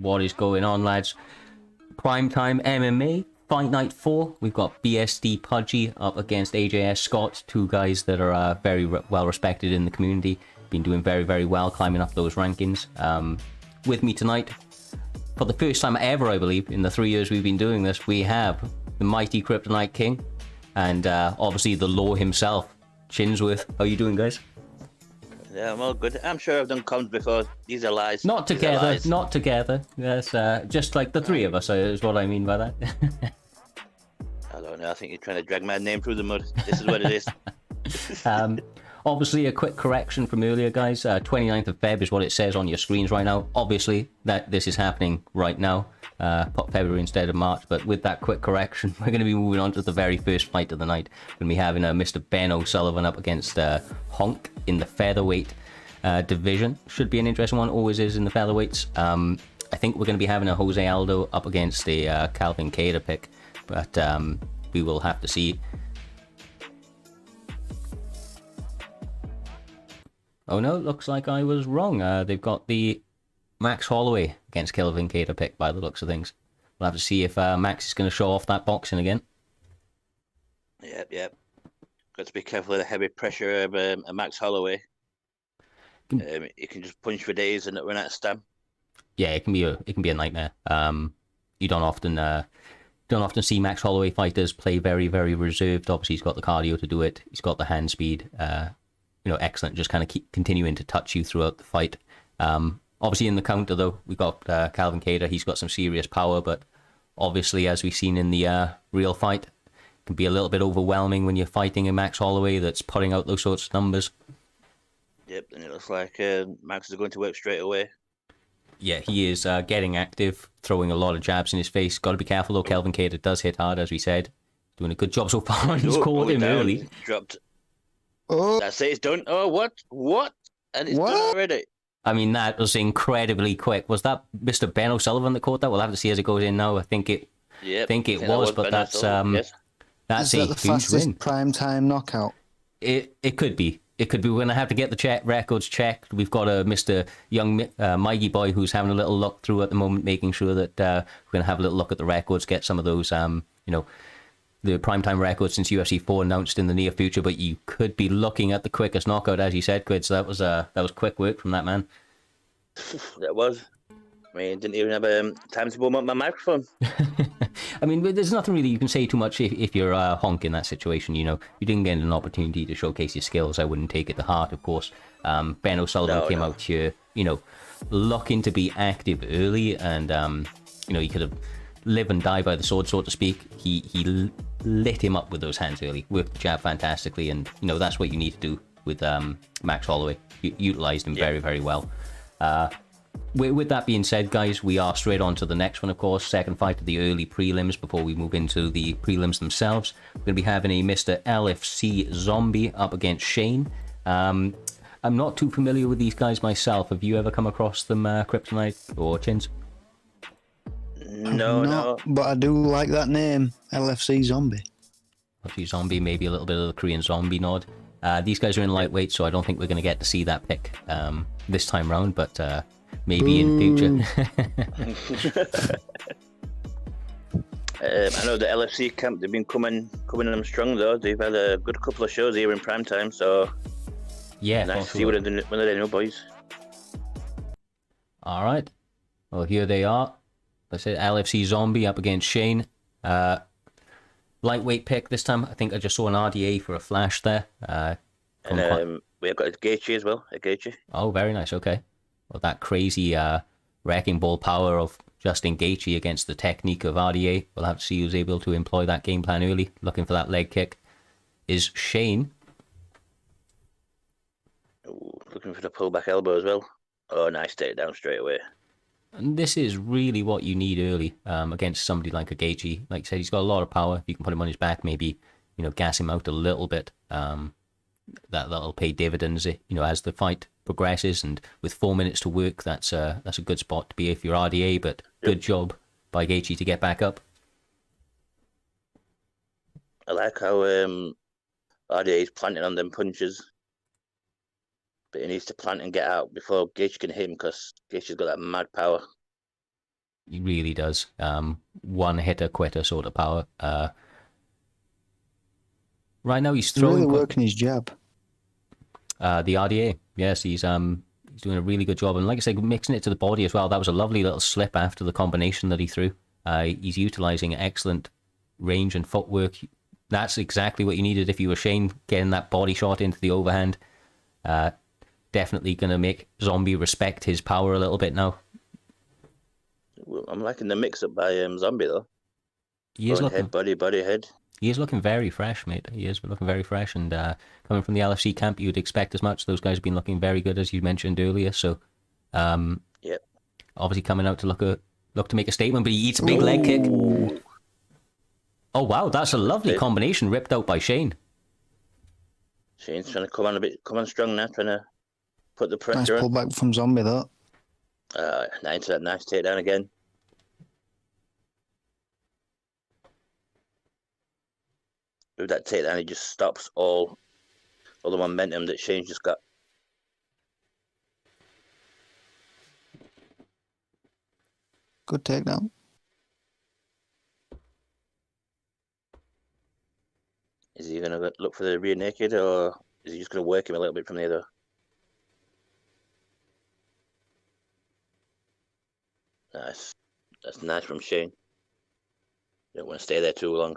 What is going on, lads? Primetime MMA, Fight Night 4. We've got BSD Pudgey up against AJS Scott, two guys that are very well respected in the community. Been doing very well, climbing up those rankings. With me tonight, for the first time ever, I believe, in the 3 years we've been doing this, we have the mighty Kryptonite King, and obviously the Law himself, Chinsworth. How you doing, guys? Yeah, I'm all good. I'm sure I've done comms before. These are lies. Not together, not together. Yes, just like the three of us is what I mean by that. I don't know. I think you're trying to drag my name through the mud. This is what it is. Obviously, a quick correction from earlier, guys. 29th of Feb is what it says on your screens right now. Obviously, that this is happening right now. Put February instead of March. But with that quick correction, we're going to be moving on to the very first fight of the night. We're going to be having Mr. Ben O'Sullivan up against Honk in the Featherweight division. Should be an interesting one. Always is in the Featherweights. I think we're going to be having a Jose Aldo up against a Calvin Kattar pick. But we will have to see. Oh no, looks like I was wrong. They've got the Max Holloway against Calvin Kattar pick by the looks of things. We'll have to see if Max is going to show off that boxing again. Yep. Got to be careful of the heavy pressure of a Max Holloway. You can just punch for days and not run out of stam. Yeah, it can be a nightmare. You don't often see Max Holloway fighters play very reserved. Obviously, he's got the cardio to do it. He's got the hand speed. Excellent. Just kind of keep continuing to touch you throughout the fight. Obviously, in the counter, though, we got Calvin Kattar. He's got some serious power, but obviously, as we've seen in the real fight, it can be a little bit overwhelming when you're fighting a Max Holloway that's putting out those sorts of numbers. Yep, and it looks like Max is going to work straight away. Yeah, he is getting active, throwing a lot of jabs in his face. Got to be careful, though. Calvin Kattar does hit hard, as we said. Doing a good job so far. He's caught him early. Dropped. Oh, that's it. It's done. Oh, what? And it's done already. I mean, that was incredibly quick. Was that Mr. Ben O'Sullivan that caught that? We'll have to see as it goes in now. I think it was, but that's yes. That's Is that the fastest prime time knockout? It could be. It could be. We're going to have to get the records checked. We've got a Mr. Young Mikey boy who's having a little look through at the moment, making sure that we're going to have a little look at the records, get some of those, the primetime records since UFC 4 announced in the near future. But you could be looking at the quickest knockout, as you said, Quid. So that was quick work from that man. That was. I mean, didn't even have time to warm up my microphone. I mean, there's nothing really you can say too much if you're Honk in that situation. You know, you didn't get an opportunity to showcase your skills. I wouldn't take it to heart, of course. Ben O'Sullivan came out here, you know, looking to be active early, and you know, he could have live and die by the sword, so to speak. He lit him up with those hands early, worked the jab fantastically, and you know, that's what you need to do with Max Holloway. Utilized him very, very well. With that being said, guys, we are straight on to the next one, of course. Second fight of the early prelims before we move into the prelims themselves. We're going to be having a Mr. LFC Zombie up against Shane. I'm not too familiar with these guys myself. Have you ever come across them, Kryptonite or Chins? No. But I do like that name, LFC Zombie. LFC Zombie, maybe a little bit of the Korean zombie nod. These guys are in lightweight, so I don't think we're going to get to see that pick this time round, but maybe in future. I know the LFC camp, they've been coming on strong though. They've had a good couple of shows here in prime time, so yeah, nice to see one of the new boys. All right, well, here they are. I said LFC Zombie up against Shane. Lightweight pick this time. I think I just saw an RDA for a flash there. And we've got a Gaethje as well, a Gaethje. Oh, very nice. Okay. Well, that crazy wrecking ball power of Justin Gaethje against the technique of RDA. We'll have to see who's able to employ that game plan early. Looking for that leg kick is Shane. Ooh, looking for the pullback elbow as well. Oh, nice takedown straight away. And this is really what you need early against somebody like a Gaethje. Like I said, he's got a lot of power. If you can put him on his back, maybe, you know, gas him out a little bit. That'll pay dividends, you know, as the fight progresses. And with 4 minutes to work, that's a good spot to be if you're RDA. But good job by Gaethje to get back up. I like how RDA is planting on them punches. But he needs to plant and get out before Gaethje can hit him, because Gaethje's got that mad power. He really does. One hitter quitter sort of power. Right now he's throwing. Really working his jab. The RDA, yes, he's doing a really good job, and like I said, mixing it to the body as well. That was a lovely little slip after the combination that he threw. He's utilizing excellent range and footwork. That's exactly what you needed if you were Shane, getting that body shot into the overhand. Definitely going to make Zombie respect his power a little bit now. I'm liking the mix-up by Zombie, though. He is looking... Head, body, head. He is looking very fresh, mate. He is looking very fresh, and coming from the LFC camp, you'd expect as much. Those guys have been looking very good, as you mentioned earlier, so... Yep. Obviously coming out to look to make a statement, but he eats a big leg kick. Oh, wow, that's a lovely combination ripped out by Shane. Shane's trying to come on strong now, trying to put the pressure nice on. Pullback from Zombie, though. Nice takedown again. With that takedown, he just stops all the momentum that Shane's just got. Good takedown. Is he going to look for the rear naked, or is he just going to work him a little bit from the other? Nice. That's nice from Shane. Don't want to stay there too long.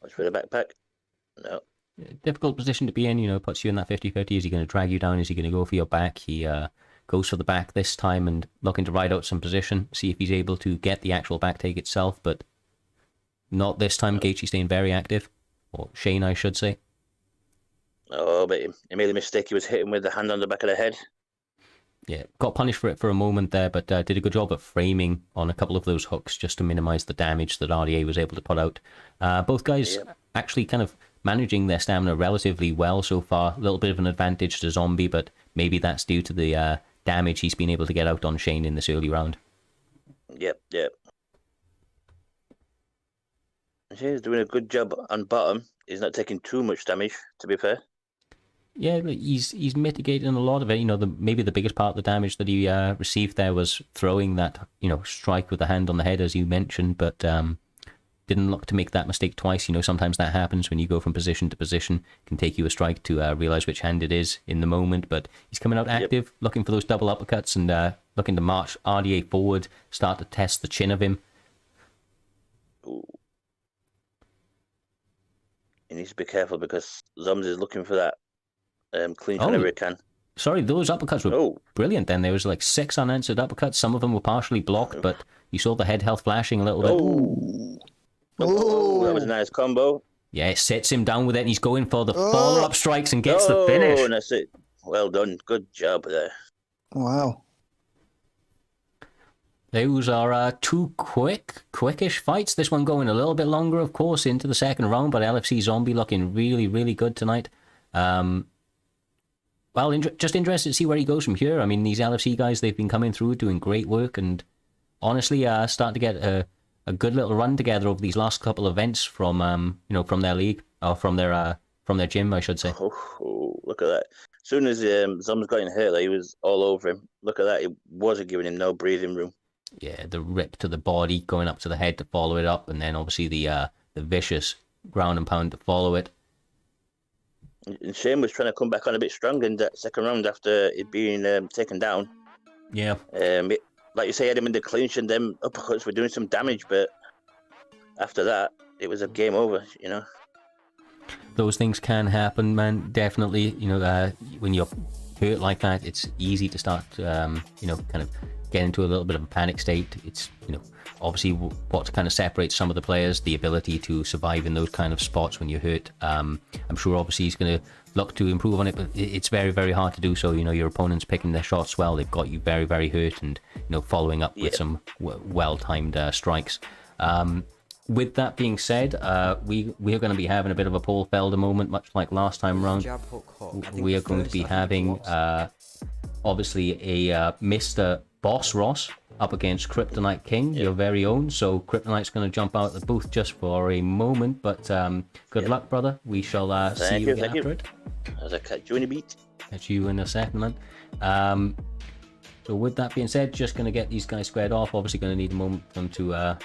Watch for the backpack. No. Difficult position to be in, you know, puts you in that 50-50. Is he going to drag you down? Is he going to go for your back? He goes for the back this time and looking to ride out some position, see if he's able to get the actual back take itself, but not this time. Gaethje staying very active, or Shane, I should say. Oh, but he made a mistake. He was hitting with the hand on the back of the head. Yeah, got punished for it for a moment there, but did a good job of framing on a couple of those hooks just to minimize the damage that RDA was able to put out. Both guys actually kind of managing their stamina relatively well so far. A little bit of an advantage to Zombie, but maybe that's due to the damage he's been able to get out on Shane in this early round. Yep. He's doing a good job on bottom. He's not taking too much damage, to be fair. Yeah, he's mitigating a lot of it. You know, maybe the biggest part of the damage that he received there was throwing that, you know, strike with the hand on the head, as you mentioned. But didn't look to make that mistake twice. You know, sometimes that happens when you go from position to position. It can take you a strike to realize which hand it is in the moment. But he's coming out active, looking for those double uppercuts and looking to march RDA forward, start to test the chin of him. Ooh. He needs to be careful because Zums is looking for that clinch whenever he can. Sorry, those uppercuts were brilliant then. There was like 6 unanswered uppercuts. Some of them were partially blocked, but you saw the head health flashing a little bit. Oh, that was a nice combo. Yeah, it sets him down with it, and he's going for the follow-up strikes and gets the finish. And that's it. Well done. Good job there. Wow. Those are 2 quickish fights. This one going a little bit longer, of course, into the second round, but LFC Zombie looking really, really good tonight. Well, just interested to see where he goes from here. I mean, these LFC guys, they've been coming through, doing great work, and honestly, starting to get a good little run together over these last couple of events from, from their league, or from their gym, I should say. Oh, look at that. As soon as Zums got hurt, he was all over him. Look at that. He wasn't giving him no breathing room. Yeah, the rip to the body, going up to the head to follow it up, and then obviously the vicious ground and pound to follow it. And Shane was trying to come back on a bit stronger in that second round after it being taken down. Yeah. Like you say, had him in the clinch and them uppercuts were doing some damage, but after that, it was a game over, you know. Those things can happen, man. Definitely, when you're hurt like that, it's easy to start, kind of get into a little bit of a panic state. It's, obviously what kind of separates some of the players, the ability to survive in those kind of spots when you're hurt. I'm sure obviously he's going to look to improve on it, but it's very, very hard to do so. Your opponent's picking their shots well. They've got you very, very hurt and, following up with some well-timed strikes. With that being said, we are going to be having a bit of a Paul Felder moment, much like last time around. We are going to be having, obviously, a Mr. Boss Ross up against Kryptonite King, your very own. So Kryptonite's going to jump out the booth just for a moment, but good luck, brother. We shall see you again after it. As I catch you in a beat. Catch you in a second, man. So with that being said, just going to get these guys squared off. Obviously going to need a moment for them to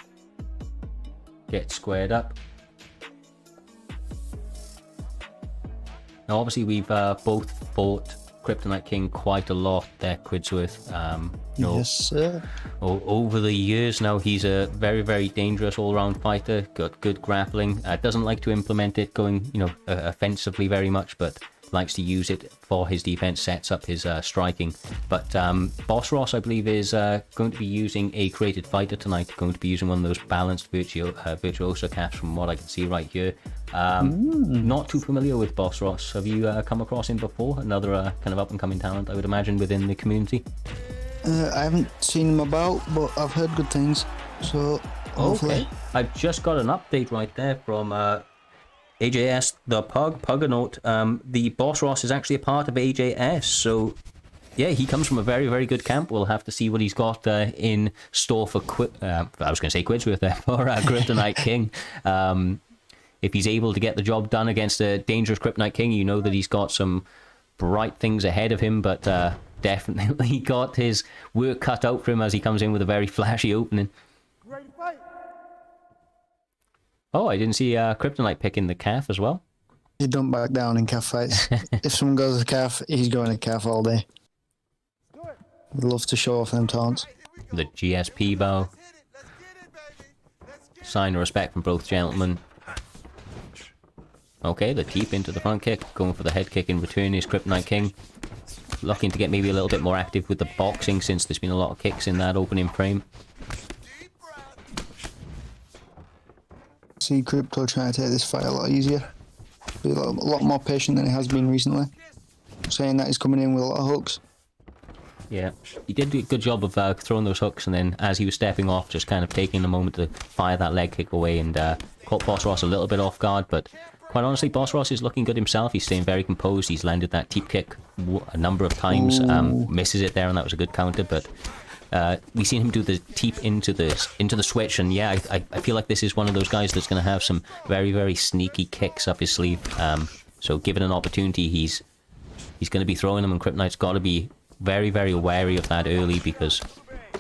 get squared up. Now obviously we've both fought Kryptonite King quite a lot there, Quidsworth. Yes, sir. Over the years now, he's a very, very dangerous all-round fighter. Got good grappling. Doesn't like to implement it going, offensively very much, but likes to use it for his defense, sets up his striking. But Boss Ross, I believe, is going to be using a created fighter tonight. Going to be using one of those balanced virtuoso caps from what I can see right here. Not too familiar with Boss Ross. Have you come across him before? Another kind of up-and-coming talent, I would imagine, within the community. I haven't seen him about, but I've heard good things. So hopefully. Okay. I've just got an update right there from AJS, the Pugganaut. The Boss Ross is actually a part of AJS, so yeah, he comes from a very, very good camp. We'll have to see what he's got in store for I was going to say Quidsworth there, for Kryptonite King. If he's able to get the job done against a dangerous Kryptonite King, you know that he's got some bright things ahead of him, but definitely got his work cut out for him as he comes in with a very flashy opening. Ready to fight? Oh, I didn't see Kryptonite picking the calf as well. He don't back down in calf fights. If someone goes to calf, he's going to calf all day. He'd love to show off them taunts. The GSP bow. Sign of respect from both gentlemen. Okay, the teep into the front kick. Going for the head kick in return is Kryptonite King. Looking to get maybe a little bit more active with the boxing since there's been a lot of kicks in that opening frame. See Crypto trying to take this fight a lot easier. Be a lot more patient than he has been recently. Saying that he's coming in with a lot of hooks. Yeah, he did do a good job of throwing those hooks, and then as he was stepping off, just kind of taking a moment to fire that leg kick away and caught Boss Ross a little bit off guard, but quite honestly, Boss Ross is looking good himself. He's staying very composed. He's landed that teep kick a number of times, misses it there, and that was a good counter, but we've seen him do the teep into the switch, and yeah, I feel like this is one of those guys that's going to have some very, very sneaky kicks up his sleeve. So given an opportunity, he's going to be throwing them, and Kryptonite's got to be very, very wary of that early because,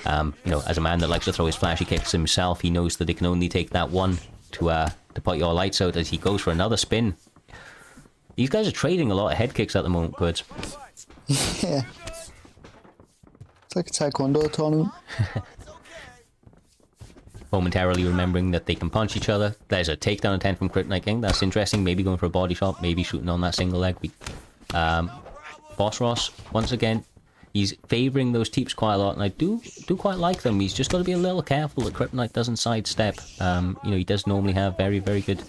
as a man that likes to throw his flashy kicks himself, he knows that it can only take that one to put your lights out as he goes for another spin. These guys are trading a lot of head kicks at the moment, Puds. Yeah. It's like a taekwondo tournament. Momentarily remembering that they can punch each other. There's a takedown attempt from Kryptonite King. That's interesting. Maybe going for a body shot. Maybe shooting on that single leg. Boss Ross, once again, he's favouring those teeps quite a lot, and I do quite like them. He's just got to be a little careful that Kryptonite doesn't sidestep. You know, he does normally have very, very good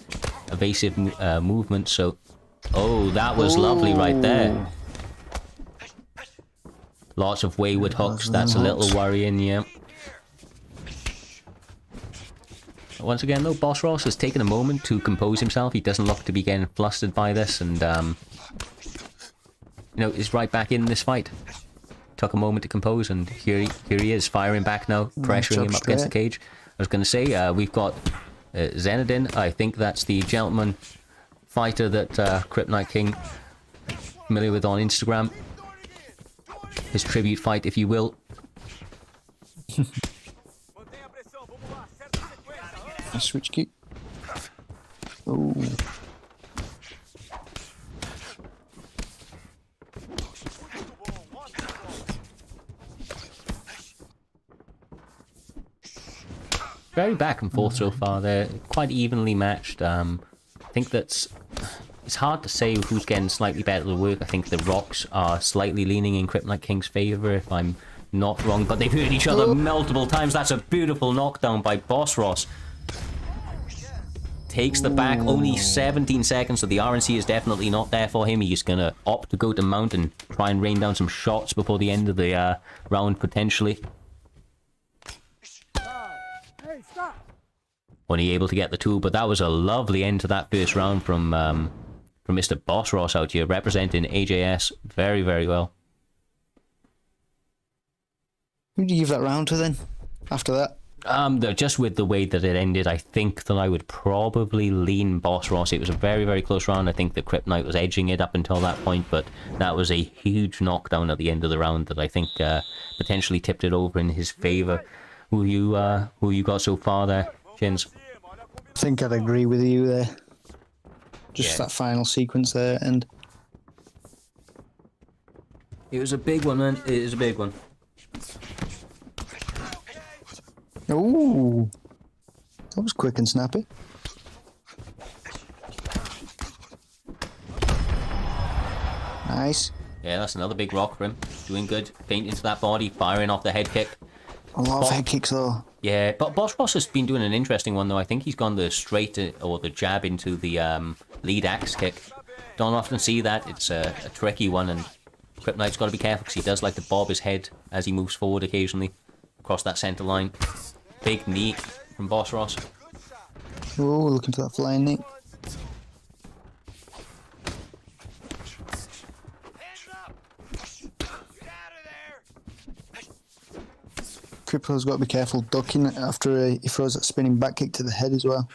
evasive movement, so... Oh, that was lovely right there. Lots of wayward hooks. That's a little worrying, yeah. Once again, though, Boss Ross has taken a moment to compose himself. He doesn't look to be getting flustered by this, and, you know, is right back in this fight. Took a moment to compose, and here he is, firing back now, pressuring him up against the cage. I was going to say, we've got Zenadin. I think that's the gentleman fighter that Kryptonite King, familiar with on Instagram. His tribute fight, if you will. A switch kick. Oh. Very back and forth so far. They're quite evenly matched. I think it's hard to say who's getting slightly better work. I think the rocks are slightly leaning in Kryptonite King's favour, if I'm not wrong. But they've hurt each other multiple times. That's a beautiful knockdown by Boss Ross. Takes the back, only 17 seconds, so the RNC is definitely not there for him. He's going to opt to go to mount and try and rain down some shots before the end of the round, potentially. Only able to get the two, but that was a lovely end to that first round from Mr. Boss Ross out here, representing AJS very, very well. Who do you give that round to then, after that? Just with the way that it ended, I think that I would probably lean Boss Ross. It was a very, very close round. I think that Kryptonite was edging it up until that point, but that was a huge knockdown at the end of the round that I think potentially tipped it over in his favour. Who you got so far there, Chins? I think I'd agree with you there. Just that final sequence there, and it was a big one, man. It is a big one. ooh, that was quick and snappy. Nice. Yeah, that's another big rock for him. Doing good. Feint into that body, firing off the head kick. A lot of head kicks though. Yeah, but Boss Ross has been doing an interesting one though. I think he's gone the straight or the jab into the lead axe kick. Don't often see that. It's a tricky one, and Kryptonite's got to be careful because he does like to bob his head as he moves forward occasionally across that center line. Big knee from Boss Ross. Oh, looking for that flying knee. Crippler's got to be careful ducking after he throws that spinning back kick to the head as well.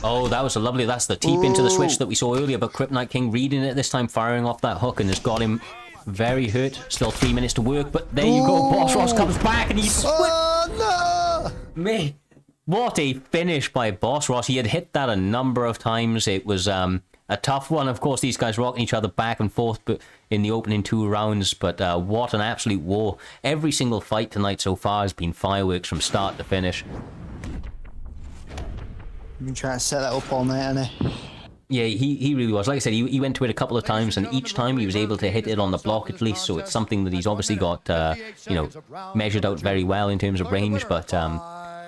Oh, that was a lovely... That's the teep into the switch that we saw earlier, but Kryptonite King reading it this time, firing off that hook, and has got him very hurt. Still 3 minutes to work, but there you go. Boss Ross comes back, and he's... Oh, no! Me. What a finish by Boss Ross. He had hit that a number of times. It was a tough one. Of course, these guys rocking each other back and forth but in the opening 2 rounds, but what an absolute war. Every single fight tonight so far has been fireworks from start to finish. You've been trying to set that up all night, hasn't he? Yeah, he really was. Like I said, he went to it a couple of times, and each time he was able to hit it on the block at least, so it's something that he's obviously got, you know, measured out very well in terms of range, but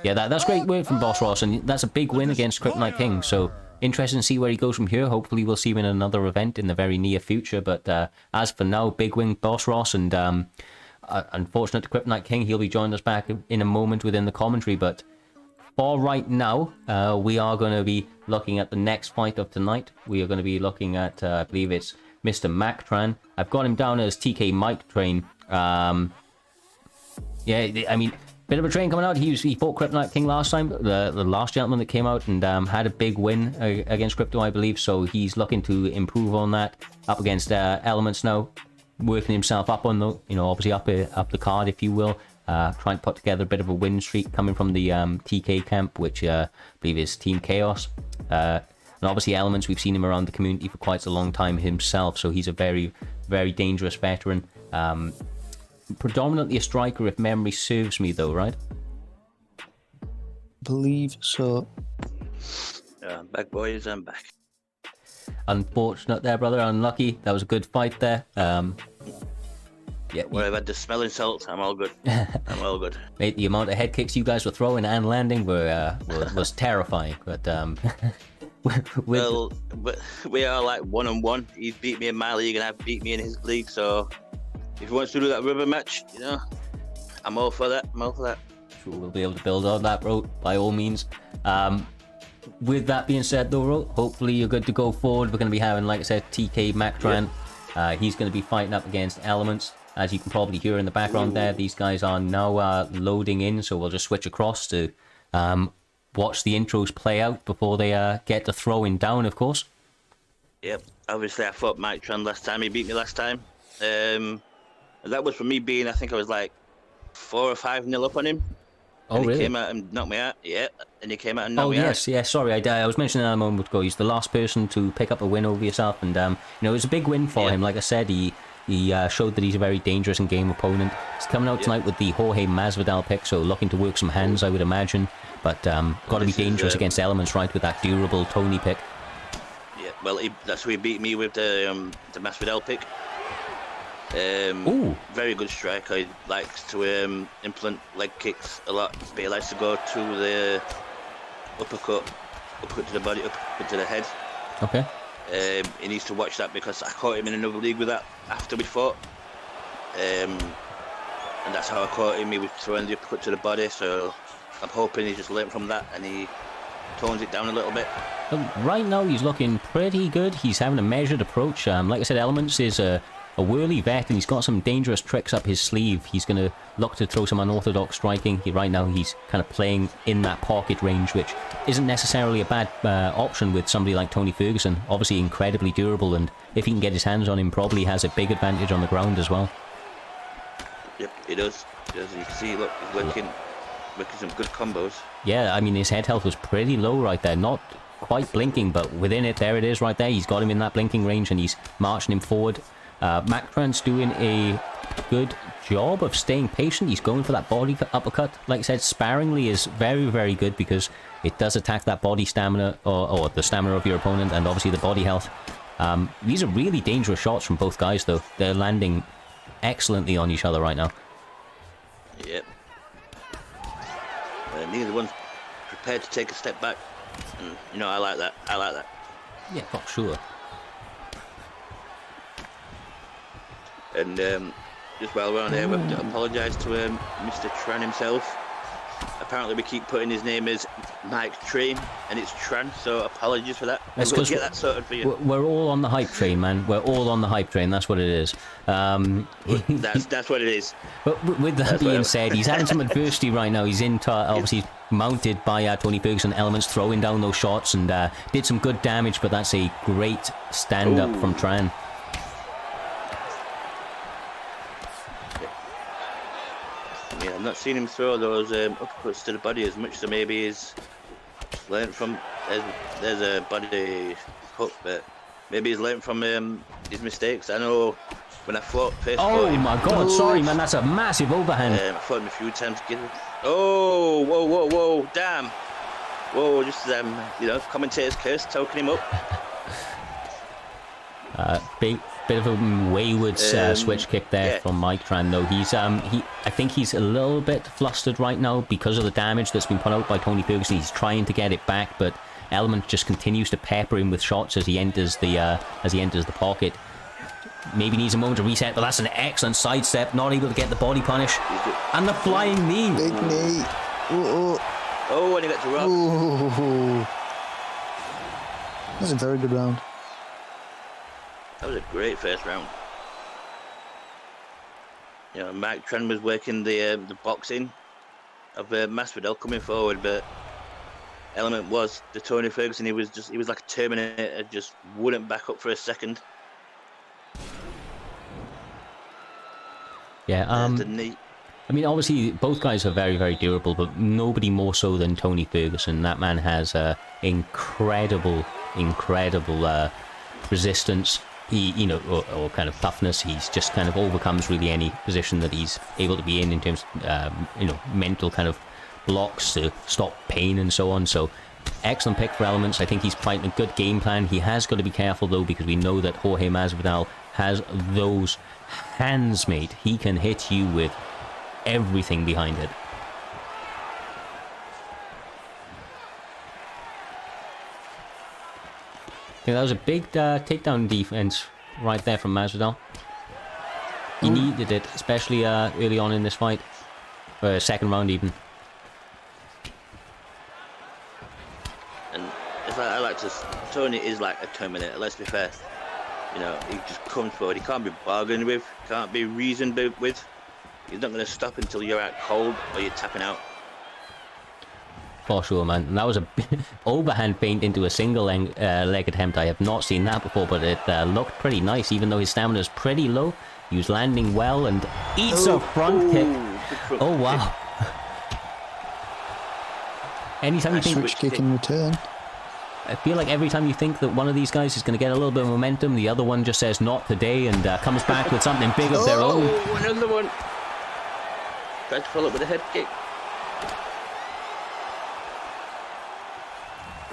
yeah, that's great work from Boss Ross, and that's a big win against Kryptonite King, so interesting to see where he goes from here. Hopefully we'll see him in another event in the very near future, but as for now, big win Boss Ross, and unfortunate to Kryptonite King, he'll be joining us back in a moment within the commentary, but for right now, we are going to be looking at the next fight of tonight. We are going to be looking at, I believe it's Mr. Mactran. I've got him down as TK Mike Train. Yeah, I mean, bit of a train coming out. He fought Kryptonite King last time, the last gentleman that came out, and had a big win against Crypto, I believe. So he's looking to improve on that. Up against Elements now, working himself up on the, you know, obviously up the card, if you will. trying to put together a bit of a win streak coming from the TK camp, which I believe is Team Chaos. And obviously Elements, we've seen him around the community for quite a long time himself, so he's a very, very dangerous veteran. Predominantly a striker, if memory serves me, though, right? Believe so. I'm back, boys. I'm back. Unfortunate there, brother. Unlucky. That was a good fight there. Yeah, Where I've had the smelling salts, I'm all good. I'm all good. Mate, the amount of head kicks you guys were throwing and landing was terrifying. But well, we are like 1-on-1. He's beat me in my league, and I've beat me in his league. So if he wants to do that rubber match, you know, I'm all for that. I'm all for that. Sure, we'll be able to build on that, bro, by all means. With that being said, though, bro, hopefully you're good to go forward. We're going to be having, like I said, TK Mactran. He's going to be fighting up against Elements. As you can probably hear in the background there, these guys are now loading in, so we'll just switch across to watch the intros play out before they get to throwing down, of course. Yep, obviously I fought Mike Tran last time. He beat me last time. That was for me being, I think I was like 4 or 5-0 up on him. Oh, and really? He came out and knocked me out. Yeah, and he came out and knocked me out. Oh, yes, yeah, sorry, I was mentioning that a moment ago. He's the last person to pick up a win over yourself, and, you know, it was a big win for him. Like I said, he showed that he's a very dangerous in-game opponent. He's coming out tonight with the Jorge Masvidal pick, so looking to work some hands, I would imagine. But got to be dangerous against Elements, right, with that durable Tony pick. Yeah, well, that's who he beat me with the Masvidal pick. Very good striker. He likes to implement leg kicks a lot, but he likes to go to the uppercut to the body, uppercut to the head. Okay. He needs to watch that because I caught him in another league with that after we fought. And that's how I caught him. He was throwing the uppercut to the body, so I'm hoping he just learned from that and he tones it down a little bit. Well, right now he's looking pretty good. He's having a measured approach. Like I said, Elements is a whirly vet, and he's got some dangerous tricks up his sleeve. He's going to look to throw some unorthodox striking. Right now he's kind of playing in that pocket range, which isn't necessarily a bad option with somebody like Tony Ferguson. Obviously incredibly durable, and if he can get his hands on him, probably has a big advantage on the ground as well. Yep, he does. You can see, look, he's working some good combos. Yeah, I mean, his head health was pretty low right there. Not quite blinking, but within it, there it is right there. He's got him in that blinking range, and he's marching him forward. Mactran's doing a good job of staying patient. He's going for that body uppercut. Like I said, sparingly is very, very good because it does attack that body stamina or the stamina of your opponent, and obviously the body health. These are really dangerous shots from both guys, though. They're landing excellently on each other right now. Yep. Neither one's prepared to take a step back. And, you know, I like that. I like that. Yeah, for sure. And just while we're on here, we have to apologise to Mr. Tran himself. Apparently we keep putting his name as Mike Train, and it's Tran, so apologies for that. That's we'll get that sorted for you. We're all on the hype train, man. We're all on the hype train, that's what it is. That's what it is. But with that being said, he's having some adversity right now. He's obviously mounted by Tony Ferguson. Elements throwing down those shots and did some good damage, but that's a great stand-up from Tran. Yeah, I've not seen him throw those uppercuts to the body as much, so maybe he's learned from. There's a body hook, but maybe he's learned from his mistakes. I know when I fought him. Oh my god, sorry man, that's a massive overhand. I fought him a few times. Oh, whoa, damn. Whoa, just you know, commentators curse, toking him up. Bit of a wayward switch kick there from Mike Tran, though. I think he's a little bit flustered right now because of the damage that's been put out by Tony Ferguson. He's trying to get it back, but Element just continues to pepper him with shots as he enters the pocket. Maybe needs a moment to reset, but that's an excellent sidestep. Not able to get the body punish, and the flying knee. Big knee. Oh, and he got to rock. That was a very good round. That was a great first round. You know, Mike Tran was working the boxing of Masvidal coming forward, but Element was the Tony Ferguson. He was like a Terminator, just wouldn't back up for a second. Yeah. The knee. I mean, obviously, both guys are very, very durable, but nobody more so than Tony Ferguson. That man has incredible resistance. He, you know, or kind of toughness. He's just kind of overcomes really any position that he's able to be in terms of, you know, mental kind of blocks to stop pain and so on. So, excellent pick for Elements. I think he's fighting a good game plan. He has got to be careful, though, because we know that Jorge Masvidal has those hands, mate. He can hit you with everything behind it. I think that was a big takedown defense right there from Masvidal. He needed it, especially early on in this fight. Second round even. And if I like to... Tony is like a Terminator, let's be fair. You know, he just comes forward. He can't be bargained with, can't be reasoned with. He's not going to stop until you're out cold or you're tapping out. For sure, man. And that was a overhand feint into a single leg attempt. I have not seen that before, but it looked pretty nice. Even though his stamina is pretty low, he was landing well and eats a front kick. Oh, wow. Anytime you think... Switch kick in return. I feel like every time you think that one of these guys is going to get a little bit of momentum, the other one just says not today and comes back with something big of their own. Another one. Tried to follow up with a head kick.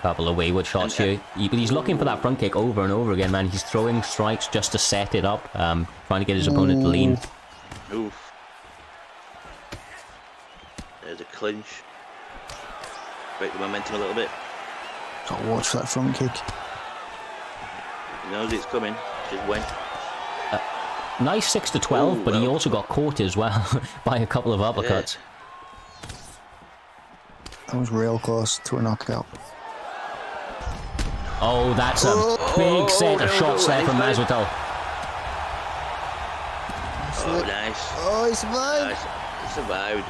Couple of wayward shots here. But he's looking for that front kick over and over again, man. He's throwing strikes just to set it up, trying to get his opponent to lean. Oof. There's a clinch. Break the momentum a little bit. Got to watch that front kick. He knows it's coming. Just when. Nice 6-12, but he also got caught as well by a couple of uppercuts. Yeah. That was real close to a knockout. Oh, that's a big set of shots there from Masvidal. Oh, nice. Oh, he survived. Nice. He survived.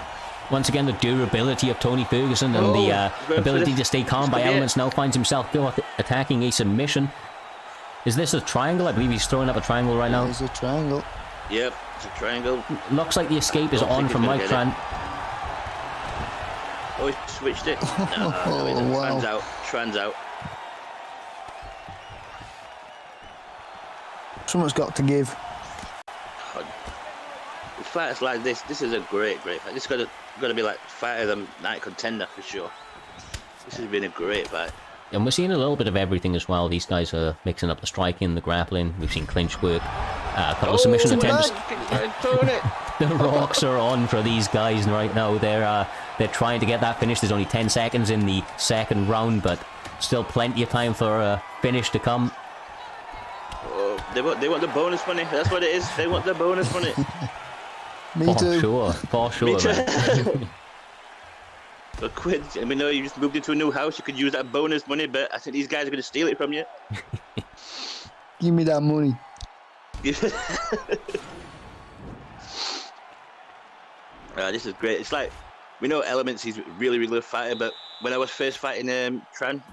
Once again, the durability of Tony Ferguson and the ability to stay calm by Elements now finds himself attacking a submission. Is this a triangle? I believe he's throwing up a triangle right now. It's a triangle. Yep, it's a triangle. Looks like the escape is on from Mike Tran. Oh, he switched it. No, wow. Tran's out. Tran's out. Someone's got to give. Fights like this is a great fight. This is got to be like fight of the night contender for sure. This has been a great fight. And we're seeing a little bit of everything as well. These guys are mixing up the striking, the grappling. We've seen clinch work, a couple of submission attempts. The rocks are on for these guys right now. They're trying to get that finish. There's only 10 seconds in the second round, but still plenty of time for a finish to come. Oh, they want the bonus money. That's what it is. They want the bonus money. Me too. For sure, Me too. man. But quid, I mean, no, you just moved into a new house. You could use that bonus money, but I think these guys are going to steal it from you. Give me that money. This is great. It's like, we know Elements, he's a really good fighter, but when I was first fighting Tran,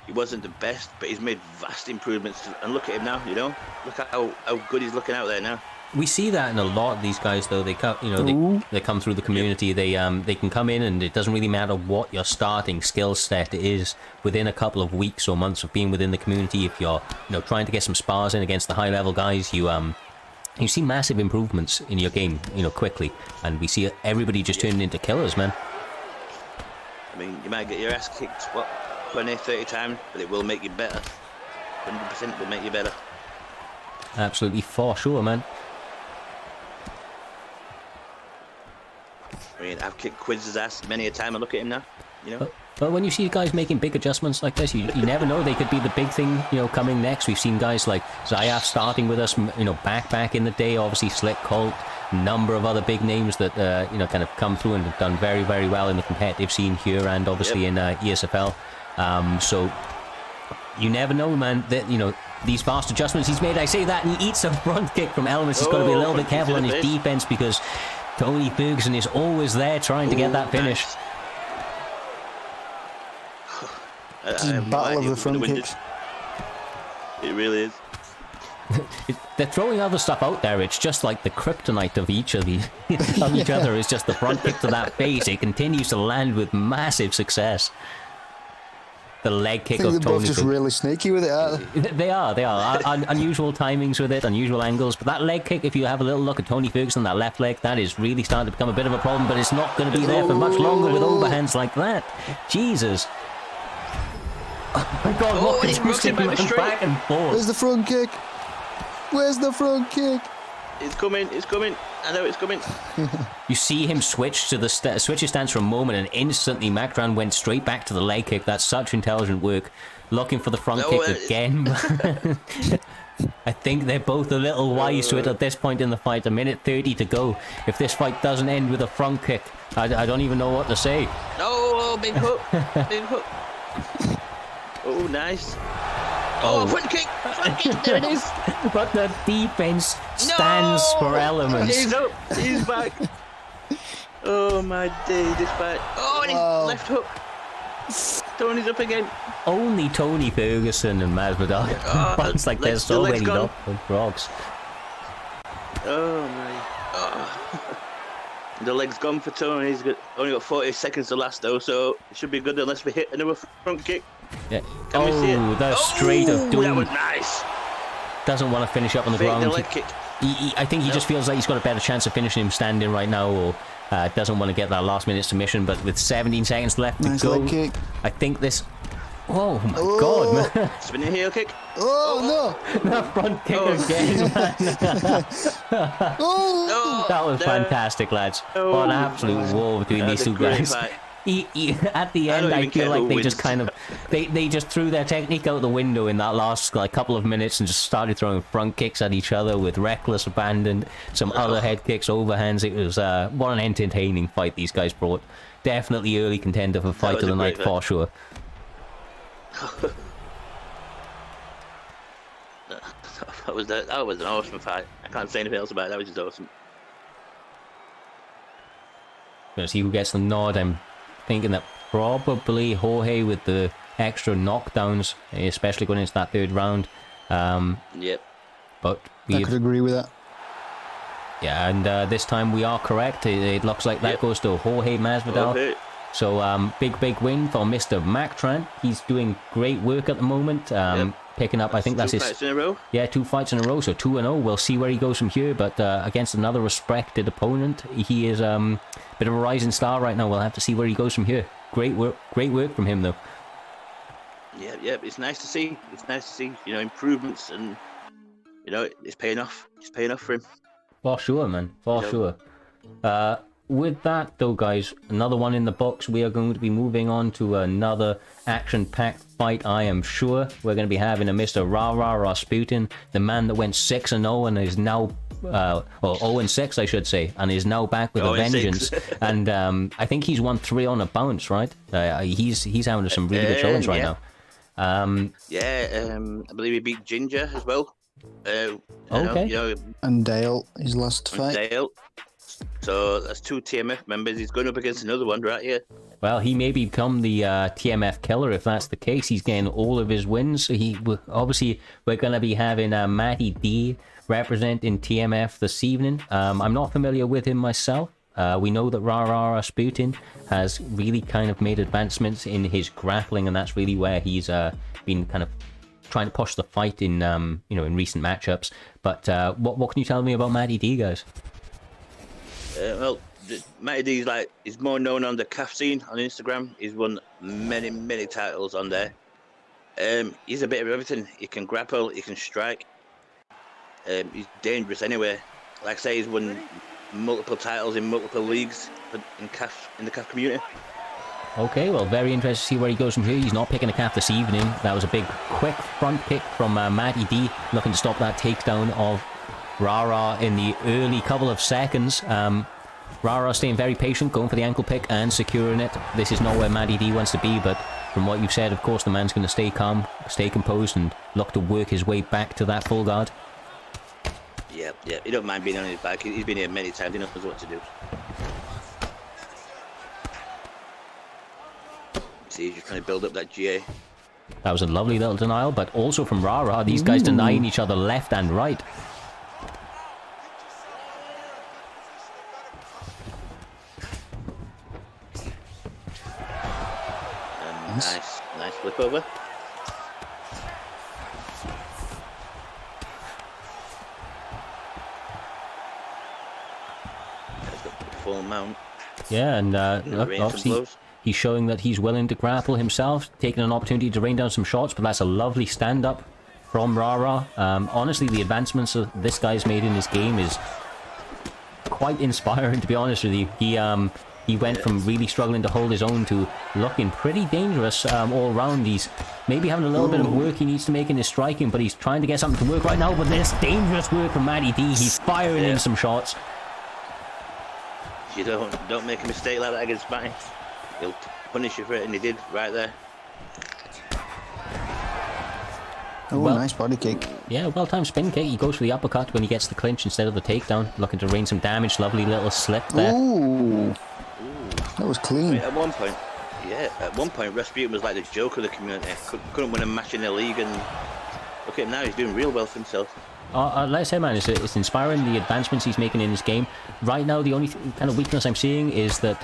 he wasn't the best, but he's made vast improvements. And look at him now, you know? Look at how good he's looking out there now. We see that in a lot of these guys, though. They come, you know, they come through the community. They can come in, and it doesn't really matter what your starting skill set is. Within a couple of weeks or months of being within the community, if you're, you know, trying to get some spars in against the high level guys, you see massive improvements in your game, you know, quickly. And we see everybody just turning into killers, man. I mean, you might get your ass kicked, what, 20, 30 times, but it will make you better. 100% will make you better. Absolutely, for sure, man. I mean, I've kicked Quiz's ass many a time. I look at him now, you know. But when you see guys making big adjustments like this, you never know. They could be the big thing, you know, coming next. We've seen guys like Zayaf starting with us, you know, back in the day. Obviously, Slick Colt, number of other big names that you know, kind of come through and have done very well in the competitive scene here and obviously in ESFL. So you never know, man. That, you know, these fast adjustments he's made. I say that, and he eats a front kick from Elements. He's got to be a little bit careful on his defense because Tony Ferguson is always there trying to get that finish. Nice. It's a battle of the front kicks. It really is. they're throwing other stuff out there. It's just like the kryptonite of each of the of each other is just the front kick to that face. It continues to land with massive success. The leg kick I think of they're both Tony. just really sneaky with it, aren't they? They are. Unusual timings with it, unusual angles. But that leg kick, if you have a little look at Tony Ferguson, that left leg, that is really starting to become a bit of a problem. But it's not going to be there for much longer with overhands like that. Jesus. Oh my God! What continues back and forth? Where's the front kick? Where's the front kick? It's coming. It's coming. I know it's coming. You see him switch to the switch his stance for a moment, and instantly Macron went straight back to the leg kick. That's such intelligent work. Looking for the front kick again. I think they're both a little wise to it at this point in the fight. A minute 30 to go. If this fight doesn't end with a front kick, I don't even know what to say. No, big hook. Big hook. Oh, nice. Oh, front kick! Front kick! There it is! But the defense stands for elements. He's up! He's back! Oh my day, this fight. Oh, and his left hook! Tony's up again. Only Tony Ferguson and Masvidal. It's like there's so many frogs. Oh my. Oh. The leg's gone for Tony. He's only got 40 seconds to last though, so it should be good unless we hit another front kick. Yeah. Can we see it? The straight of doom. That was nice. Doesn't want to finish up on the ground. I think he just feels like he's got a better chance of finishing him standing right now, or doesn't want to get that last minute submission. But with 17 seconds left to go, leg kick. I think this. Oh my God, man. Spinning heel kick. Oh no! The front kick again. Oh! That was fantastic, lads. Oh, an absolute war between these two guys. At the end, I feel like they just kind of they just threw their technique out the window in that last couple of minutes and just started throwing front kicks at each other with reckless abandon. Some other head kicks, overhands. It was what an entertaining fight these guys brought. Definitely early contender for fight of the night for sure. That was an awesome fight. I can't say anything else about it. That was just awesome. Gonna see who gets the nod. I'm thinking that probably Jorge with the extra knockdowns, especially going into that third round. Yep. But I could agree with that. Yeah, and this time we are correct. It looks like that goes to Jorge Masvidal. Okay. So big win for Mr. Mactran. He's doing great work at the moment. Picking up, I think that's 2 fights in a row. Yeah, 2 fights in a row, so 2-0. We'll see where he goes from here, but against another respected opponent, he is a bit of a rising star right now. We'll have to see where he goes from here. Great work from him, though. Yeah, it's nice to see. It's nice to see, improvements, and it's paying off. It's paying off for him. For sure, man. For sure. With that, though, guys, another one in the books. We are going to be moving on to another action-packed fight, I am sure. We're going to be having a Mr. Rara Rasputin, the man that went 6-0 and is now, or 0-6, I should say, and is now back with a vengeance. And I think he's won 3 on a bounce, right? He's having some really good showings right now. I believe he beat Ginger as well. Okay. And Dale, his last fight. Dale. So that's 2 TMF members. He's going up against another one right here. Well, he may become the TMF killer if that's the case. He's getting all of his wins. Obviously, we're going to be having Matty D representing TMF this evening. I'm not familiar with him myself. We know that Rara Rasputin has really kind of made advancements in his grappling, and that's really where he's been kind of trying to push the fight in in recent matchups. But what can you tell me about Matty D, guys? Well, Matty D is more known on the CAF scene on Instagram. He's won many titles on there. He's a bit of everything. He can grapple, he can strike. He's dangerous anyway. Like I say, he's won multiple titles in multiple leagues in the CAF community. Okay, well, very interested to see where he goes from here. He's not picking a CAF this evening. That was a big, quick front kick from Matty D, looking to stop that takedown of Rara in the early couple of seconds. Rara staying very patient, going for the ankle pick and securing it. This is not where Matty D wants to be, but from what you've said, of course, the man's going to stay calm, stay composed, and look to work his way back to that full guard. Yeah, he don't mind being on his back. He's been here many times, he knows what to do. See, he's just trying to build up that GA. That was a lovely little denial, but also from Rara. These guys denying each other left and right. Nice flip over. He's got the full mount. Yeah, and look, obviously he's showing that he's willing to grapple himself, taking an opportunity to rain down some shots, but that's a lovely stand-up from Rara. Honestly, the advancements that this guy's made in his game is quite inspiring, to be honest with you. He went from really struggling to hold his own to looking pretty dangerous all round. He's maybe having a little bit of work he needs to make in his striking, but he's trying to get something to work right now. But there's dangerous work from Matty D. He's firing in some shots. You don't make a mistake like that against Matty. He'll punish you for it, and he did right there. Oh, well, nice body kick. Yeah, well-timed spin kick. He goes for the uppercut when he gets the clinch instead of the takedown. Looking to rain some damage. Lovely little slip there. Ooh. That was clean. At one point, Rasputin was like the joke of the community. Couldn't win a match in the league, and look at him now. He's doing real well for himself. Like I said, man, it's inspiring, the advancements he's making in his game. Right now, the only kind of weakness I'm seeing is that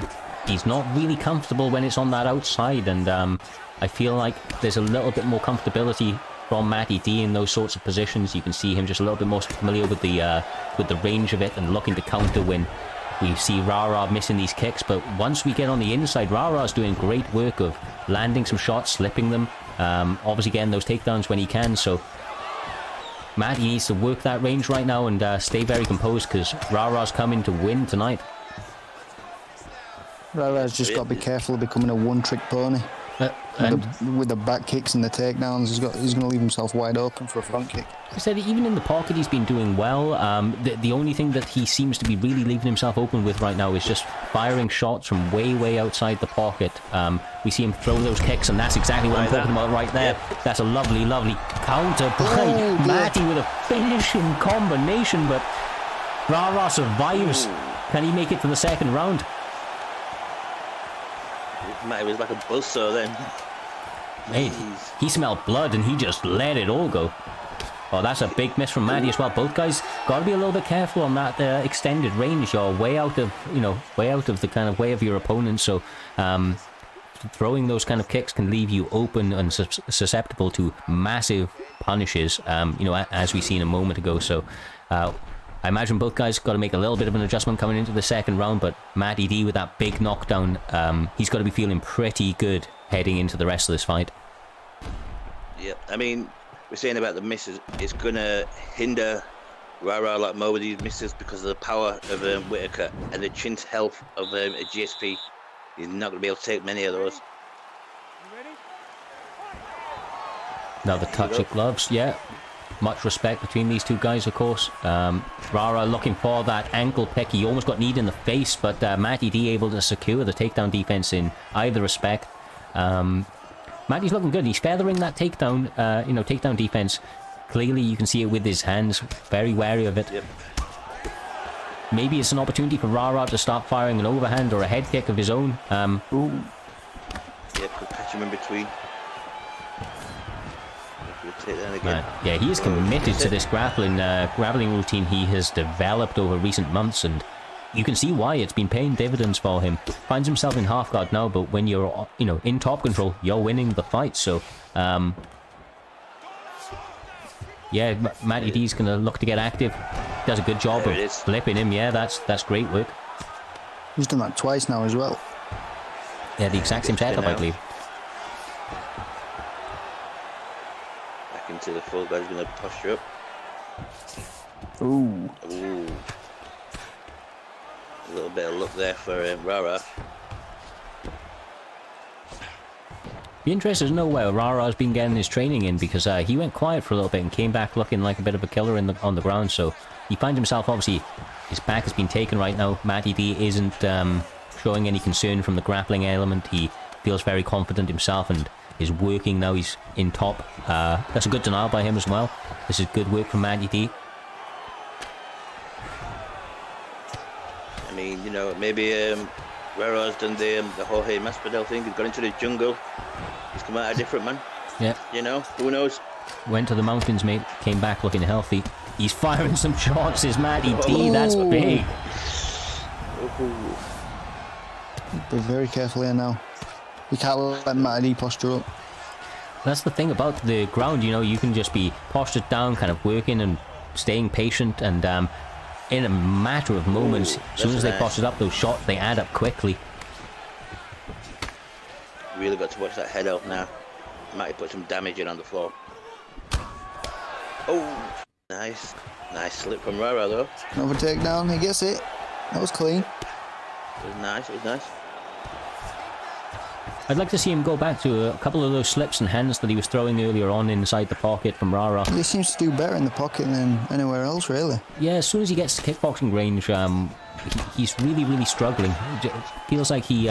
he's not really comfortable when it's on that outside, and I feel like there's a little bit more comfortability from Matty D in those sorts of positions. You can see him just a little bit more familiar with the range of it and looking to counter when we see Rara missing these kicks. But once we get on the inside, Rara's doing great work of landing some shots, slipping them, obviously getting those takedowns when he can. So Matty needs to work that range right now and stay very composed, because Rara's coming to win tonight. Rara's just got to be careful of becoming a one-trick pony. With the back kicks and the takedowns, he's going to leave himself wide open for a front kick. I said even in the pocket he's been doing well. The only thing that he seems to be really leaving himself open with right now is just firing shots from way outside the pocket. We see him throw those kicks, and that's exactly what I'm talking about right there. Yep. That's a lovely counter by Matty with a finishing combination, but Rara survives. Can he make it to the second round? Matty was like a buzzsaw then. Hey, he smelled blood and he just let it all go. Oh, that's a big miss from Matty as well. Both guys got to be a little bit careful on that extended range. You're way out of the kind of way of your opponent. So throwing those kind of kicks can leave you open and susceptible to massive punishes. As we seen a moment ago. So I imagine both guys got to make a little bit of an adjustment coming into the second round, but Matty D with that big knockdown, he's got to be feeling pretty good heading into the rest of this fight. Yeah, I mean, we're saying about the misses, it's going to hinder Rara like more with these misses because of the power of Whittaker and the chin's health of a GSP. He's not going to be able to take many of those. Now the touch of gloves, yeah. Much respect between these two guys, of course. Rara looking for that ankle pick. He almost got kneed in the face, but Matty D able to secure the takedown defense in either respect. Matty's looking good. He's feathering that takedown, takedown defense. Clearly, you can see it with his hands. Very wary of it. Yep. Maybe it's an opportunity for Rara to start firing an overhand or a head kick of his own. Ooh. Yeah, could catch him in between. Yeah, he is committed to this grappling routine he has developed over recent months, and you can see why it's been paying dividends for him. Finds himself in half guard now, but when you're in top control, you're winning the fight. So yeah, Matty D's gonna look to get active. Does a good job of flipping him. Yeah, that's great work. He's done that twice now as well. Yeah, the exact same setup, I believe. Into the full guy's going to posture up. Ooh. A little bit of luck there for Rara. Be interested to know where Rara's been getting his training in, because he went quiet for a little bit and came back looking like a bit of a killer on the ground. So he finds himself, obviously, his back has been taken right now. Matty D isn't showing any concern from the grappling element. He feels very confident himself and is working now. He's in top. That's a good denial by him as well. This is good work from Matty D. I mean, maybe Rara's done the Jorge Masvidal thing. He's gone into the jungle. He's come out a different man. Yeah. You know, who knows? Went to the mountains, mate. Came back looking healthy. He's firing some shots, is Matty D. That's big. Be very careful here now. You can't let Matty D posture up. That's the thing about the ground, you know, you can just be postured down, kind of working and staying patient, and in a matter of moments, as soon as they postured up, those shots, they add up quickly. Really got to watch that head out now. Matty put some damage in on the floor. Oh, nice. Nice slip from Rara though. Another takedown, he gets it. That was clean. It was nice, it was nice. I'd like to see him go back to a couple of those slips and hands that he was throwing earlier on inside the pocket from Rara. He seems to do better in the pocket than anywhere else, really. Yeah, as soon as he gets to kickboxing range, he's really, really struggling. It feels like he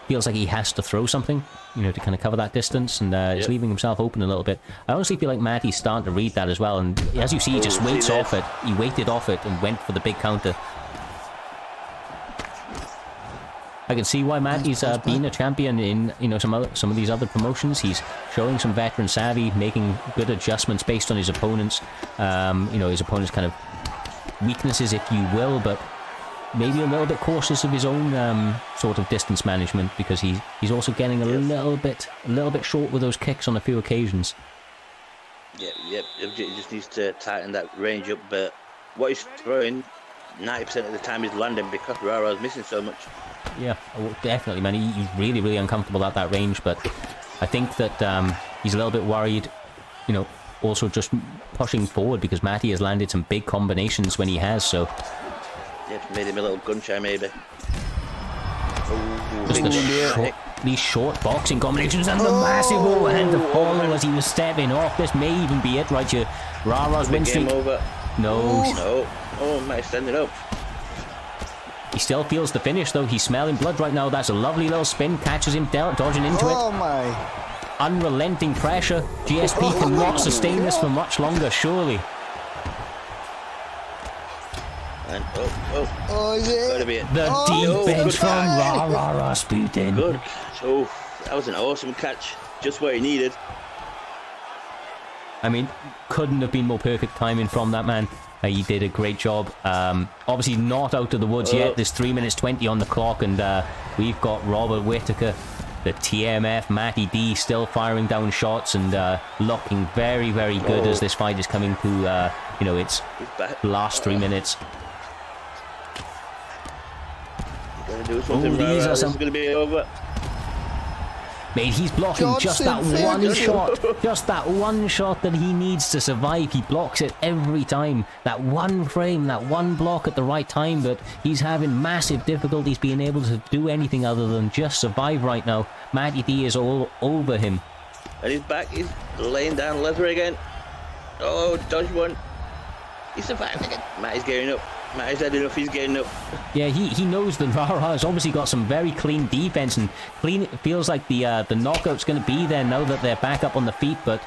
feels like he has to throw something, you know, to kind of cover that distance, and he's leaving himself open a little bit. I honestly feel like Matty's starting to read that as well, and as you see, he just waits off it. He waited off it and went for the big counter. I can see why Matty's been a champion in, you know, some of these other promotions. He's showing some veteran savvy, making good adjustments based on his opponents. You know, his opponents' kind of weaknesses, if you will, but maybe a little bit cautious of his own sort of distance management, because he's also getting a little bit short with those kicks on a few occasions. Yep. He just needs to tighten that range up. But what he's throwing, 90% of the time, is landing because Rara's missing so much. Yeah, definitely, man. He's really, really uncomfortable at that range, but I think that he's a little bit worried, you know, also just pushing forward, because Matty has landed some big combinations when he has, so... Yeah, made him a little gun shy, maybe. Just these short boxing combinations and the massive overhand to follow as he was stepping off. This may even be it right here. Rara's win streak. Over. No. Oh, Matty's standing up. He still feels the finish, though. He's smelling blood right now. That's a lovely little spin. Catches him, dodging into it. Oh, my. Unrelenting pressure. GSP cannot sustain this for much longer, surely. And, is it? Gotta be it. The defense from Rasputin. Good. Oh, that was an awesome catch. Just what he needed. I mean, couldn't have been more perfect timing from that man. He did a great job. Obviously not out of the woods yet. There's 3 minutes 20 on the clock, and we've got Robert Whittaker, the TMF, Matty D, still firing down shots and looking very, very good as this fight is coming to, you know, its last 3 minutes. Gotta do something. This is gonna be over. Mate, he's blocking just that one shot. Just that one shot that he needs to survive. He blocks it every time. That one frame, that one block at the right time, but he's having massive difficulties being able to do anything other than just survive right now. Matty D is all over him. And he's back. He's laying down leather again. Oh, dodge one. He survived again. Matty's getting up. Matty's had enough. He's getting up. Yeah, he knows that Rara has obviously got some very clean defense, and clean. It feels like the knockout's going to be there now that they're back up on the feet. But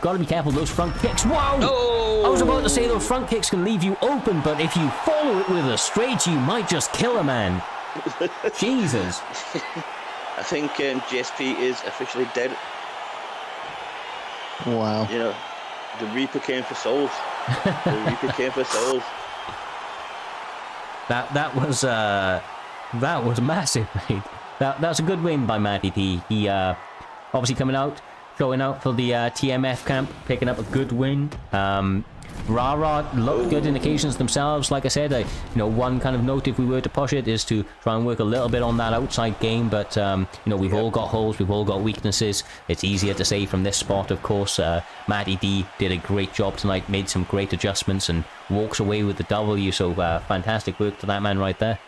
got to be careful those front kicks. Wow! Oh! I was about to say those front kicks can leave you open, but if you follow it with a straight, you might just kill a man. Jesus! I think GSP is officially dead. Wow. You know, the Reaper came for souls. The Reaper came for souls. That was massive, mate. That's a good win by Matty D. He obviously going out for the TMF camp, picking up a good win. Rara looked good indications themselves. Like I said, you know, one kind of note if we were to push it is to try and work a little bit on that outside game. But you know, we've all got holes, we've all got weaknesses. It's easier to say from this spot, of course. Matty D did a great job tonight, made some great adjustments, and walks away with the W. So fantastic work to that man right there.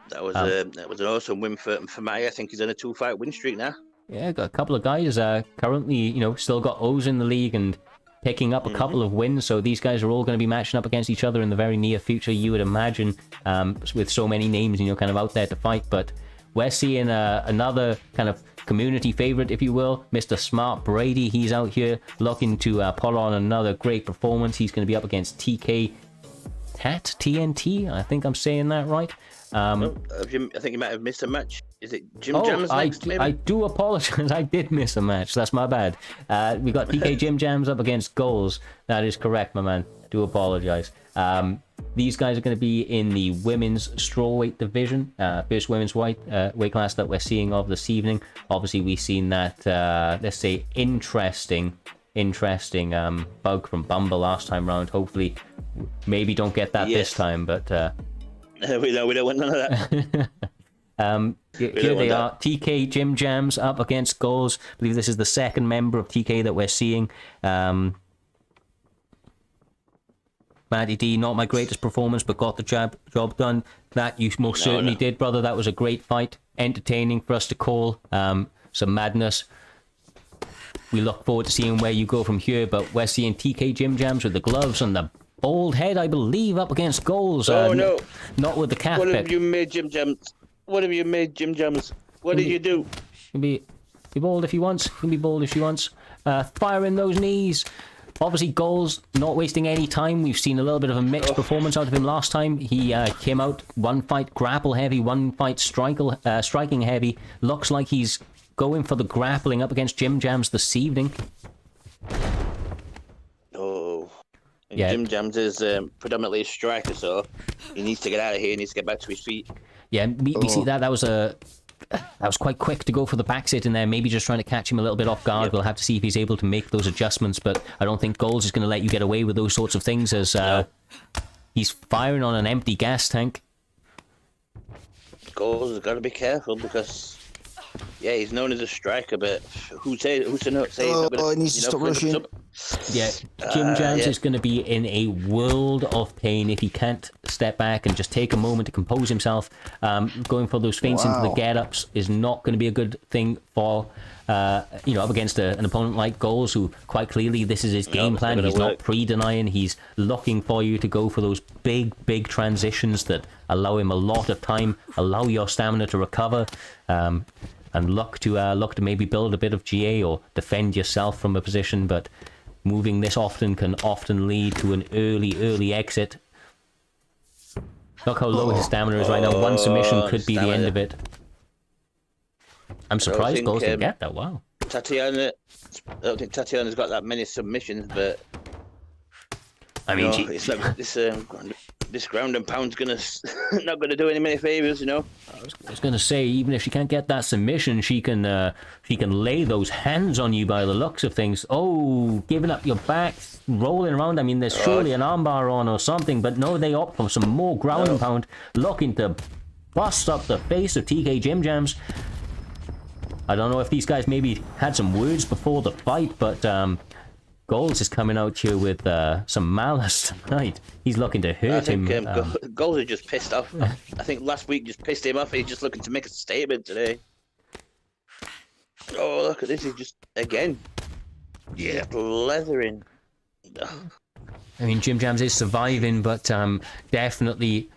That was an awesome win for Matty. I think he's on a 2-fight win streak now. Yeah, got a couple of guys currently, you know, still got O's in the league and picking up a couple of wins, so these guys are all going to be matching up against each other in the very near future, you would imagine, with so many names, you know, kind of out there to fight. But we're seeing another kind of community favorite, if you will, Mr. Smart Brady. He's out here looking to pull on another great performance. He's going to be up against TK-TNT. I think I'm saying that right. I think you might have missed a match. Is it Jim Jams next? Maybe? I do apologize. I did miss a match. That's my bad. We got TK Jim Jams up against Goals. That is correct, my man. Do apologize. These guys are going to be in the women's strawweight division. First women's weight class that we're seeing of this evening. Obviously, we've seen that, let's say, interesting bug from Bumble last time round. Hopefully, maybe don't get that this time, but... we don't want none of that. Here they are. TK Jim Jams up against Goals. I believe this is the second member of TK that we're seeing. Matty D, not my greatest performance, but got the job done. That you most certainly did, brother. That was a great fight. Entertaining for us to call. Some madness. We look forward to seeing where you go from here, but we're seeing TK Jim Jams with the gloves and the bald head, I believe, up against Goals. No. Not with the calf What pick. have you made, Jim Jams? What have you made, Jim Jams? What did you do? Can be bold if he wants. Can be bold if she wants. Firing those knees. Obviously, Goals not wasting any time. We've seen a little bit of a mixed performance out of him last time. He came out one fight grapple heavy, one fight striking heavy. Looks like he's going for the grappling up against Jim Jams this evening. Oh. Yeah. Jim Jams is predominantly a striker, so he needs to get out of here. He needs to get back to his feet. Yeah, we see that was quite quick to go for the back sit in there, maybe just trying to catch him a little bit off guard. Yep. We'll have to see if he's able to make those adjustments, but I don't think Goals is going to let you get away with those sorts of things as he's firing on an empty gas tank. Goals has got to be careful because, he's known as a striker, but who's to know? He needs to stop rushing. Yeah, Jim Jams is going to be in a world of pain if he can't step back and just take a moment to compose himself. Going for those feints into the get-ups is not going to be a good thing for, up against an opponent like Goals, who quite clearly this is his game plan. He's not pre-denying. He's looking for you to go for those big transitions that allow him a lot of time, allow your stamina to recover, and look to maybe build a bit of GA or defend yourself from a position, but moving this often can often lead to an early exit. Look how low his stamina is right now. One submission could be the end of it. I'm surprised Goals didn't get that. Wow. I don't think Tatiana's got that many submissions, but I mean, this ground and pound's not gonna do any many favors, I was gonna say, even if she can't get that submission, she can lay those hands on you by the looks of things. Oh, giving up your back, rolling around. I mean, there's surely an armbar on or something, but no, they opt for some more ground and pound, looking to bust up the face of TK Jim Jams. I don't know if these guys maybe had some words before the fight, but Goals is coming out here with some malice tonight. He's looking to hurt him. Goals is just pissed off. I think last week just pissed him off. He's just looking to make a statement today. Oh, look at this. He's just, again, just leathering. I mean, Jim Jams is surviving, but definitely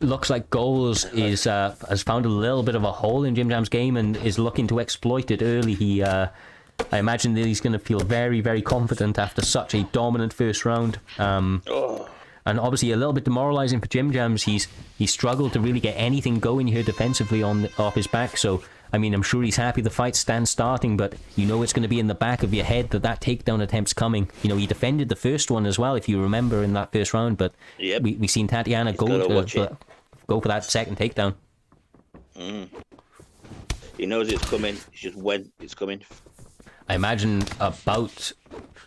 looks like Goals is has found a little bit of a hole in Jim Jams' game and is looking to exploit it early. I imagine that he's going to feel very, very confident after such a dominant first round. And obviously a little bit demoralizing for Jim Jams. He's struggled to really get anything going here defensively off his back. So, I mean, I'm sure he's happy the fight stands starting, but you know it's going to be in the back of your head that takedown attempt's coming. You know, he defended the first one as well, if you remember, in that first round, but we seen Tatiana go for that second takedown. He knows it's coming. It's just when it's coming. I imagine about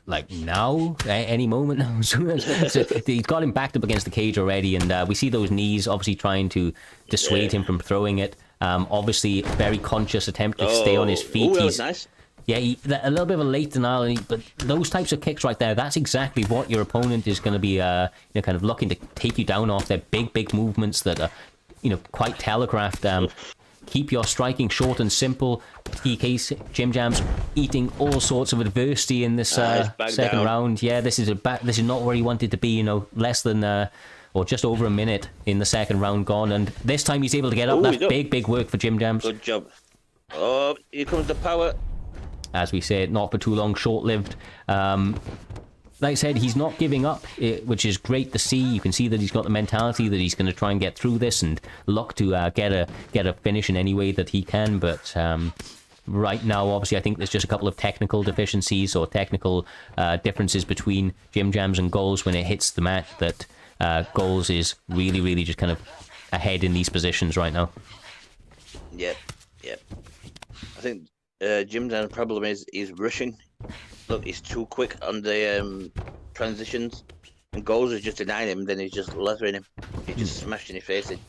like now, any moment now. So he's got him backed up against the cage already, and we see those knees obviously trying to dissuade him from throwing it. Obviously, very conscious attempt to stay on his feet. That was nice. Yeah, a little bit of a late denial, but those types of kicks right there, that's exactly what your opponent is going to be kind of looking to take you down off. They're big movements that are quite telegraphed. Keep your striking short and simple. TK Jim Jams eating all sorts of adversity in this second round. Yeah, this is not where he wanted to be. Less than or just over a minute in the second round gone, and this time he's able to get up. That's big work for Jim Jams. Good job. Oh, here comes the power. As we said, not for too long, short-lived. like I said, he's not giving up, which is great to see. You can see that he's got the mentality that he's going to try and get through this and look to get a finish in any way that he can. But right now, obviously, I think there's just a couple of technical deficiencies or technical differences between Jim Jams and Goals when it hits the mat that Goals is really, really just kind of ahead in these positions right now. Yep. I think Jim Jams' problem is he's rushing. Look, he's too quick on the transitions, and Goals is just denying him. Then he's just leathering him. He's just smashing his face in.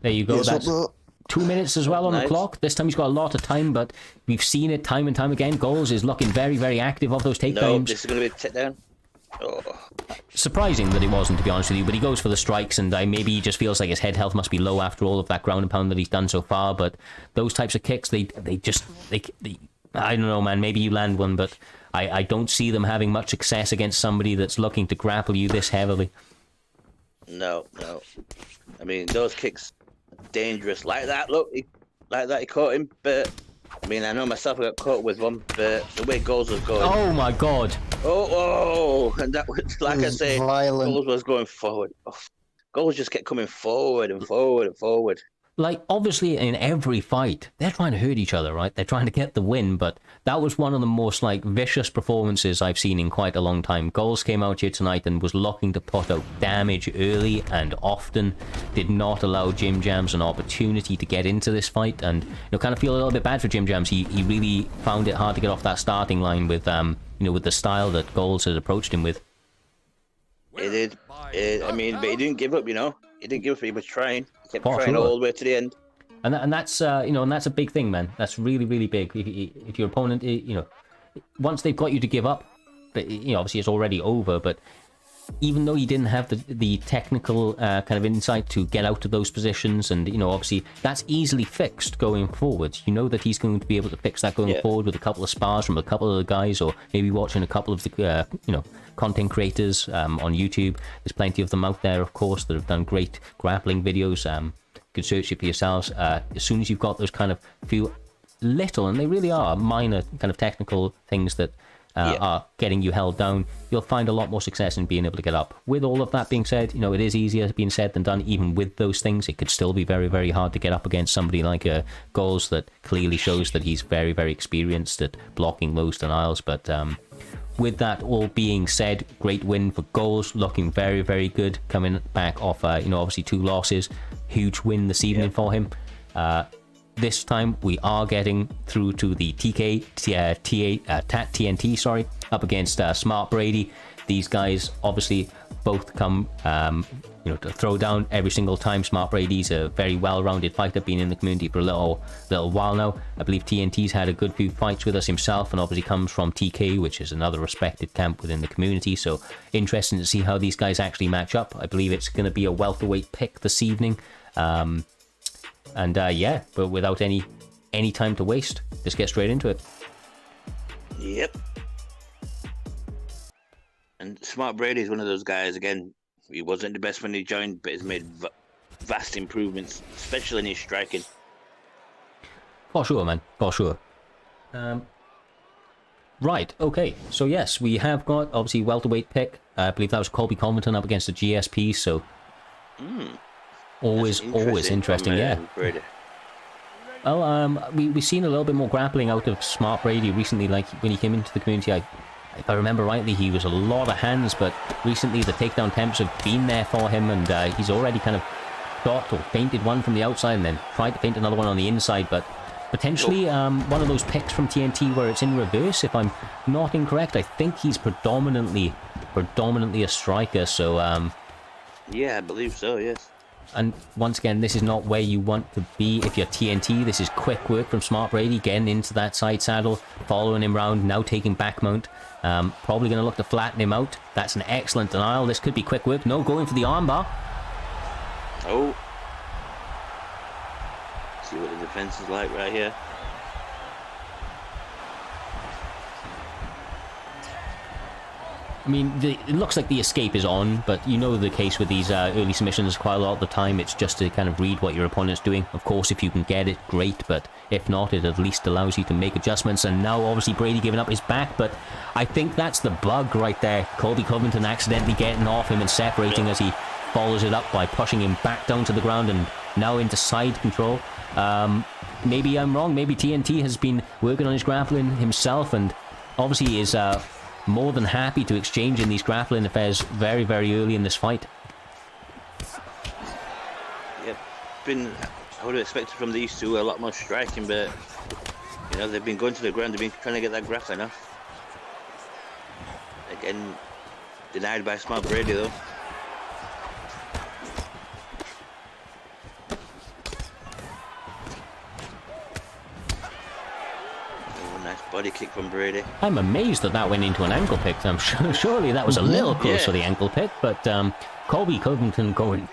There you go. Yes, That's 2 minutes as well on the clock. This time he's got a lot of time, but we've seen it time and time again. Goals is looking very, very active of those takedowns. No, this is going to be a takedown. Oh. Surprising that he wasn't, to be honest with you, but he goes for the strikes, and maybe he just feels like his head health must be low after all of that ground and pound that he's done so far. But those types of kicks, they I don't know, man. Maybe you land one, but I don't see them having much success against somebody that's looking to grapple you this heavily. No. I mean, those kicks are dangerous. Like that, look, he caught him. But I mean, I know myself, I got caught with one. But the way Goals was going. Oh my God! Oh, and that was like I say, violent. Goals was going forward. Oh, Goals just kept coming forward and forward and forward. Like, obviously, in every fight, they're trying to hurt each other, right? They're trying to get the win, but that was one of the most, like, vicious performances I've seen in quite a long time. Goals came out here tonight and was looking to put out damage early and often, did not allow Jim Jams an opportunity to get into this fight, and, kind of feel a little bit bad for Jim Jams. He really found it hard to get off that starting line with, with the style that Goals had approached him with. He did. I mean, but he didn't give up, He didn't give up. He was trying. He kept trying sure. all the way to the end. And that's and that's a big thing, man. That's really, really big. If your opponent, once they've got you to give up, but obviously it's already over. But even though he didn't have the technical kind of insight to get out of those positions, and obviously that's easily fixed going forward. You know that he's going to be able to fix that going forward with a couple of spars from a couple of the guys, or maybe watching a couple of the content creators on YouTube. There's plenty of them out there, of course, that have done great grappling videos. You can search it for yourselves. As soon as you've got those kind of few little, and they really are minor kind of technical things that are getting you held down, you'll find a lot more success in being able to get up. With all of that being said, it is easier being said than done. Even with those things, it could still be very, very hard to get up against somebody like Goals that clearly shows that he's very, very experienced at blocking those denials. But with that all being said, great win for Goals, looking very, very good, coming back off, obviously 2 losses. Huge win this evening for him. This time we are getting through to the TNT, up against Smart Brady. These guys obviously both come, to throw down every single time. Smart Brady's a very well-rounded fighter, been in the community for a little while now. I believe TNT's had a good few fights with us himself, and obviously comes from TK, which is another respected camp within the community. So interesting to see how these guys actually match up. I believe it's going to be a welterweight pick this evening. But without any time to waste, just get straight into it. Yep. And Smart Brady is one of those guys, again, he wasn't the best when he joined, but he's made vast improvements, especially in his striking. For sure, man. For sure. Right, okay. So yes, we have got, obviously, welterweight pick. I believe that was Colby Covington up against the GSP, so... Always interesting, yeah. Brady. Well, we've seen a little bit more grappling out of Smart Brady recently. Like when he came into the community, if I remember rightly, he was a lot of hands, but recently the takedown attempts have been there for him, and he's already kind of thought or feinted one from the outside and then tried to feint another one on the inside. But potentially one of those picks from TNT where it's in reverse, if I'm not incorrect. I think he's predominantly a striker, so yeah, I believe so, yes. And once again, this is not where you want to be if you're TNT. This is quick work from Smart Brady, getting into that side saddle, following him round, now taking back mount. Probably going to look to flatten him out. That's an excellent denial. This could be quick work. No, going for the armbar. Oh. See what the defense is like right here. I mean, it looks like the escape is on, but you know the case with these early submissions quite a lot of the time. It's just to kind of read what your opponent's doing. Of course, if you can get it, great, but if not, it at least allows you to make adjustments. And now, obviously, Brady giving up his back, but I think that's the bug right there. Colby Covington accidentally getting off him and separating as he follows it up by pushing him back down to the ground and now into side control. Maybe I'm wrong. Maybe TNT has been working on his grappling himself and obviously is more than happy to exchange in these grappling affairs very, very early in this fight. Yep, I would have expected from these two a lot more striking, but you know, they've been going to the ground, they've been trying to get that grappling off. Again, denied by Smart Brady though. Body kick from Brady. I'm amazed that that went into an ankle pick. I'm sure, surely that was a little close for the ankle pick, but Colby Covington going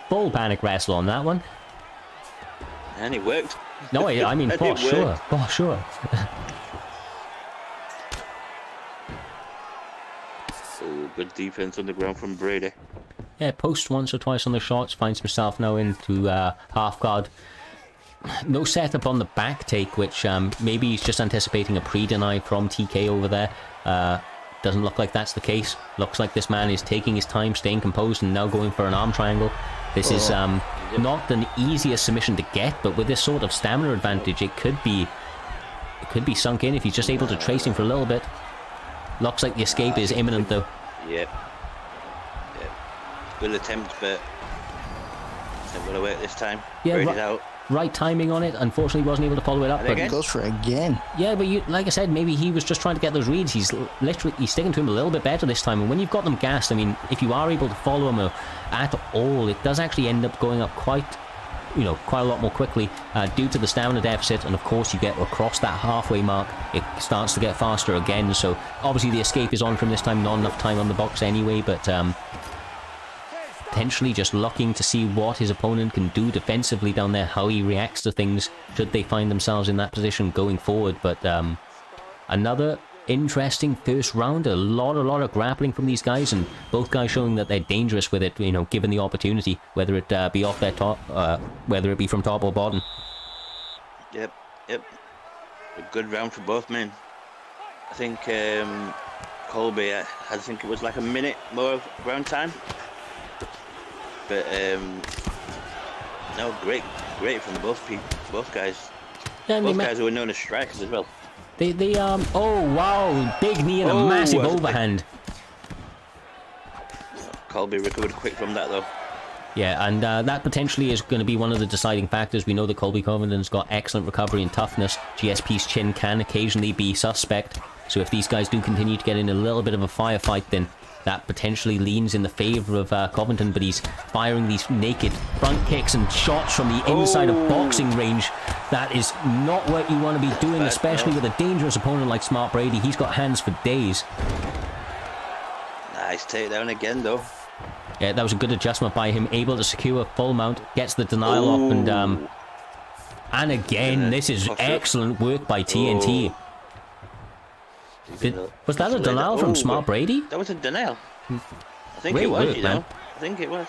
full panic wrestle on that one. And it worked. No, I mean, for sure. For sure. Oh, good defense on the ground from Brady. Yeah, posts once or twice on the shots, finds himself now into half guard. No setup on the back take, which maybe he's just anticipating a pre-deny from TK over there. Doesn't look like that's the case. Looks like this man is taking his time, staying composed, and now going for an arm triangle. This is not the easiest submission to get, but with this sort of stamina advantage, it could be sunk in if he's just able to trace him for a little bit. Looks like the escape is imminent, though. Yep. Good attempt, but it's not going to work this time. Yeah, Brady's out. Right timing on it. Unfortunately, wasn't able to follow it up. But He goes for it again. Yeah, but like I said, maybe he was just trying to get those reads. He's sticking to him a little bit better this time. And when you've got them gassed, I mean, if you are able to follow him at all, it does actually end up going up quite a lot more quickly due to the stamina deficit. And of course, you get across that halfway mark, it starts to get faster again. So obviously, the escape is on from this time. Not enough time on the box anyway, but potentially just looking to see what his opponent can do defensively down there, how he reacts to things should they find themselves in that position going forward. But another interesting first round, a lot of grappling from these guys, and both guys showing that they're dangerous with it, given the opportunity, whether it be off their top, whether it be from top or bottom. Yep. A good round for both men. I think Colby, I think it was like a minute more of ground time. But no, great from both guys. Yeah, both guys who were known as strikers as well. Oh wow, big knee and a massive overhand. Colby recovered quick from that though. Yeah, and that potentially is going to be one of the deciding factors. We know that Colby Covington's got excellent recovery and toughness. GSP's chin can occasionally be suspect. So if these guys do continue to get in a little bit of a firefight, then that potentially leans in the favour of Covington, but he's firing these naked front kicks and shots from the inside of boxing range. That is not what you want to be doing, especially with a dangerous opponent like Smart Brady. He's got hands for days. Nice takedown again, though. Yeah, that was a good adjustment by him, able to secure a full mount, gets the denial off, and again, this is excellent work by TNT. Was that a denial from Smart Brady? That was a denial. I think it was, I think it was.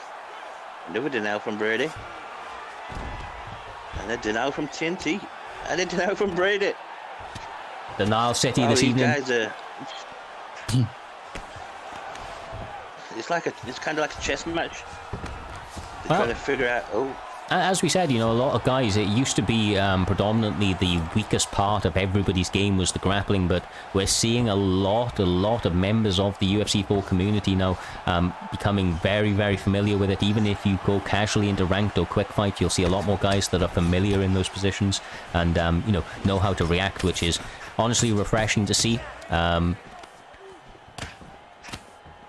Another denial from Brady. And a denial from TNT. And a denial from Brady. Denial City this evening. Guys are... it's kind of like a chess match. They're trying to figure out, as we said, a lot of guys, it used to be predominantly the weakest part of everybody's game was the grappling, but we're seeing a lot of members of the UFC 4 community now becoming very, very familiar with it. Even if you go casually into ranked or quick fight, you'll see a lot more guys that are familiar in those positions and, know how to react, which is honestly refreshing to see.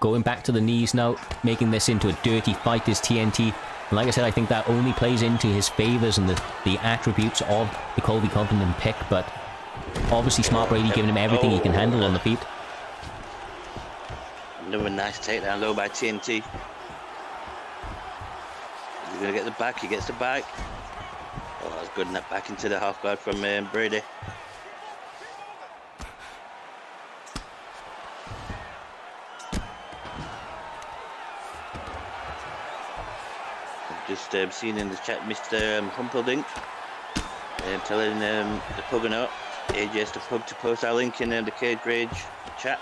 Going back to the knees now, making this into a dirty fight is TNT. And like I said, I think that only plays into his favours and the attributes of the Colby Covington pick, but obviously Smart Brady giving him everything he can handle on the feet. Another nice takedown low by TNT. He's going to get the back, he gets the back. Oh, that's good, and that back into the half guard from Brady. Just seen in the chat Mr. Humperdinck telling the Pugganaut, AJ's to Pug to post our link in the Cage Rage chat.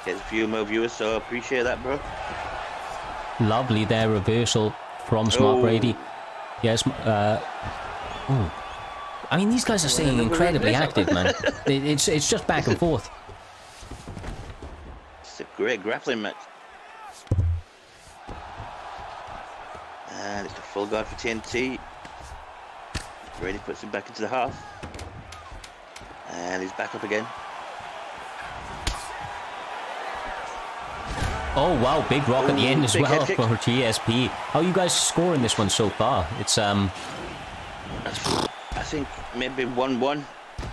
Gets a few more viewers, so I appreciate that, bro. Lovely there, reversal from Smart Brady. Yes, I mean, these guys are staying incredibly active, man. It's just back and forth. It's a great grappling match. And it's a full guard for TNT. Brady puts him back into the half. And he's back up again. Oh wow, big rock at the end as well for GSP. How are you guys scoring this one so far? It's I think maybe 1-1,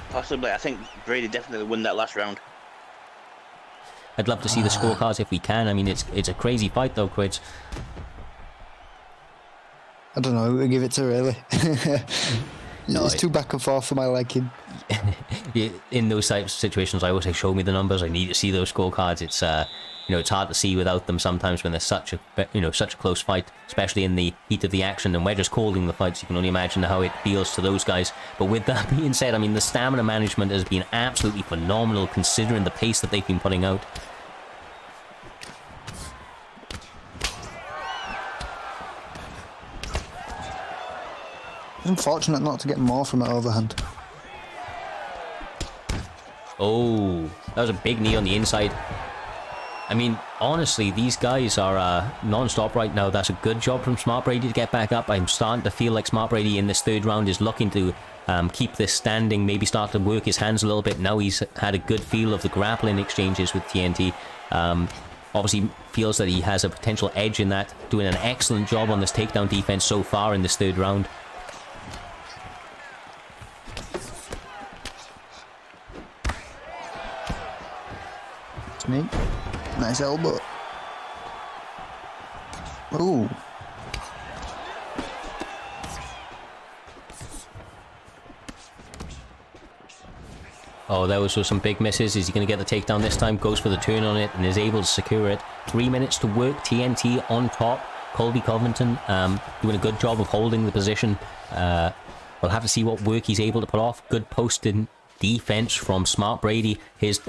possibly. I think Brady definitely won that last round. I'd love to see the scorecards if we can. I mean, it's a crazy fight though, Quids. I don't know who to give it to, really. No, it's too back and forth for my liking. In those types of situations, I always say, show me the numbers. I need to see those scorecards. It's it's hard to see without them sometimes when there's such a close fight, especially in the heat of the action. And we're just calling the fights. You can only imagine how it feels to those guys. But with that being said, I mean, the stamina management has been absolutely phenomenal considering the pace that they've been putting out. Unfortunate not to get more from that overhand. Oh, that was a big knee on the inside. I mean, honestly, these guys are non-stop right now. That's a good job from Smart Brady to get back up. I'm starting to feel like Smart Brady in this third round is looking to keep this standing, maybe start to work his hands a little bit. Now he's had a good feel of the grappling exchanges with TNT. Obviously feels that he has a potential edge in that, doing an excellent job on this takedown defense so far in this third round. Snake. Nice elbow. Ooh. Oh, there was some big misses. Is he going to get the takedown this time? Goes for the turn on it and is able to secure it. 3 minutes to work. TNT on top. Colby Covington doing a good job of holding the position. We'll have to see what work he's able to put off. Good posted defense from Smart Brady. His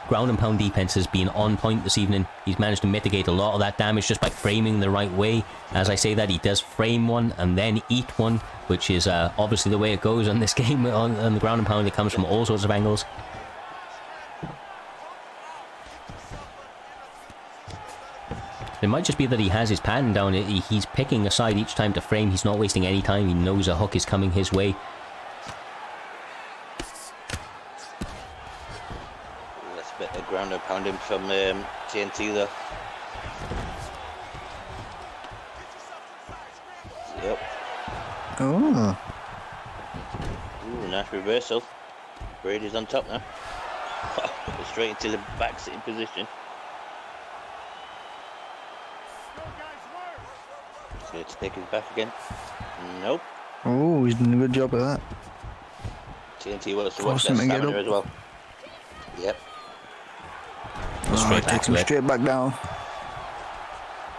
ground and pound defense has been on point this evening. He's managed to mitigate a lot of that damage just by framing the right way. As I say that, he does frame one and then eat one, which is obviously the way it goes on this game. On the ground and pound, it comes from all sorts of angles. It might just be that he has his pattern down. He's picking a side each time to frame. He's not wasting any time. He knows a hook is coming his way. Bit of ground and pounding from TNT there. Yep. Oh. Ooh, nice reversal. Brady's on top now. Straight into the back sitting position. He's going to take his back again. Nope. Oh, he's doing a good job of that. TNT wants to watch that stamina as well. Yep. Takes him straight back down.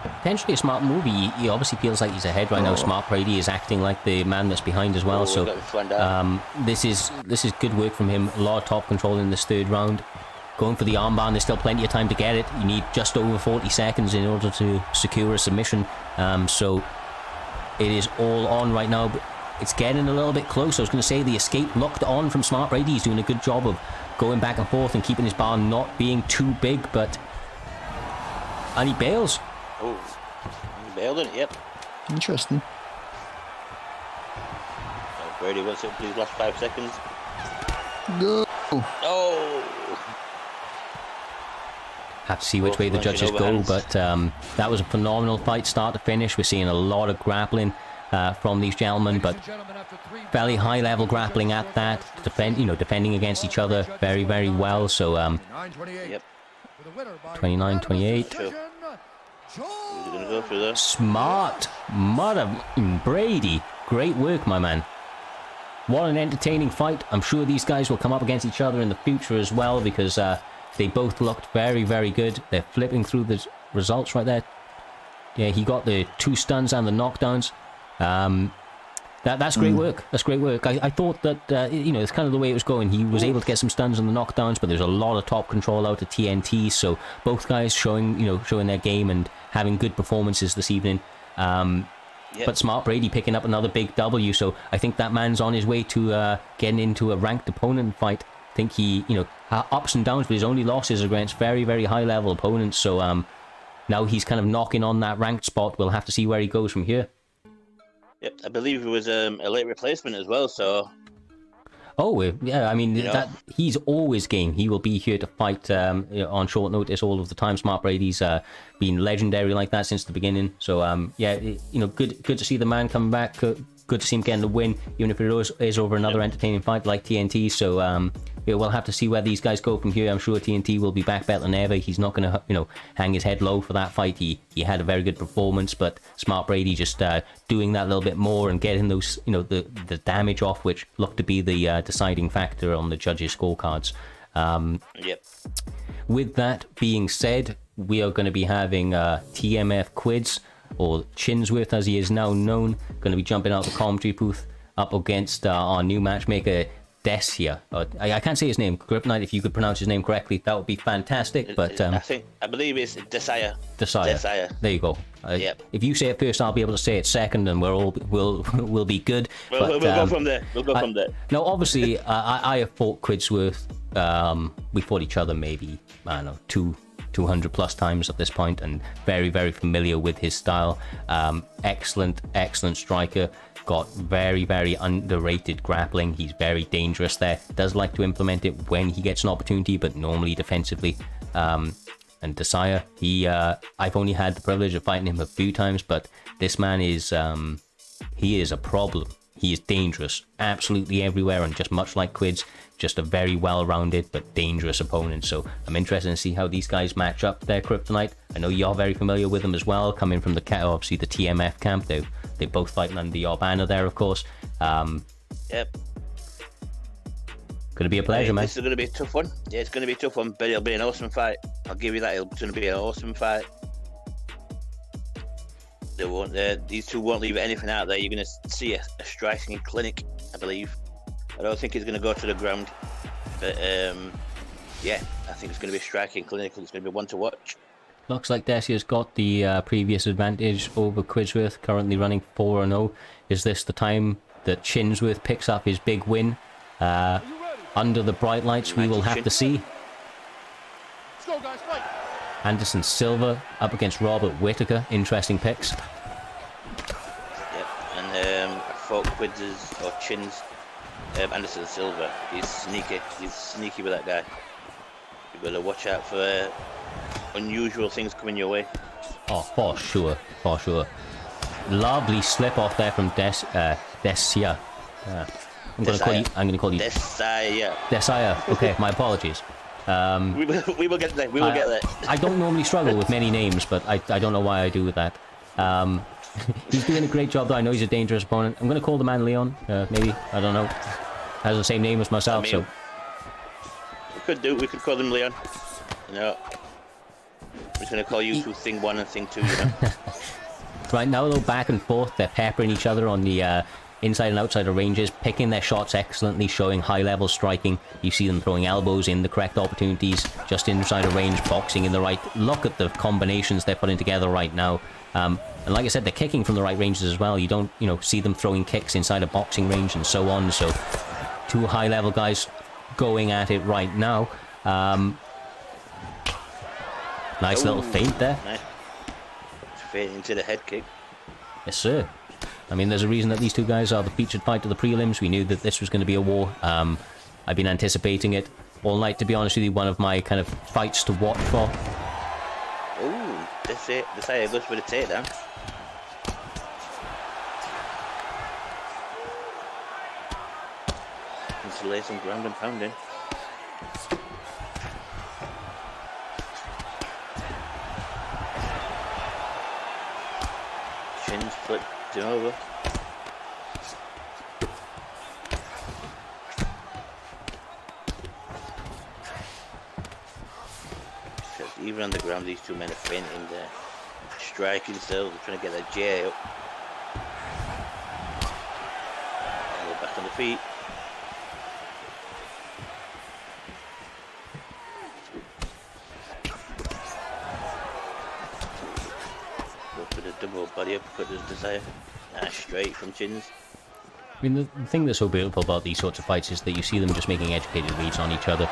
Potentially a smart move. He obviously feels like he's ahead right now. Smart Brady is acting like the man that's behind as well. So this is good work from him. A lot of top control in this third round. Going for the armbar. There's still plenty of time to get it. You need just over 40 seconds in order to secure a submission. So it is all on right now. But it's getting a little bit close. I was going to say the escape locked on from Smart Brady. He's doing a good job of going back and forth and keeping his bar not being too big, and he bails. Oh, he bailed it, yep. Interesting. Oh, Brady wants it for these last 5 seconds. Go. Oh! Have to see which way the judges go, but that was a phenomenal fight, start to finish. We're seeing a lot of grappling from these gentlemen, but fairly high level grappling at that, defending against each other very, very well. So 29-28. Sure. Gonna go through there. Smart mother Brady, great work, my man. What an entertaining fight. I'm sure these guys will come up against each other in the future as well, because they both looked very, very good. They're flipping through the results right there. Yeah, he got the 2 stuns and the knockdowns. That's great work. That's great work. I thought that, you know, it's kind of the way it was going. He was able to get some stuns and the knockdowns, but there's a lot of top control out of TNT. So both guys showing their game and having good performances this evening. But Smart Brady picking up another big W. So I think that man's on his way to getting into a ranked opponent fight. I think he, you know, ups and downs, but his only losses are against very, very high level opponents. So now he's kind of knocking on that ranked spot. We'll have to see where he goes from here. Yep, I believe it was a late replacement as well, so... Oh, yeah, I mean, he's always game. He will be here to fight on short notice all of the time. Smart Brady's been legendary like that since the beginning. So, yeah, you know, good to see the man come back. Good to see him getting the win, even if it is over another entertaining fight like TNT. So, yeah, we'll have to see where these guys go from here. I'm sure TNT will be back better than ever. He's not going to, you know, hang his head low for that fight. He had a very good performance, but Smart Brady just doing that little bit more and getting those, you know, the damage off, which looked to be the deciding factor on the judges' scorecards. With that being said, we are going to be having TMF Quids, or Chinsworth as he is now known, going to be jumping out the commentary booth up against our new matchmaker, Desia. I can't say his name. Kryptonite, if you could pronounce his name correctly, that would be fantastic. But I believe it's Desire. Desire. There you go. If you say it first, I'll be able to say it second, and we'll be good. We'll go from there. Now, obviously, I have fought Quidsworth. We fought each other maybe, I don't know, 200 plus times at this point, and very, very familiar with his style. Excellent striker. Got very, very underrated grappling. He's very dangerous there. Does like to implement it when he gets an opportunity, but normally defensively. And Desire, I've only had the privilege of fighting him a few times, but this man is, he is a problem. He is dangerous, absolutely everywhere, and just much like Quids, just a very well-rounded but dangerous opponent. So I'm interested to see how these guys match up there, Kryptonite. I know you're very familiar with them as well, coming from obviously the TMF camp. They both fighting under your banner there, of course. Yep. Gonna be a pleasure, man. This is gonna be a tough one. Yeah, it's gonna be a tough one, but it'll be an awesome fight. I'll give you that. It's gonna be an awesome fight. These two won't leave anything out there. You're gonna see a striking clinic, I believe. I don't think he's gonna go to the ground, but yeah, I think it's gonna be a striking clinic. It's gonna be one to watch. Looks like Desia's got the previous advantage over Quidsworth, currently running 4-0. Is this the time that Chinsworth picks up his big win? Under the bright lights, we will have to see. Let's go, guys, fight. Anderson Silva up against Robert Whittaker. Interesting picks. Yep, and I fought Quids or Chins. Anderson Silva. He's sneaky. He's sneaky with that guy. You've got to watch out for unusual things coming your way. Oh, for sure. For sure. Lovely slip off there from Desia. I'm going to call you Desire. Desire. Okay, my apologies. We will get there. We will get there. I don't normally struggle with many names, but I don't know why I do with that. He's doing a great job, though. I know he's a dangerous opponent. I'm going to call the man Leon. Maybe. I don't know. Has the same name as myself, so. We could do. We could call him Leon. You know. I'm just going to call you two Thing 1 and Thing 2, you know. Right now, though, back and forth, they're peppering each other on the inside and outside of ranges, picking their shots excellently, showing high-level striking. You see them throwing elbows in the correct opportunities, just inside of range, boxing in the right. Look at the combinations they're putting together right now. And like I said, they're kicking from the right ranges as well. You don't, see them throwing kicks inside a boxing range and so on. So, two high-level guys going at it right now. Nice little feint there. Nice. Feint into the head kick. Yes, sir. I mean, there's a reason that these two guys are the featured fight of the prelims. We knew that this was going to be a war. I've been anticipating it all night, to be honest with you. One of my kind of fights to watch for. Ooh, this area goes for the takedown. Needs to lay some ground and pounding. Chins flipped him over. Even on the ground, these two men are fainting there. striking still, trying to get that J up. And we're back on the feet. Go for the double body uppercut as desired. Straight from chins. I mean, the thing that's so beautiful about these sorts of fights is that you see them just making educated reads on each other.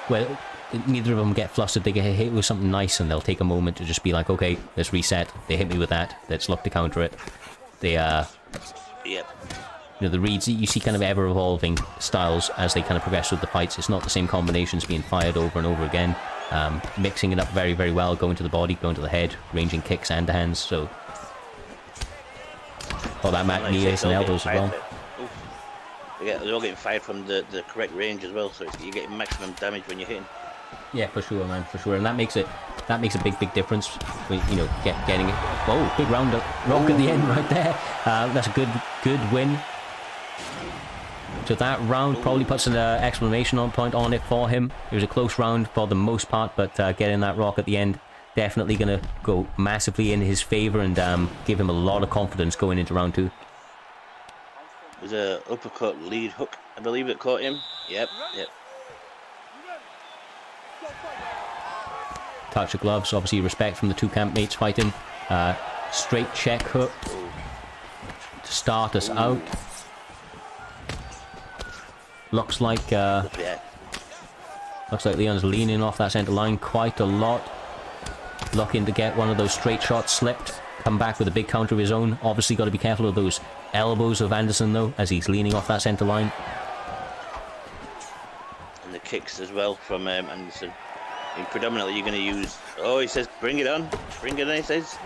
Well, neither of them get flustered. They get hit with something nice and they'll take a moment to just be like, okay, let's reset. They hit me with that. Let's look to counter it. They, Yep. you know, the reads, you see kind of ever-evolving styles as they kind of progress with the fights. It's not the same combinations being fired over and over again. Mixing it up very, very well, going to the body, going to the head, ranging kicks and hands, so... Oh, that Mac knees and elbows as well. They're all getting fired from the correct range as well, so you're getting maximum damage when you're hitting. Yeah, for sure, man, for sure. And that makes a big difference when, you know, getting it. Oh, big round rock at the end right there. That's a good win. So that round probably puts an exclamation point on it for him. It was a close round for the most part, but getting that rock at the end definitely going to go massively in his favor and give him a lot of confidence going into round 2. There's a uppercut lead hook, I believe, that caught him. Yep. Touch of gloves, obviously respect from the two campmates fighting. Straight check hook to start us out. Looks like Leon's leaning off that center line quite a lot. Looking to get one of those straight shots slipped. Come back with a big counter of his own. Obviously got to be careful of those elbows of Anderson though, as he's leaning off that center line. And the kicks as well from Anderson. I mean, predominantly you're going to use... Oh, he says, bring it on. Bring it on, he says.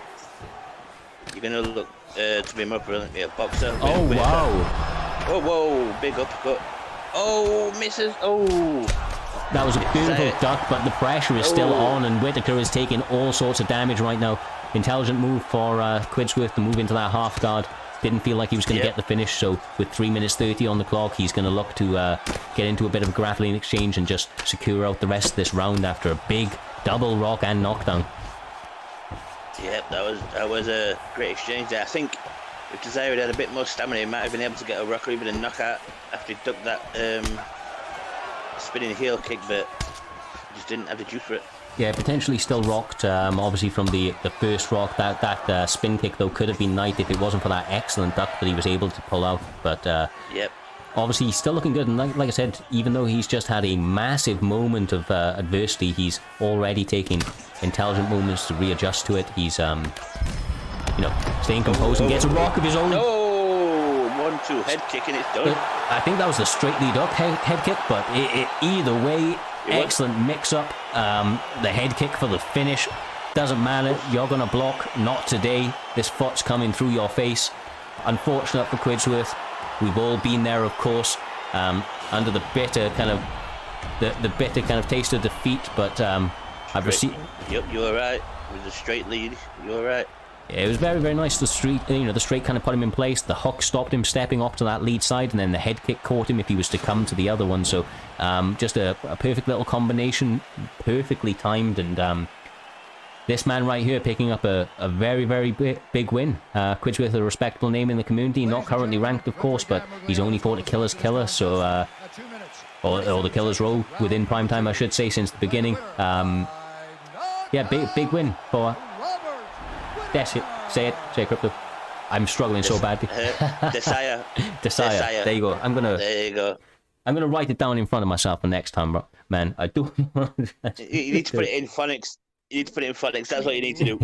You're going to look to be more brilliantly a boxer. Oh, wow. Oh, whoa. Big uppercut. Oh, misses. Oh. That was a beautiful duck, but the pressure is still on, and Whittaker is taking all sorts of damage right now. Intelligent move for Quidsworth to move into that half guard. Didn't feel like he was going to get the finish, so with 3 minutes 30 on the clock, he's going to look to get into a bit of a grappling exchange and just secure out the rest of this round after a big double rock and knockdown. Yep, that was a great exchange there. I think if Desire had a bit more stamina, he might have been able to get a rock or even a knockout after he ducked that spinning heel kick, but just didn't have the juice for it. Yeah, potentially still rocked, obviously from the first rock. That spin kick, though, could have been night if it wasn't for that excellent duck that he was able to pull out. But yep. Obviously, he's still looking good. And like I said, even though he's just had a massive moment of adversity, he's already taking intelligent moments to readjust to it. He's, you know, staying composed and gets a rock of his own. Oh, 1-2 head kick and it's done. I think that was the straight lead up head kick, but either way, excellent mix-up. The head kick for the finish. Doesn't matter. You're going to block. Not today. This foot's coming through your face. Unfortunate for Quidsworth. We've all been there, of course, under the bitter kind of the bitter kind of taste of defeat. But I've received. Yep, you were right. It was a straight lead. You were right. Yeah, it was very, very nice. The straight kind of put him in place. The hook stopped him stepping off to that lead side, and then the head kick caught him if he was to come to the other one. So, just a perfect little combination, perfectly timed, and this man right here picking up a very, very big win. Quidsworth, a respectable name in the community, not currently ranked, of course, but he's only fought a killer's killer, so or the killer's role within Primetime, I should say, since the beginning. Yeah, big win for. That's it. Say it, Crypto. I'm struggling so badly. Desire. Desire. There you go. There you go. I'm gonna write it down in front of myself for next time, bro. Man, I do. You need to put it in phonics. You need to put it in phonics. That's what you need to do.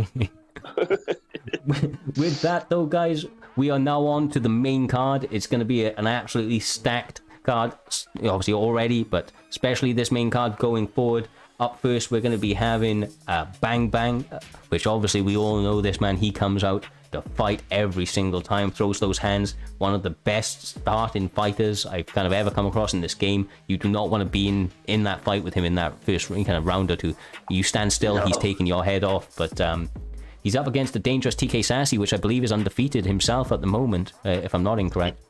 With that, though, guys, we are now on to the main card. It's going to be an absolutely stacked card, obviously already, but especially this main card going forward. Up first, we're going to be having Bang Bang, which obviously we all know this man. He comes out to fight every single time, throws those hands. One of the best starting fighters I've kind of ever come across in this game. You do not want to be in that fight with him in that first kind of round or two. You stand still, he's taking your head off. But he's up against the dangerous TK-Swaggy, which I believe is undefeated himself at the moment, if I'm not incorrect.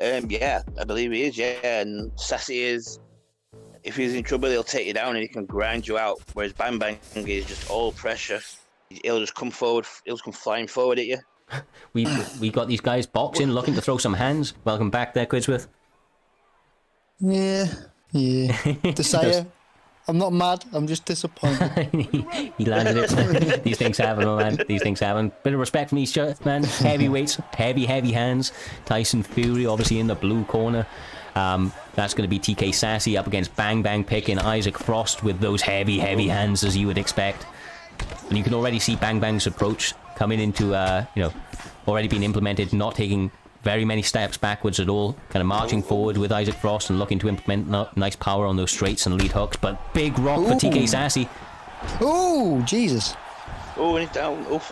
Yeah, I believe he is, yeah. And Sassy is, if he's in trouble, he'll take you down and he can grind you out. Whereas Bang Bang is just all pressure. he'll just come forward. He'll just come flying forward at you. We got these guys boxing, looking to throw some hands. Welcome back there, Quidsworth. Yeah. To say it, I'm not mad. I'm just disappointed. He landed it. These things happen, my man. These things happen. Bit of respect from each other, man. Heavyweights, heavy hands. Tyson Fury, obviously in the blue corner. That's going to be TK-Sassy up against Bang picking Isaac Frost with those heavy hands, as you would expect. And you can already see Bang's approach coming into, already being implemented, not taking very many steps backwards at all, kind of marching forward with Isaac Frost and looking to implement nice power on those straights and lead hooks. But big rock for TK-Sassy. Oh, Jesus. Oh, and he's down. Oh.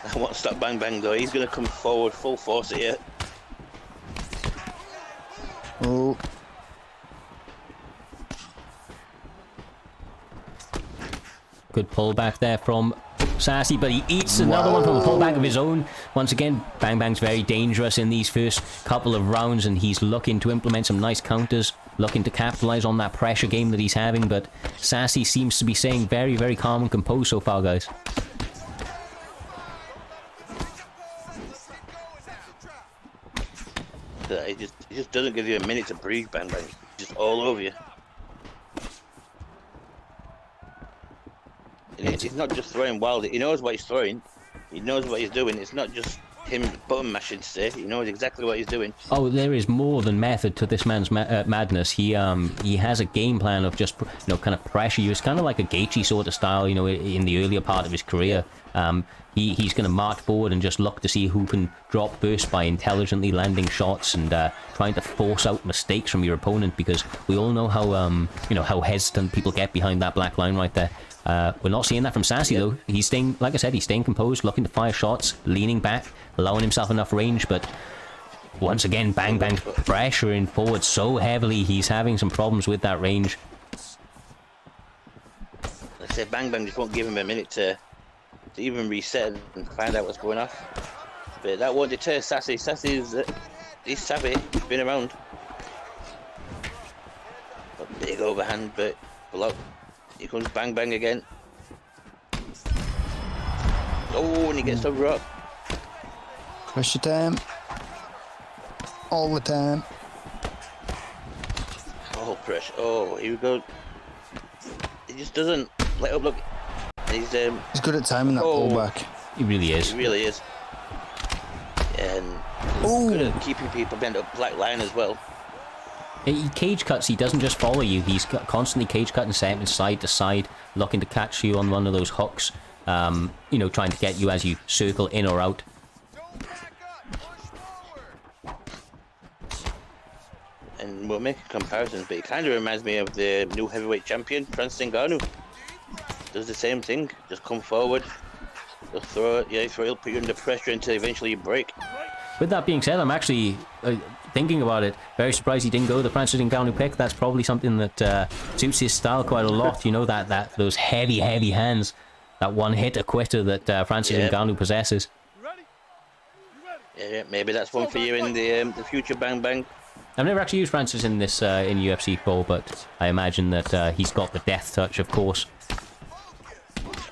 I want to stop Bang though. He's going to come forward full force at you. Oh. Good pullback there from Sassy, but he eats another one from a pullback of his own. Once again, Bang's very dangerous in these first couple of rounds, and he's looking to implement some nice counters, looking to capitalize on that pressure game that he's having, but Sassy seems to be staying very calm and composed so far, guys. He just doesn't give you a minute to breathe, Bang. Just all over you. He's not just throwing wild. He knows what he's throwing. He knows what he's doing. It's not just him button mashing today. He knows exactly what he's doing. Oh, there is more than method to this man's madness. He has a game plan of just kind of pressure you. It's kind of like a Gaethje sort of style, in the earlier part of his career. He's going to march forward and just look to see who can drop burst by intelligently landing shots and trying to force out mistakes from your opponent, because we all know how hesitant people get behind that black line right there. We're not seeing that from Sassy though. He's staying, like I said, he's staying composed, looking to fire shots, leaning back, allowing himself enough range, but once again, Bang's pressuring forward so heavily, he's having some problems with that range. Like I said, Bang just won't give him a minute to even reset and find out what's going off. But that won't deter Sassy. He's savvy, he's been around. A big overhand, but block. Here comes Bang again. Oh, and he gets the rock. Pressure time. All the time. Oh, pressure. Oh, here we go. He just doesn't let up. Look, he's good at timing that pullback. He really is. He really is. And good at keeping people bent up black line as well. He cage cuts, he doesn't just follow you, he's constantly cage cutting segments side to side, looking to catch you on one of those hooks, trying to get you as you circle in or out. And we'll make a comparison, but it kind of reminds me of the new heavyweight champion, Francis Ngannou. Does the same thing, just come forward, just throw it, he'll put you under pressure until eventually you break. With that being said, I'm actually thinking about it, very surprised he didn't go the Francis Ngannou pick. That's probably something that suits his style quite a lot. That those heavy hands, that one-hitter quitter that Francis Ngannou possesses. Yeah, maybe that's one for you in the future, Bang. I've never actually used Francis in this in UFC 4, but I imagine that he's got the death touch, of course.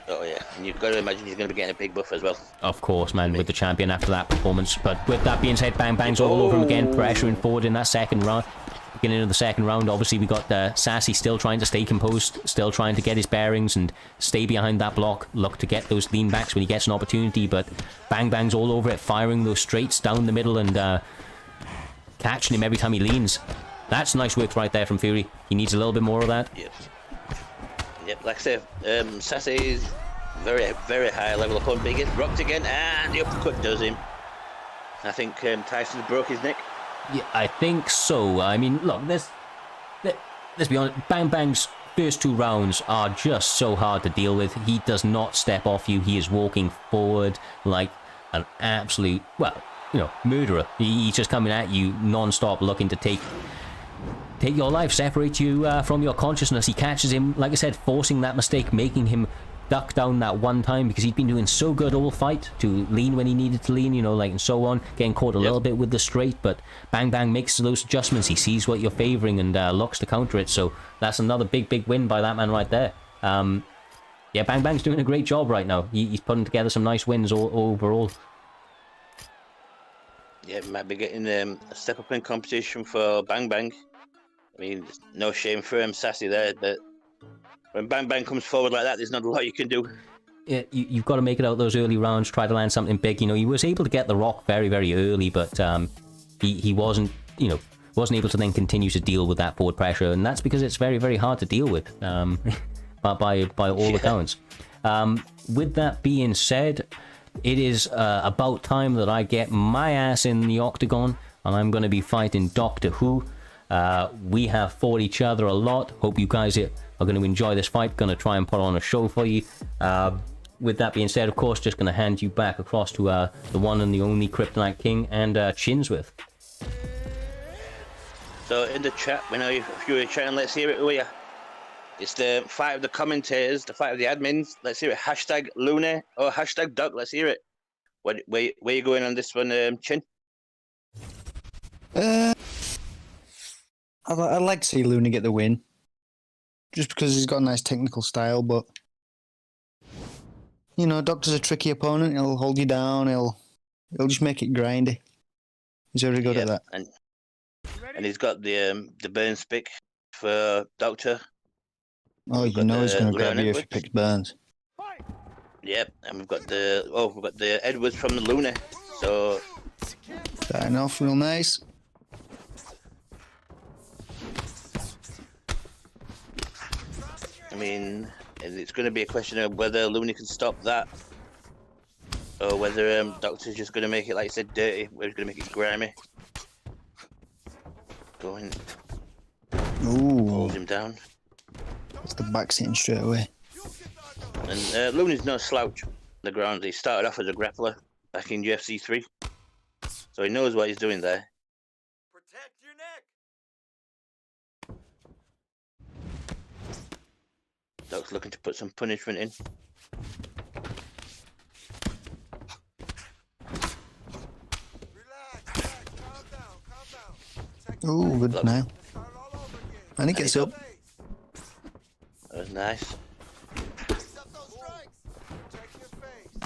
Oh yeah, and you've got to imagine he's going to be getting a big buff as well. Of course, man, with the champion after that performance. But with that being said, Bang's all over him again, pressuring forward in that second round. Beginning of the second round, obviously we got Sassy still trying to stay composed, still trying to get his bearings and stay behind that block, look to get those lean backs when he gets an opportunity, but Bang's all over it, firing those straights down the middle and catching him every time he leans. That's nice work right there from Fury. He needs a little bit more of that. Yep, like I said, Sassy is very high level opponent, but he gets rocked again, and the uppercut does him. I think Tyson broke his neck. Yeah, I think so. I mean, look, let's be honest, Bang's first two rounds are just so hard to deal with. He does not step off you. He is walking forward like an absolute, murderer. He's just coming at you non-stop, looking to take your life, separate you from your consciousness. He catches him, like I said, forcing that mistake, making him duck down that one time, because he'd been doing so good all fight to lean when he needed to lean, and so on, getting caught a little bit with the straight, but Bang makes those adjustments. He sees what you're favoring and looks to counter it, so that's another big win by that man right there. Yeah, Bang Bang's doing a great job right now. He's putting together some nice wins overall. Yeah, might be getting a step up in competition for Bang Bang. I mean, no shame for him, sassy there, but when Bang Bang comes forward like that, there's not a lot you can do. Yeah, you've got to make it out those early rounds, try to land something big. You know, he was able to get the rock very, very early, but he wasn't, you know, wasn't able to then continue to deal with that forward pressure, and that's because it's very, very hard to deal with, by all accounts. With that being said, it is about time that I get my ass in the octagon, and I'm going to be fighting Doctor Who. We have fought each other a lot. Hope you guys are going to enjoy this fight. Going to try and put on a show for you. With that being said, of course, just going to hand you back across to the one and the only Kryptonite King and Chinsworth. So in the chat, we know if you were chatting, let's hear it, will ya? It's the fight of the commentators, the fight of the admins. Let's hear it. Hashtag Luna or hashtag Duck. Let's hear it. Where you going on this one, Chin? I'd like to see Luna get the win. Just because he's got a nice technical style, but you know, Doctor's a tricky opponent. He'll hold you down. He'll just make it grindy. He's very good at that. And he's got the burn spick for Doctor. Oh, you know he's going to grab you if he picks Burns. Yep, and we've got the Edwards from the Luna. So starting off real nice. I mean, it's going to be a question of whether Luna can stop that, or whether Doctor's just going to make it, like I said, dirty. Where he's going to make it grimy. Going. Ooh. Holds him down. That's the back sitting straight away. And Luna's no slouch on the ground. He started off as a grappler back in UFC 3, so he knows what he's doing there. Protect your neck. Doc's looking to put some punishment in. Relax, calm down. Ooh, good now. And he gets up. That was nice.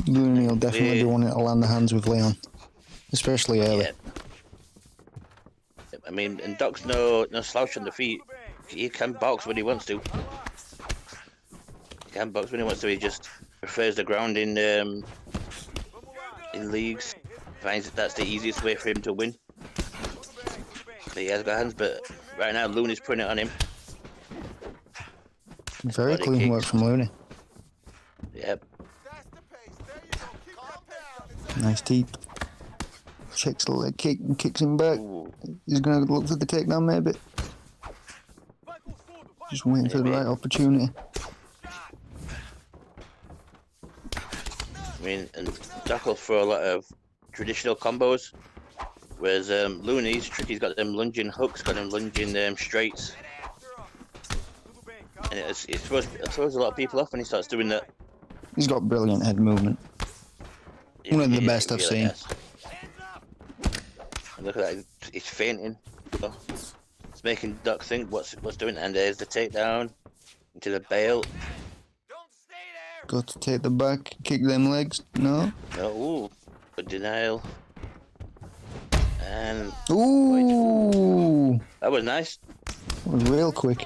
Luna will definitely be wanting to land the hands with Leon, especially early. Yeah. I mean, and Doc's no slouch on the feet. He can box when he wants to. He can box when he wants to. He just prefers the ground in leagues. Finds that that's the easiest way for him to win. But he has got hands, but right now Luna's putting it on him. Very Body clean kicks. work from Luna. Yep. Nice deep. Checks the leg kick and kicks him back. Ooh. He's going to look for the takedown maybe. Just waiting for the right opportunity. I mean, and Doc will throw a lot of traditional combos, whereas Luna, he's tricky. He's got them lunging hooks, got them lunging straights. And it throws a lot of people off when he starts doing that. He's got brilliant head movement. One of the best I've seen. And look at that, he's fainting. Oh, it's making Doc think what's doing. And there's the takedown into the bail. Got to take the back, kick them legs. No. No, ooh, good denial. And Ooh, that was nice. that was real quick.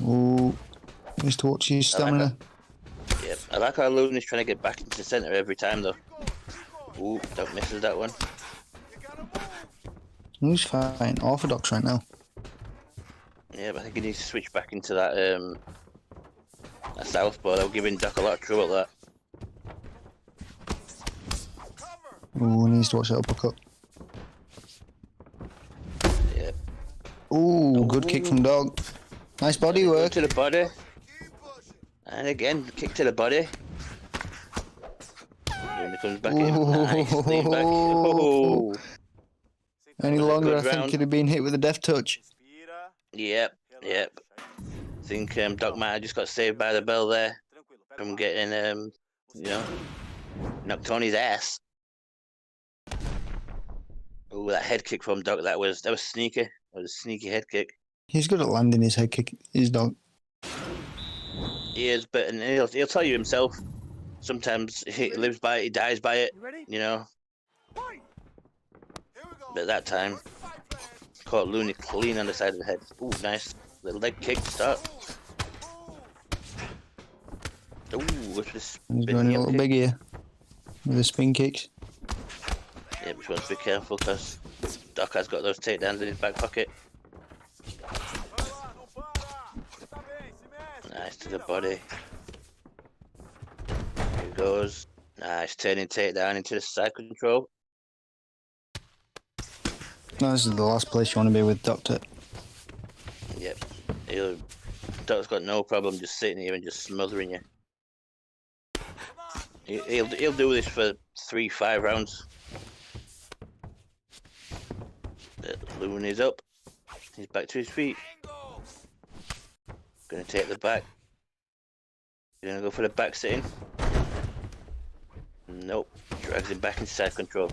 Ooh, needs to watch his stamina. Yep, I like how Luna's trying to get back into the centre every time though. Ooh, Doc misses that one. He's fine. Orthodox right now. Yeah, but I think he needs to switch back into that southpaw. That will give Doc a lot of trouble at that. Ooh, he needs to watch that uppercut. Yep. Ooh, good kick from Dog. Nice body Go work. to the body. And again, kick to the body. Luna comes back in. Nice, lean back. Oh. Any longer, I Good think round. he'd have been hit with a death touch. Yep. I think Doc might have just got saved by the bell there from getting, knocked on his ass. Oh, that head kick from Doc, that was sneaky. That was a sneaky head kick. He's good at landing his head kick. His Dog. He is, but and he'll tell you himself. Sometimes he lives by it, he dies by it. You ready? You know. Fight! Here we go. But that time, What's the fight plan? caught Looney clean on the side of the head. Ooh, nice little leg kick to start. Move. Ooh, what's this? He's spin going a heel little kick? big here with the spin kicks. Yeah, but you want to be careful because Doc has got those takedowns in his back pocket. Vai lá, não para. Tá bem, se mexe. Nice to the body. Here he goes. Nice turning takedown into the side control. No, this is the last place you want to be with Doctor. Yep. Doc's got no problem just sitting here and just smothering you. He'll do this for 3-5 rounds. Looney's up. He's back to his feet. Angle. Gonna take the back. Gonna go for the back sitting. Nope. Drags him back into side control.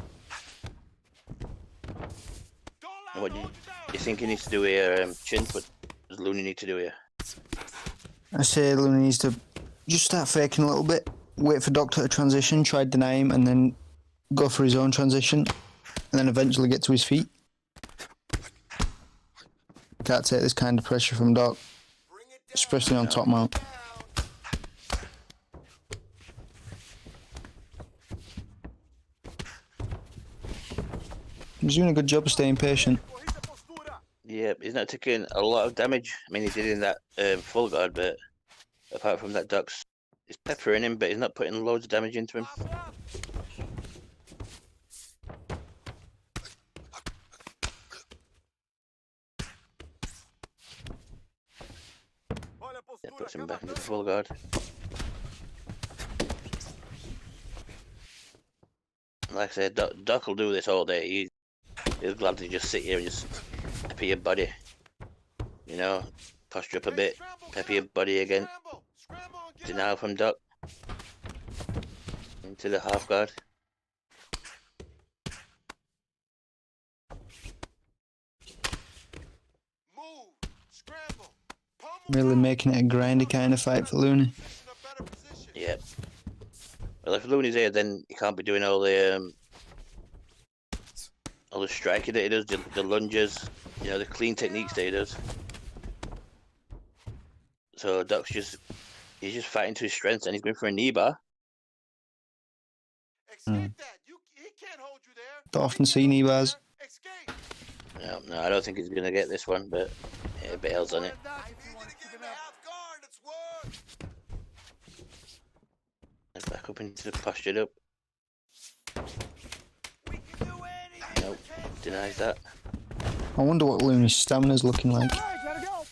Don't allow And what him do to hold you down. you think he needs to do here, Chin? What does Looney need to do here? I say Looney needs to just start faking a little bit, wait for Doctor to transition, try to deny him, and then go for his own transition, and then eventually get to his feet. Can't take this kind of pressure from Doc, Bring it down. especially on top mount. Down. He's doing a good job of staying patient. Corrida postura. Yeah, he's not taking a lot of damage. I mean, he did in that full guard, but apart from that, Doc's he's peppering him, but he's not putting loads of damage into him. Up, up. Olha a Yeah, postura. puts him Acaba back into the dando. full guard. Like I said, Doc will do this all day. He's glad to just sit here and just pepper your body. You know, posture up a bit, Scramble, pepper your Cap. body again. Scramble. Scramble and get Denial out. from Doc. Into the half guard. Move. Scramble. Pummel Really down. making it a grindy kind of fight for Looney. He's in a better position. Yep. Well, if Looney's here, then he can't be doing all the striking that he does, the lunges, you know, the clean techniques that he does. So Doc's he's just fighting to his strengths, and he's going for a knee bar. Escape that. He can't hold you there. Don't He often can't see hold knee you bars. there. Escape. No, I don't think he's gonna get this one, but yeah, bails on it. I need you to get in the half guard. It's work. And back up into the postured up. We can do anything. Nope, we can't denies say. that. I wonder what Looney's stamina's looking like. All right, gotta go.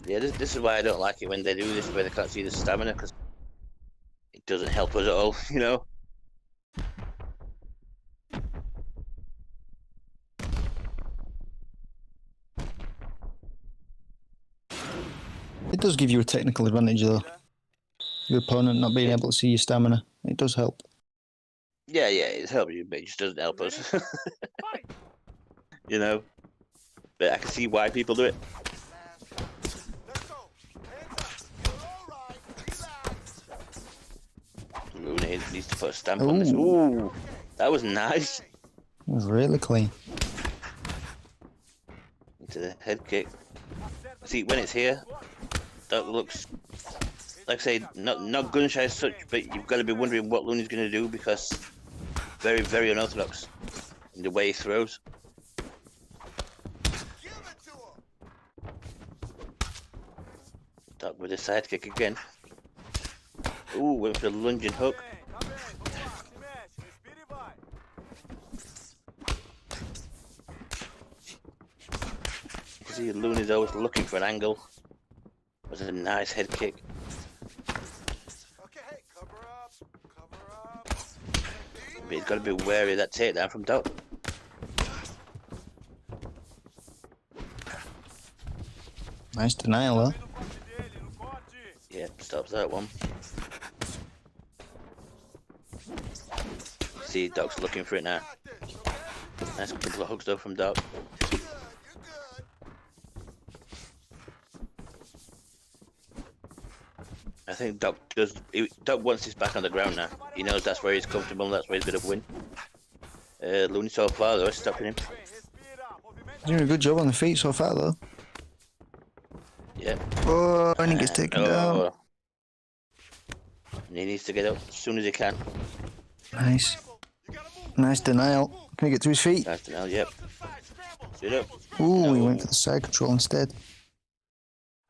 Yeah, this is why I don't like it when they do this, where they can't see the stamina, because it doesn't help us at all, you know. It does give you a technical advantage though. Your opponent not being able to see your stamina. It does help. Yeah, it's helping you, but it just doesn't help us. Fight. You know. But I can see why people do it. Let's go. Hands up. You're all right. Relax. Looney needs to put a stamp on this. Ooh. Ooh, that was nice. It was really clean. Into the head kick. See, when it's here, that looks, like I say, not gun shy as such, but you've got to be wondering what Looney's going to do, because very, very unorthodox in the way he throws. Give it to him. Doc with a side kick again. Ooh, went for the lunging hook. Tá bem. Vamos lá. Se mexe. Respira e vai. You can see Looney's always looking for an angle. That was a nice head kick. Okay. Cover up. Cover up. But he's got to be wary of that takedown from Doc. Nice denial though. No corte dele. No corte. Yep, stops that one. See, Doc's looking for it now. Got this. Okay. Nice couple of hooks though from Doc. You're good. You're good. I think Doc wants his back on the ground now. He knows that's where he's comfortable and that's where he's going to win. Looney so far though is stopping him. Doing a good job on the feet so far though. Yeah. Oh, and he gets taken down. And he needs to get up as soon as he can. Nice. Nice denial. Can he get to his feet? Nice denial, yep. Sit up. Ooh, he went for the side control instead.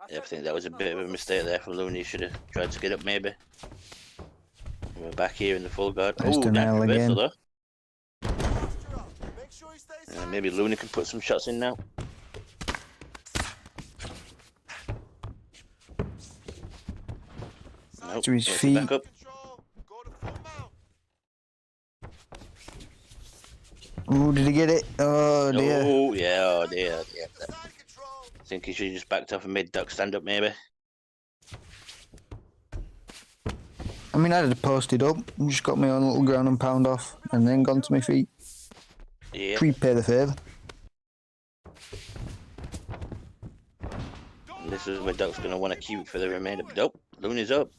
Yeah, I think that was a bit of a mistake there from Looney. He should have tried to get up maybe. We're back here in the full guard. Nice Ooh, denial nice reversal again. though. Maybe Looney can put some shots in now. Nope, To his wants feet. back up. Ooh, did he get it? Oh dear. Oh, yeah, oh dear. I think he should have just backed off and made Duck stand up maybe. I mean, I'd have posted up, just got my own little ground and pound off, and then gone to my feet. Yeah. Repay the favour. And this is where Duck's going to want to keep for the remainder. Nope, Looney's up.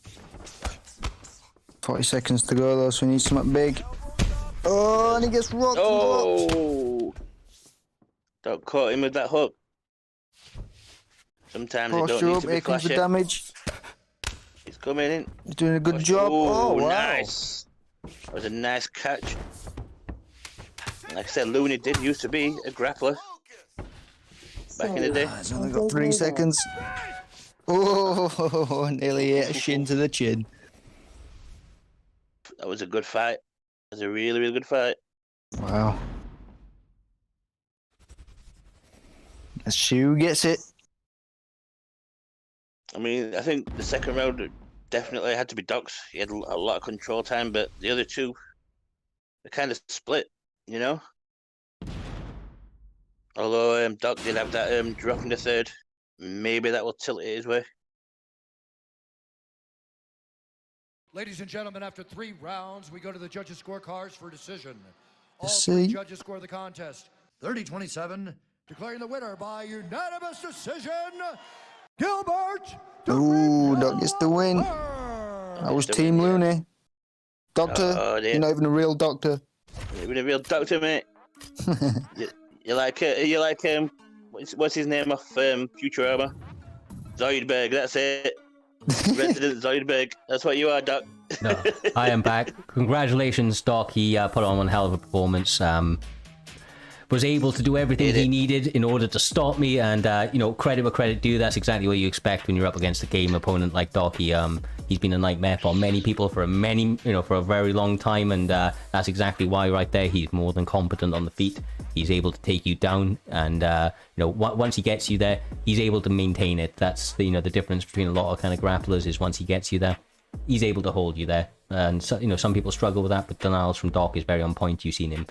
40 seconds to go though, so he needs something big. Oh, and he gets rocked and dropped. Oh! Duck caught him with that hook. Sometimes they don't Posture need up, to be here comes the flashy. damage. He's coming in. He's doing a good job. Oh, wow. Nice. That was a nice catch. Like I said, Looney did used to be a grappler back in the day. He's only got 3 seconds. Oh, nearly hit a shin to the chin. That was a good fight. It was a really, really good fight. Wow. As Shu gets it. I mean, I think the second round definitely had to be Doc's. He had a lot of control time, but the other two, they kind of split, you know? Although Doc did have that drop in the third. Maybe that will tilt it his way. Ladies and gentlemen, after 3 rounds, we go to the judges' scorecards for decision. All Let's 3 see. judges score the contest. 30-27, declaring the winner by unanimous decision, Gilbert. Ooh, Doc gets the win. That was Team Looney. Doctor, Oh, dear. you're not even a real doctor. You've been a real doctor, mate. you like what's his name off Futurama? Zoidberg, that's it. Resident Zoidberg. That's what you are, Doc. No, I am back. Congratulations, Doc. He put on one hell of a performance. Was able to do everything he needed in order to stop me, and you know, credit where credit due. That's exactly what you expect when you're up against a game opponent like Doc. He's been a nightmare for many people for a very long time, and that's exactly why right there he's more than competent on the feet. He's able to take you down, and once he gets you there, he's able to maintain it. That's the difference between a lot of kind of grapplers is once he gets you there, he's able to hold you there. And so, some people struggle with that, but denials from Doc is very on point. You've seen him,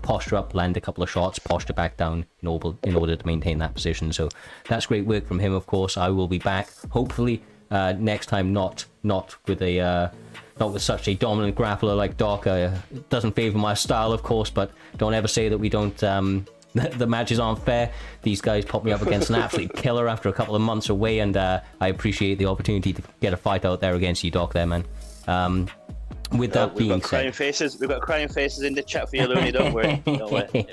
posture up, land a couple of shots, posture back down in order to maintain that position. So that's great work from him. Of course, I will be back hopefully next time, not with such a dominant grappler like Doc. It doesn't favor my style, of course, but don't ever say that we don't. The matches aren't fair. These guys popped me up against an absolute killer after a couple of months away, and I appreciate the opportunity to get a fight out there against you, Doc. There, man. With that being said, we've got crying faces in the chat for you, Looney. Don't worry.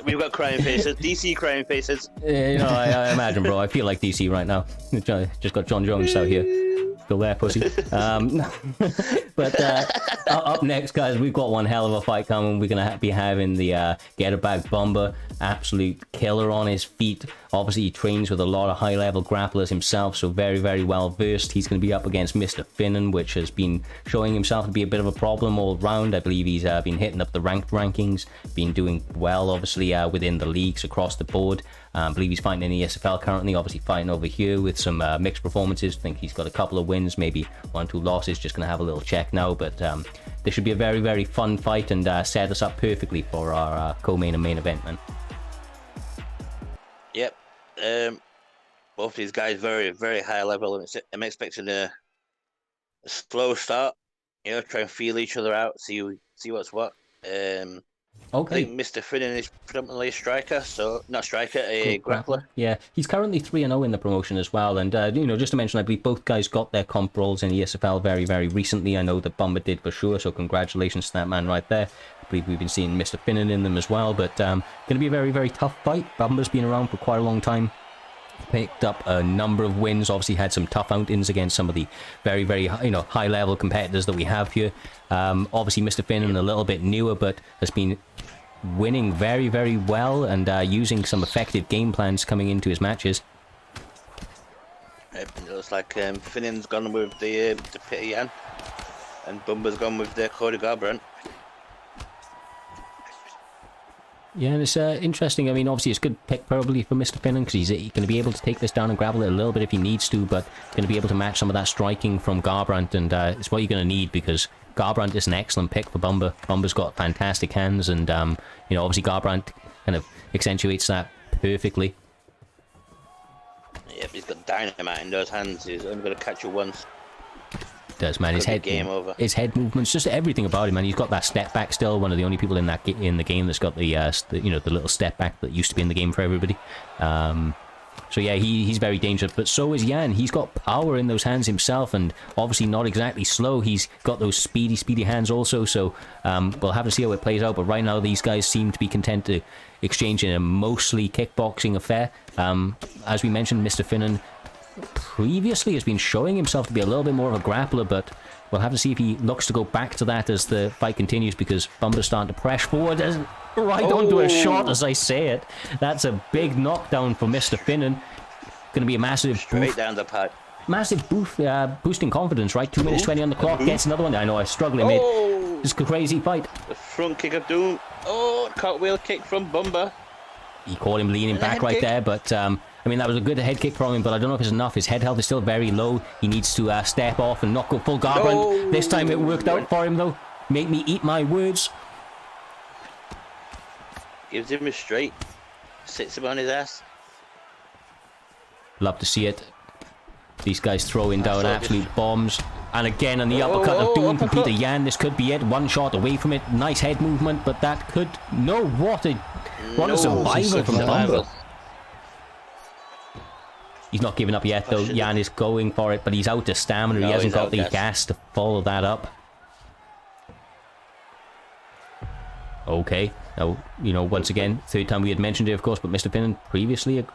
We've got crying faces. DC crying faces. I imagine, bro. I feel like DC right now. Just got John Jones out here. Still there, pussy. But up next, guys, we've got one hell of a fight coming. We're going to be having the Get It Back Bomber, absolute killer on his feet. Obviously, he trains with a lot of high-level grapplers himself, so very, very well-versed. He's going to be up against Mr. Finnan, which has been showing himself to be a bit of a problem all round. I believe he's been hitting up the ranked rankings, been doing well, obviously, within the leagues across the board. I believe he's fighting in the ESFL currently, obviously fighting over here with some mixed performances. I think he's got a couple of wins, maybe 1 or 2 losses. Just going to have a little check now, but this should be a very, very fun fight and set us up perfectly for our co-main and main event, man. Yep. Both these guys very, very high level. I'm expecting a slow start. Try and feel each other out, see what's what. I Okay. think Mr. Finnan is predominantly a striker, so not striker, a grappler. Yeah, he's currently 3-0 in the promotion as well. And, just to mention, I believe both guys got their comp roles in ESFL very, very recently. I know that Bomber did for sure, so congratulations to that man right there. I believe we've been seeing Mr. Finnan in them as well, but going to be a very, very tough fight. Bomber's been around for quite a long time. Picked up a number of wins, obviously had some tough outings against some of the very, very high level competitors that we have here. Obviously Mr. Finnan a little bit newer, but has been winning very, very well and using some effective game plans coming into his matches. It looks like Finnan's gone with the Pity Yan, and Bumba's gone with the Cody Garbrandt. Yeah, and it's interesting. I mean, obviously it's a good pick probably for Mr. Finnan because he's going to be able to take this down and grapple it a little bit if he needs to, but going to be able to match some of that striking from Garbrandt, and it's what you're going to need because Garbrandt is an excellent pick for Bumba. Bumba's got fantastic hands, and obviously Garbrandt kind of accentuates that perfectly. Yep, he's got dynamite in those hands. He's only going to catch you once. Does, man. His head, his head movements, just everything about him, man. He's got that step back still. One of the only people in that in the game that's got the little step back that used to be in the game for everybody. So yeah, he's very dangerous. But so is Yan. He's got power in those hands himself, and obviously not exactly slow. He's got those speedy hands also. So we'll have to see how it plays out. But right now, these guys seem to be content to exchange in a mostly kickboxing affair. As we mentioned, Mr. Finnan previously has been showing himself to be a little bit more of a grappler, but we'll have to see if he looks to go back to that as the fight continues, because Bumba's starting to press forward right onto a shot as I say it. That's a big knockdown for Mr. Finnan. Going to be a massive straight down the pipe. Massive boost in confidence, right? 2 minutes 20 on the clock, gets another one. I know, I struggling mid. It's a crazy fight. The front kick of doom. Cartwheel kick from Bumba. He caught him leaning back right there, but I mean, that was a good head kick from him, but I don't know if it's enough. His head health is still very low. He needs to step off and not go full Garbrandt. This time it worked out for him, though. Make me eat my words. Gives him a straight. Sits him on his ass. Love to see it. These guys throwing down absolute bombs. And again on the uppercut of doom from Peter Yan. This could be it. One shot away from it. Nice head movement, but that could... No, what a survival from Bumba. He's not giving up yet, though. Yan is going for it, but he's out of stamina. No, he hasn't got the gas to follow that up. Okay. Now, once again, third time we had mentioned it, of course, but Mr. Finnan previously,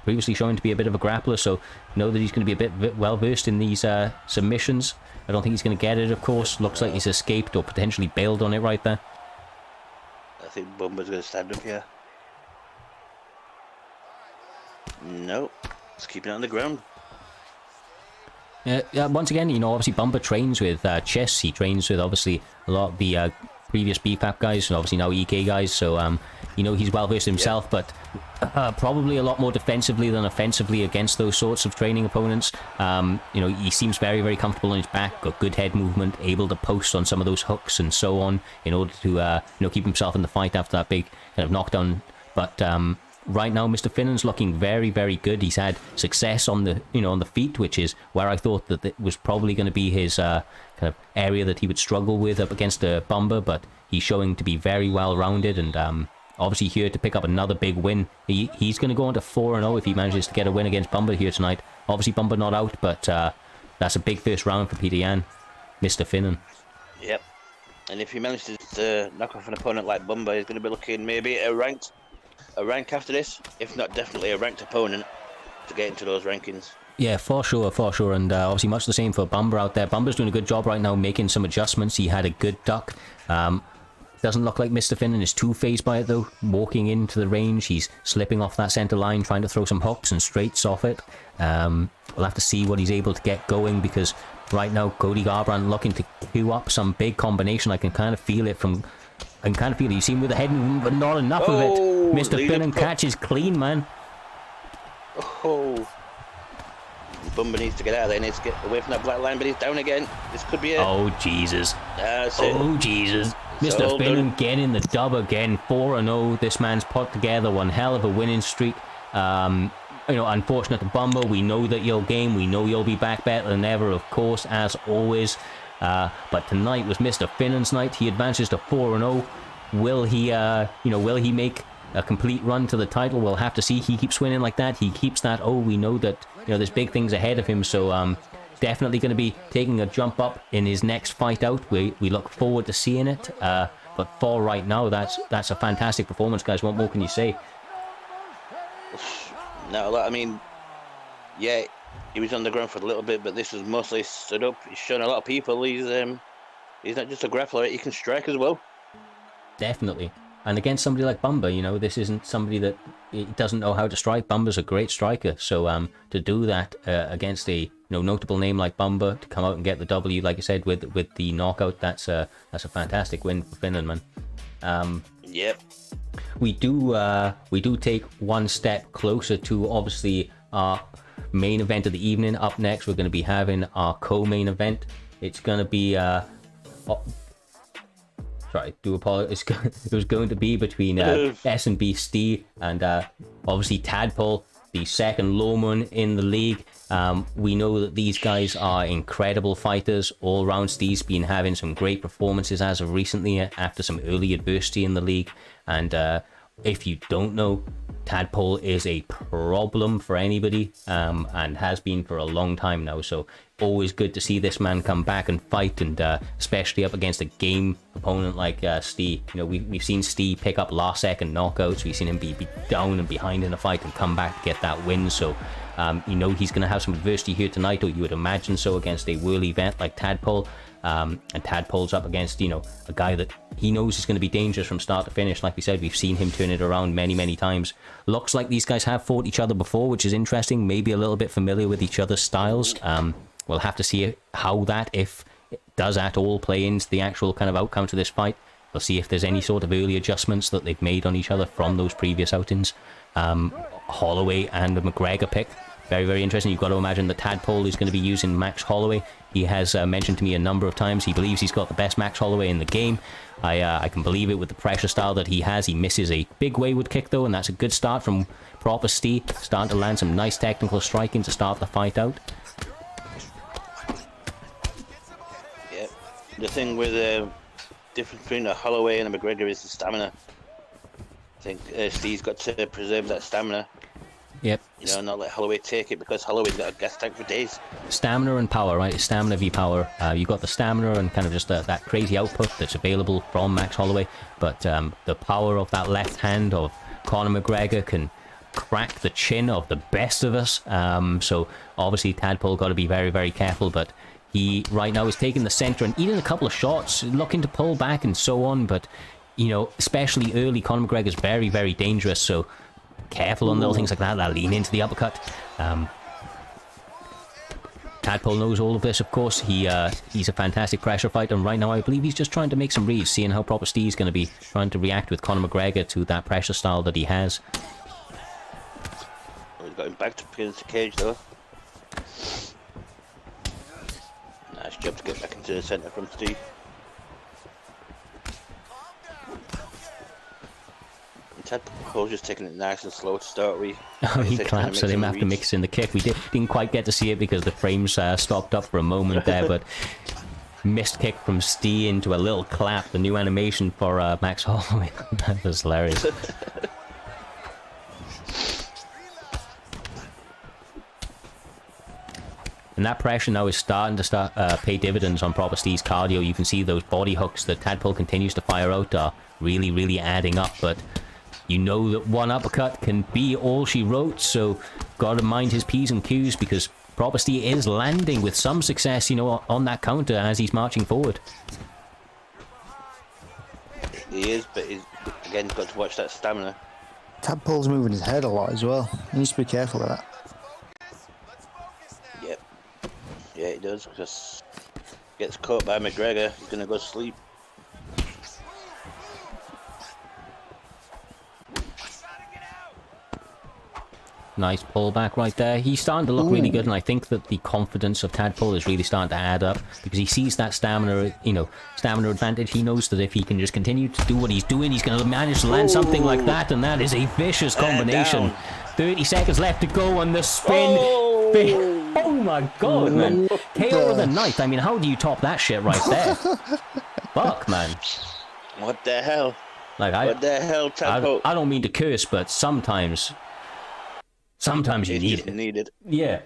previously showing to be a bit of a grappler, so know that he's going to be a bit well-versed in these submissions. I don't think he's going to get it, of course. Looks like he's escaped or potentially bailed on it right there. I think Bumba's going to stand up here. No. Let's keep it on the ground. Yeah, once again, obviously Bumba trains with chess. He trains with, obviously, a lot of the previous BFAP guys, and obviously now EK guys, so, he's well-versed himself, but probably a lot more defensively than offensively against those sorts of training opponents. He seems very, very comfortable on his back, got good head movement, able to post on some of those hooks and so on, in order to, keep himself in the fight after that big kind of knockdown, but, right now, Mr. Finnan's looking very, very good. He's had success on the, on the feet, which is where I thought that it was probably going to be his kind of area that he would struggle with up against the Bumba, but he's showing to be very well-rounded, and obviously here to pick up another big win. He's going to go on to 4-0 if he manages to get a win against Bumba here tonight. Obviously, Bumba not out, but that's a big first round for Peter Yan, Mr. Finnan. Yep. And if he manages to knock off an opponent like Bumba, he's going to be looking maybe at a rank after this, if not definitely a ranked opponent to get into those rankings. Yeah, for sure, and obviously much the same for Bumba out there. Bumba's doing a good job right now making some adjustments. He had a good duck. Doesn't look like Mr. Finnan is too phased by it, though. Walking into the range, he's slipping off that centre line, trying to throw some hooks and straights off it. We'll have to see what he's able to get going, because right now Cody Garbrandt looking to queue up some big combination. I can kind of feel it from... You see him with the head movement, but not enough of it. Mr. Finnan catches clean, man. Bumba needs to get out of there. He needs to get away from that black line, but he's down again. This could be it. Oh, Jesus. That's it. Oh, Jesus. Mr. Finnan getting the dub again. 4-0. This man's put together one hell of a winning streak. Unfortunate to Bumba. We know that you'll game. We know you'll be back better than ever, of course, as always. But tonight was Mr. Finnan's night. He advances to 4-0. Will he, will he make a complete run to the title? We'll have to see. He keeps winning like that. He keeps that. Oh, we know that, there's big things ahead of him. So, definitely going to be taking a jump up in his next fight out. We look forward to seeing it. But for right now, that's a fantastic performance, guys. What more can you say? No, I mean, yeah, he was on the ground for a little bit, but this was mostly stood up. He's shown a lot of people. He's not just a grappler; he can strike as well. Definitely. And against somebody like Bumba, this isn't somebody that doesn't know how to strike. Bumba's a great striker, so to do that against a notable name like Bumba, to come out and get the W, like I said, with the knockout, that's a fantastic win for Finland, man. Yep. We do take one step closer to obviously our main event of the evening. Up next, we're going to be having our co-main event. It's going to be sorry, do apologize. It was going to be between S&B Stee and obviously Tadpole, the second lowman in the league. We know that these guys are incredible fighters all round. Steve's been having some great performances as of recently after some early adversity in the league. And if you don't know, Tadpole is a problem for anybody and has been for a long time now. So always good to see this man come back and fight, and especially up against a game opponent like Steve. We've seen Steve pick up last second knockouts. We've seen him be down and behind in a fight and come back to get that win. So he's going to have some adversity here tonight, or you would imagine so, against a whirly vet like Tadpole. And Tadpole's up against, a guy that he knows is going to be dangerous from start to finish. Like we said, we've seen him turn it around many, many times. Looks like these guys have fought each other before, which is interesting. Maybe a little bit familiar with each other's styles. We'll have to see how that, if it does at all, play into the actual kind of outcome to this fight. We'll see if there's any sort of early adjustments that they've made on each other from those previous outings. Holloway and the McGregor pick. Very, very interesting. You've got to imagine that Tadpole is going to be using Max Holloway. He has mentioned to me a number of times he believes he's got the best Max Holloway in the game. I can believe it with the pressure style that he has. He misses a big wayward kick, though, and that's a good start from proper Steve. Starting to land some nice technical striking to start the fight out. Yeah. The thing with the difference between a Holloway and a McGregor is the stamina. I think Steve's got to preserve that stamina. Yep. Not let Holloway take it, because Holloway's got a gas tank for days. Stamina and power, right? It's stamina v power. You've got the stamina and kind of just that crazy output that's available from Max Holloway, but the power of that left hand of Conor McGregor can crack the chin of the best of us. So obviously Tadpole got to be very, very careful, but he right now is taking the center and eating a couple of shots, looking to pull back and so on, but especially early, Conor McGregor is very, very dangerous, so careful on little things like that lean into the uppercut. Tadpole knows all of this, of course. He's a fantastic pressure fighter, and right now I believe he's just trying to make some reads, seeing how proper Steve's going to be trying to react with Conor McGregor to that pressure style that he has. He's got him back to against the cage, though. Nice job to get back into the centre from Steve. Tadpole's just taking it nice and slow to start with. Oh, he collapsed at him after mixing the kick. We didn't quite get to see it because the frames stopped up for a moment there, but missed kick from Steve into a little clap, the new animation for Max Holloway. That was hilarious. And that pressure now is starting to pay dividends on proper Steve's cardio. You can see those body hooks that Tadpole continues to fire out are really, really adding up, but that one uppercut can be all she wrote, so gotta mind his P's and Q's, because proper Steve is landing with some success, on that counter as he's marching forward. He is, but he's again got to watch that stamina. Tadpole's moving his head a lot as well. He needs to be careful of that. Yep. Yeah, he does, because gets caught by McGregor, he's gonna go to sleep. Nice pullback right there. He's starting to look really good, and I think that the confidence of Tadpole is really starting to add up, because he sees that stamina advantage. He knows that if he can just continue to do what he's doing, he's going to manage to land something like that, and that is a vicious combination. 30 seconds left to go on the spin. Oh my god, man. KO with a knife. I mean, how do you top that shit right there? Fuck, man. What the hell? Like What the hell, Tadpole? I don't mean to curse, but sometimes you need it. Needed. Yeah.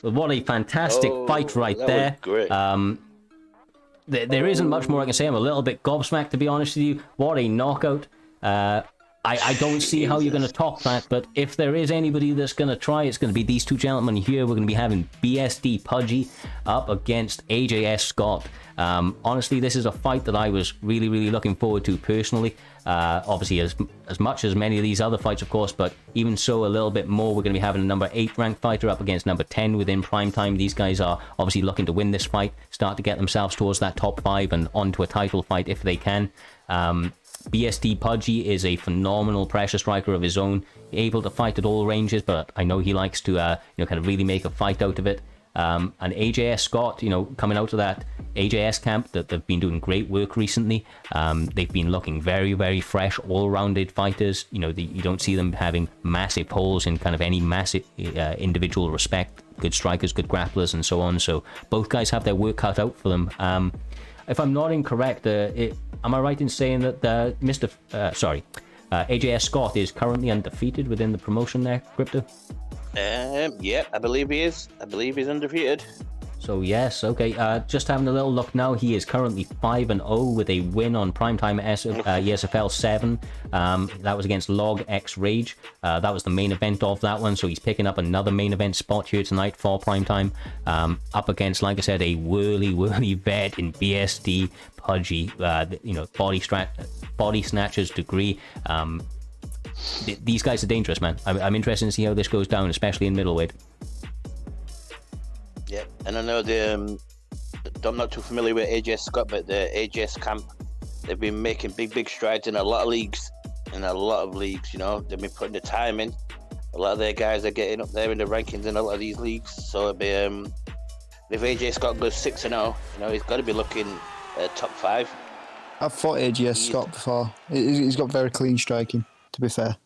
But what a fantastic fight right that there. was great. There isn't much more I can say. I'm a little bit gobsmacked, to be honest with you. What a knockout. I don't see how you're going to top that, but if there is anybody that's going to try, it's going to be these two gentlemen here. We're going to be having BSD Pudgey up against AJS Scott. Honestly, this is a fight that I was really looking forward to personally. Obviously, as much as many of these other fights, of course, but even so, a little bit more. We're going to be having a number 8 ranked fighter up against number 10 within Primetime. These guys are obviously looking to win this fight, start to get themselves towards that top 5 and onto a title fight if they can. BSD Pudgey is a phenomenal pressure striker of his own, able to fight at all ranges, but I know he likes to kind of really make a fight out of it. And AJS Scott, coming out of that AJS camp, that they've been doing great work recently. They've been looking very fresh, all-rounded fighters. You don't see them having massive holes in kind of any massive individual respect. Good strikers, good grapplers, and so on. So both guys have their work cut out for them. If I'm not incorrect, am I right in saying that AJS Scott is currently undefeated within the promotion there, Crypto? Yeah, I believe he is. I believe he's undefeated. So yes, okay. Just having a little look now, he is currently 5-0 with a win on Primetime ESFL 7. That was against Log X Rage. That was the main event of that one, so he's picking up another main event spot here tonight for Primetime. Up against, like I said, a whirly vet in BSD Pudgey. Body snatchers degree. These guys are dangerous, man. I'm interested to see how this goes down, especially in middleweight. Yeah, and I know I'm not too familiar with AJS Scott, but the AJS camp, they've been making big strides in a lot of leagues. They've been putting the time in. A lot of their guys are getting up there in the rankings in a lot of these leagues. So it'll be, if AJ Scott goes 6-0, he's got to be looking top 5. I've fought AJS Scott before. He's got very clean striking, to be fair.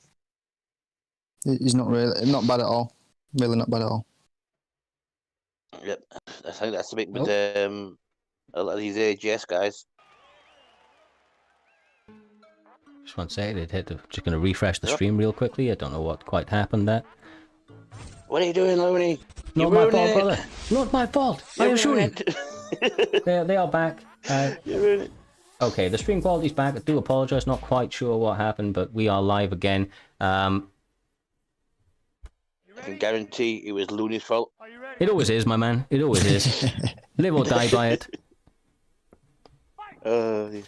He's not bad at all. Really not bad at all. Yep, I think that's a bit with a lot of these AJS guys. Just one second, just going to refresh the stream real quickly. I don't know what quite happened there. What are you doing, Looney? Not my fault, brother. Not my fault. I assure you. They are back. Okay, the stream quality's back. I do apologise. Not quite sure what happened, but we are live again. I can guarantee it was Looney's fault. It always is, my man. It always is. Live or die by it.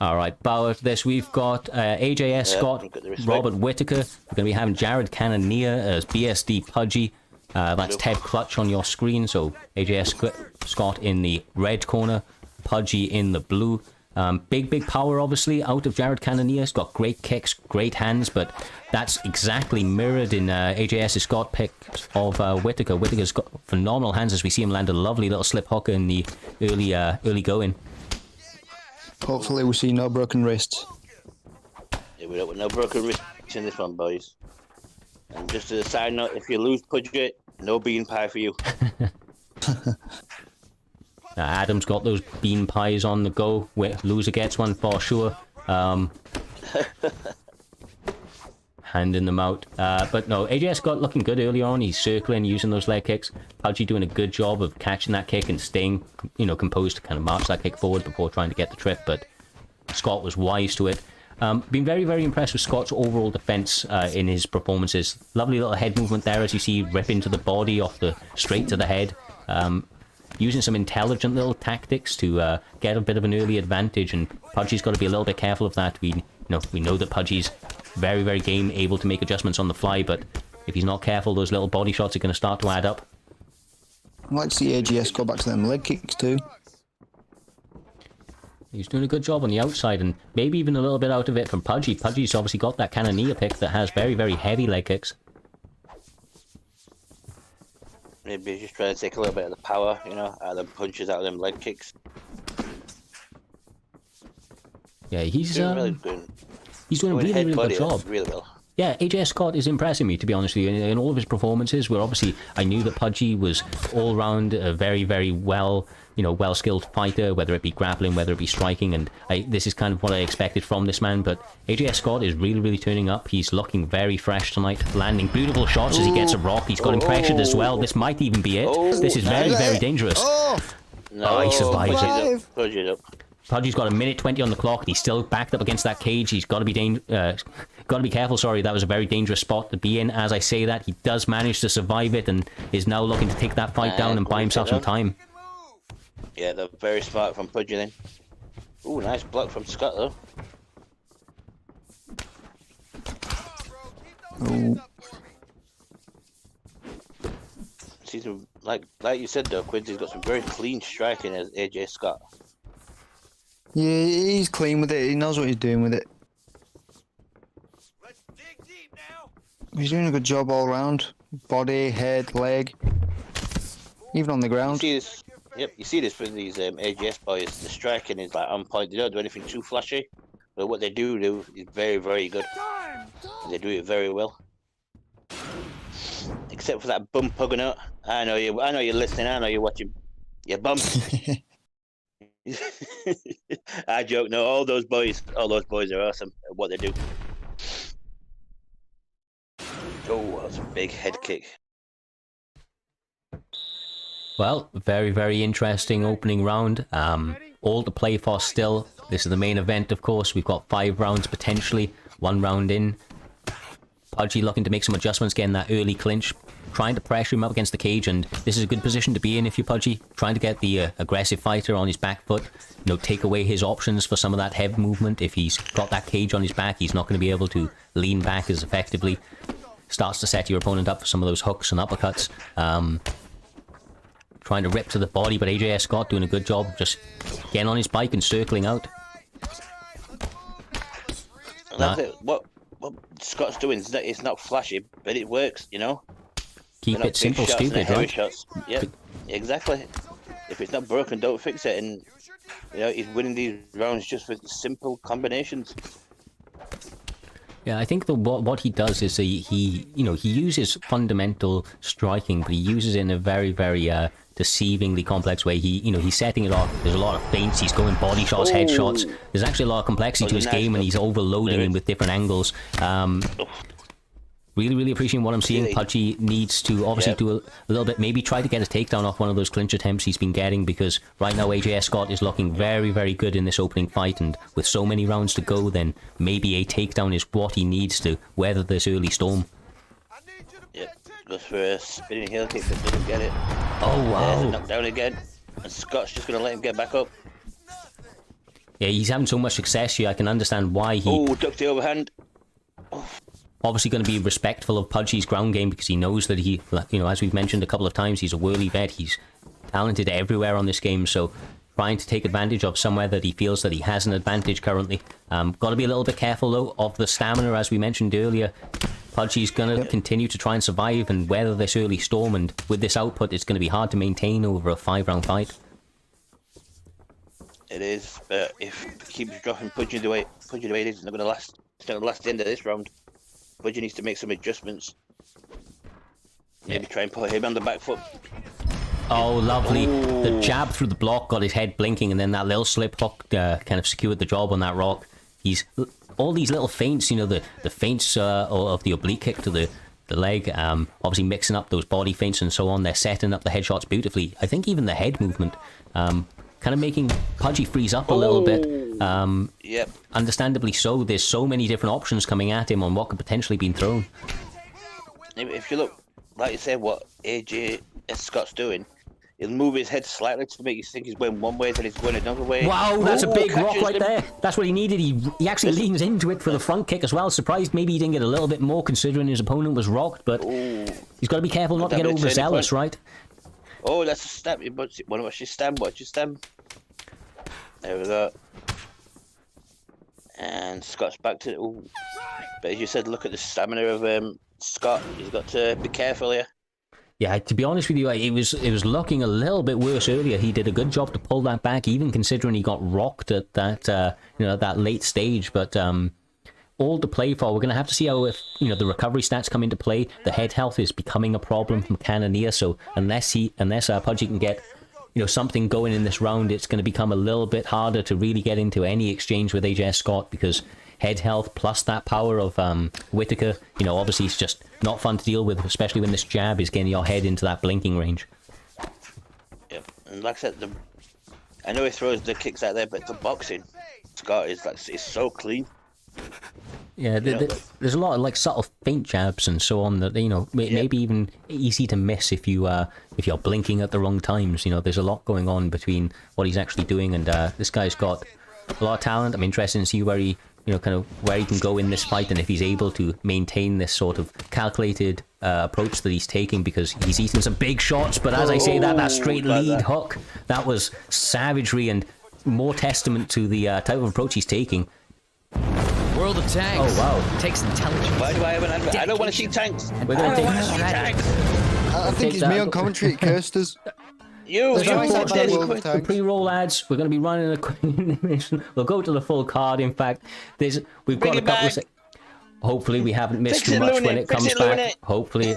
Alright, bow out this. We've got AJS Scott, Robert Whittaker. We're going to be having Jared Cannonier as BSD Pudgey. That's Ted Clutch on your screen. So AJS Scott in the red corner, Pudgey in the blue. Big power, obviously, out of Jared Cannonier. He's got great kicks, great hands, but that's exactly mirrored in AJS Scott pick of Whittaker. Whittaker's got phenomenal hands as we see him land a lovely little slip hooker in the early going. Hopefully we see no broken wrists. Yeah, we don't want no broken wrists in this one, boys. And just as a side note, if you lose Pudgey, no bean pie for you. Adam's got those bean pies on the go. Loser gets one for sure. Handing them out. But no, AJS got looking good early on. He's circling, using those leg kicks. Pudgey doing a good job of catching that kick and staying, composed to kind of march that kick forward before trying to get the trip. But Scott was wise to it. Been very impressed with Scott's overall defense in his performances. Lovely little head movement there, as you see, rip into the body off the straight to the head. Using some intelligent little tactics to get a bit of an early advantage, and Pudgey's got to be a little bit careful of that. We know that Pudgey's very game, able to make adjustments on the fly, but if he's not careful, those little body shots are going to start to add up. I'd like to see AGS go back to them leg kicks too. He's doing a good job on the outside, and maybe even a little bit out of it from Pudgey. Pudgey's obviously got that Cannonier pick that has very heavy leg kicks. Maybe he's just trying to take a little bit of the power, out of them punches, out of them leg kicks. Yeah, he's doing a really good job. Really well. Yeah, AJ Scott is impressing me, to be honest with you. In all of his performances, where obviously I knew that Pudgey was all round a very, very well, well skilled fighter, whether it be grappling, whether it be striking, and this is kind of what I expected from this man. But AJ Scott is really, really turning up. He's looking very fresh tonight, landing beautiful shots as he gets a rock. He's got him pressured as well. This might even be it. This is very, very dangerous. No, he survives it. Pudgey up. Pudgey's got a minute 20 on the clock, and he's still backed up against that cage. He's got to be careful. Sorry, that was a very dangerous spot to be in. As I say that, he does manage to survive it, and is now looking to take that fight down and buy himself some time. Yeah, they're very smart from Pudgey then. Ooh, nice block from Scott though. See some, like you said though, Quincy's got some very clean striking as AJ Scott. Yeah, he's clean with it. He knows what he's doing with it. Let's dig deep now. He's doing a good job all round. Body, head, leg, even on the ground. You see this? Yep, you see this with these AGS boys. The striking is like on point. They don't do anything too flashy, but what they do is very, very good. They do it very well. Except for that bum Pugganaut. I know you're listening. I know you're watching. You bum. I joke. No, all those boys are awesome at what they do. Oh, that's a big head kick. Well, very, very interesting opening round. All to play for still. This is the main event, of course. We've got 5 rounds potentially. 1 round in. Pudgey looking to make some adjustments, getting that early clinch, trying to pressure him up against the cage, and this is a good position to be in if you're Pudgey, trying to get the aggressive fighter on his back foot, take away his options for some of that head movement. If he's got that cage on his back, he's not going to be able to lean back as effectively. Starts to set your opponent up for some of those hooks and uppercuts. Trying to rip to the body, but AJ Scott doing a good job just getting on his bike and circling out. That's it. What Scott's doing is it's not flashy, but it works, Keep it simple, stupid, right? Shots. Yep, exactly. If it's not broken, don't fix it. And he's winning these rounds just with simple combinations. Yeah, I think what he does is he uses fundamental striking, but he uses it in a very, very deceivingly complex way. He's setting it off. There's a lot of feints. He's going body shots, head shots. There's actually a lot of complexity to his game, and he's overloading him with different angles. Really, really appreciating what I'm seeing. Pudgey needs to obviously do a little bit, maybe try to get a takedown off one of those clinch attempts he's been getting, because right now AJ Scott is looking very, very good in this opening fight, and with so many rounds to go, then maybe a takedown is what he needs to weather this early storm. Yep, goes for a spinning heel kick but doesn't get it. Oh, wow. Knocked down again, and Scott's just going to let him get back up. Yeah, he's having so much success here. I can understand why he... Oh, ducked the overhand. Obviously going to be respectful of Pudgey's ground game, because he knows that he, as we've mentioned a couple of times, he's a whirly vet. He's talented everywhere on this game, so trying to take advantage of somewhere that he feels that he has an advantage currently. Got to be a little bit careful, though, of the stamina, as we mentioned earlier. Pudgey's going to continue to try and survive and weather this early storm, and with this output, it's going to be hard to maintain over a 5-round fight. It is, but if he keeps dropping Pudgey the way it is, it's not going to last. It's not going to last the end of this round. Pudgey needs to make some adjustments. Maybe try and put him on the back foot. Oh, lovely. Ooh. The jab through the block got his head blinking, and then that little slip hook kind of secured the job on that rock. He's all these little feints, the feints of the oblique kick to the leg, obviously mixing up those body feints and so on. They're setting up the headshots beautifully. I think even the head movement, kind of making Pudgey freeze up a little bit. Yep. Understandably so. There's so many different options coming at him on what could potentially be thrown. If you look, like you said, what AJ Scott's doing, he'll move his head slightly to make you think he's going one way, then he's going another way. Wow, that's a big rock right there. That's what he needed. He actually leans into it for the front kick as well. Surprised maybe he didn't get a little bit more, considering his opponent was rocked, but he's got to be careful not to get overzealous, right? Oh, that's a stab. Want to watch your stem? Watch your stem. There we go. And Scott's back to... Ooh. But as you said, look at the stamina of Scott. He's got to be careful here. Yeah, to be honest with you, it was looking a little bit worse earlier. He did a good job to pull that back, even considering he got rocked at that that late stage. But all to play for. We're going to have to see how, if the recovery stats come into play. The head health is becoming a problem from Cannonier, so unless Pudgey can get something going in this round, it's going to become a little bit harder to really get into any exchange with AJ Scott, because head health plus that power of Whittaker, obviously it's just not fun to deal with, especially when this jab is getting your head into that blinking range. Yep, and like I said, I know he throws the kicks out there, but the boxing, Scott is so clean. Yeah, there's a lot of like subtle feint jabs and so on that maybe even easy to miss if you're blinking at the wrong times. There's a lot going on between what he's actually doing, and this guy's got a lot of talent. I'm interested to see where he where he can go in this fight, and if he's able to maintain this sort of calculated approach that he's taking, because he's eating some big shots. But as I say that straight lead hook, that was savagery and more testament to the type of approach he's taking. World of tanks. Oh wow, Takes intelligence. Why do I have an advert? I don't want to see tanks. we're gonna take I think it's me on commentary at Kirsters. You Unfortunately, the pre-roll ads. We're going to be running a quick animation. We'll go to the full card. In fact, we've got a couple of. Hopefully, we haven't missed too much when it comes back. Hopefully.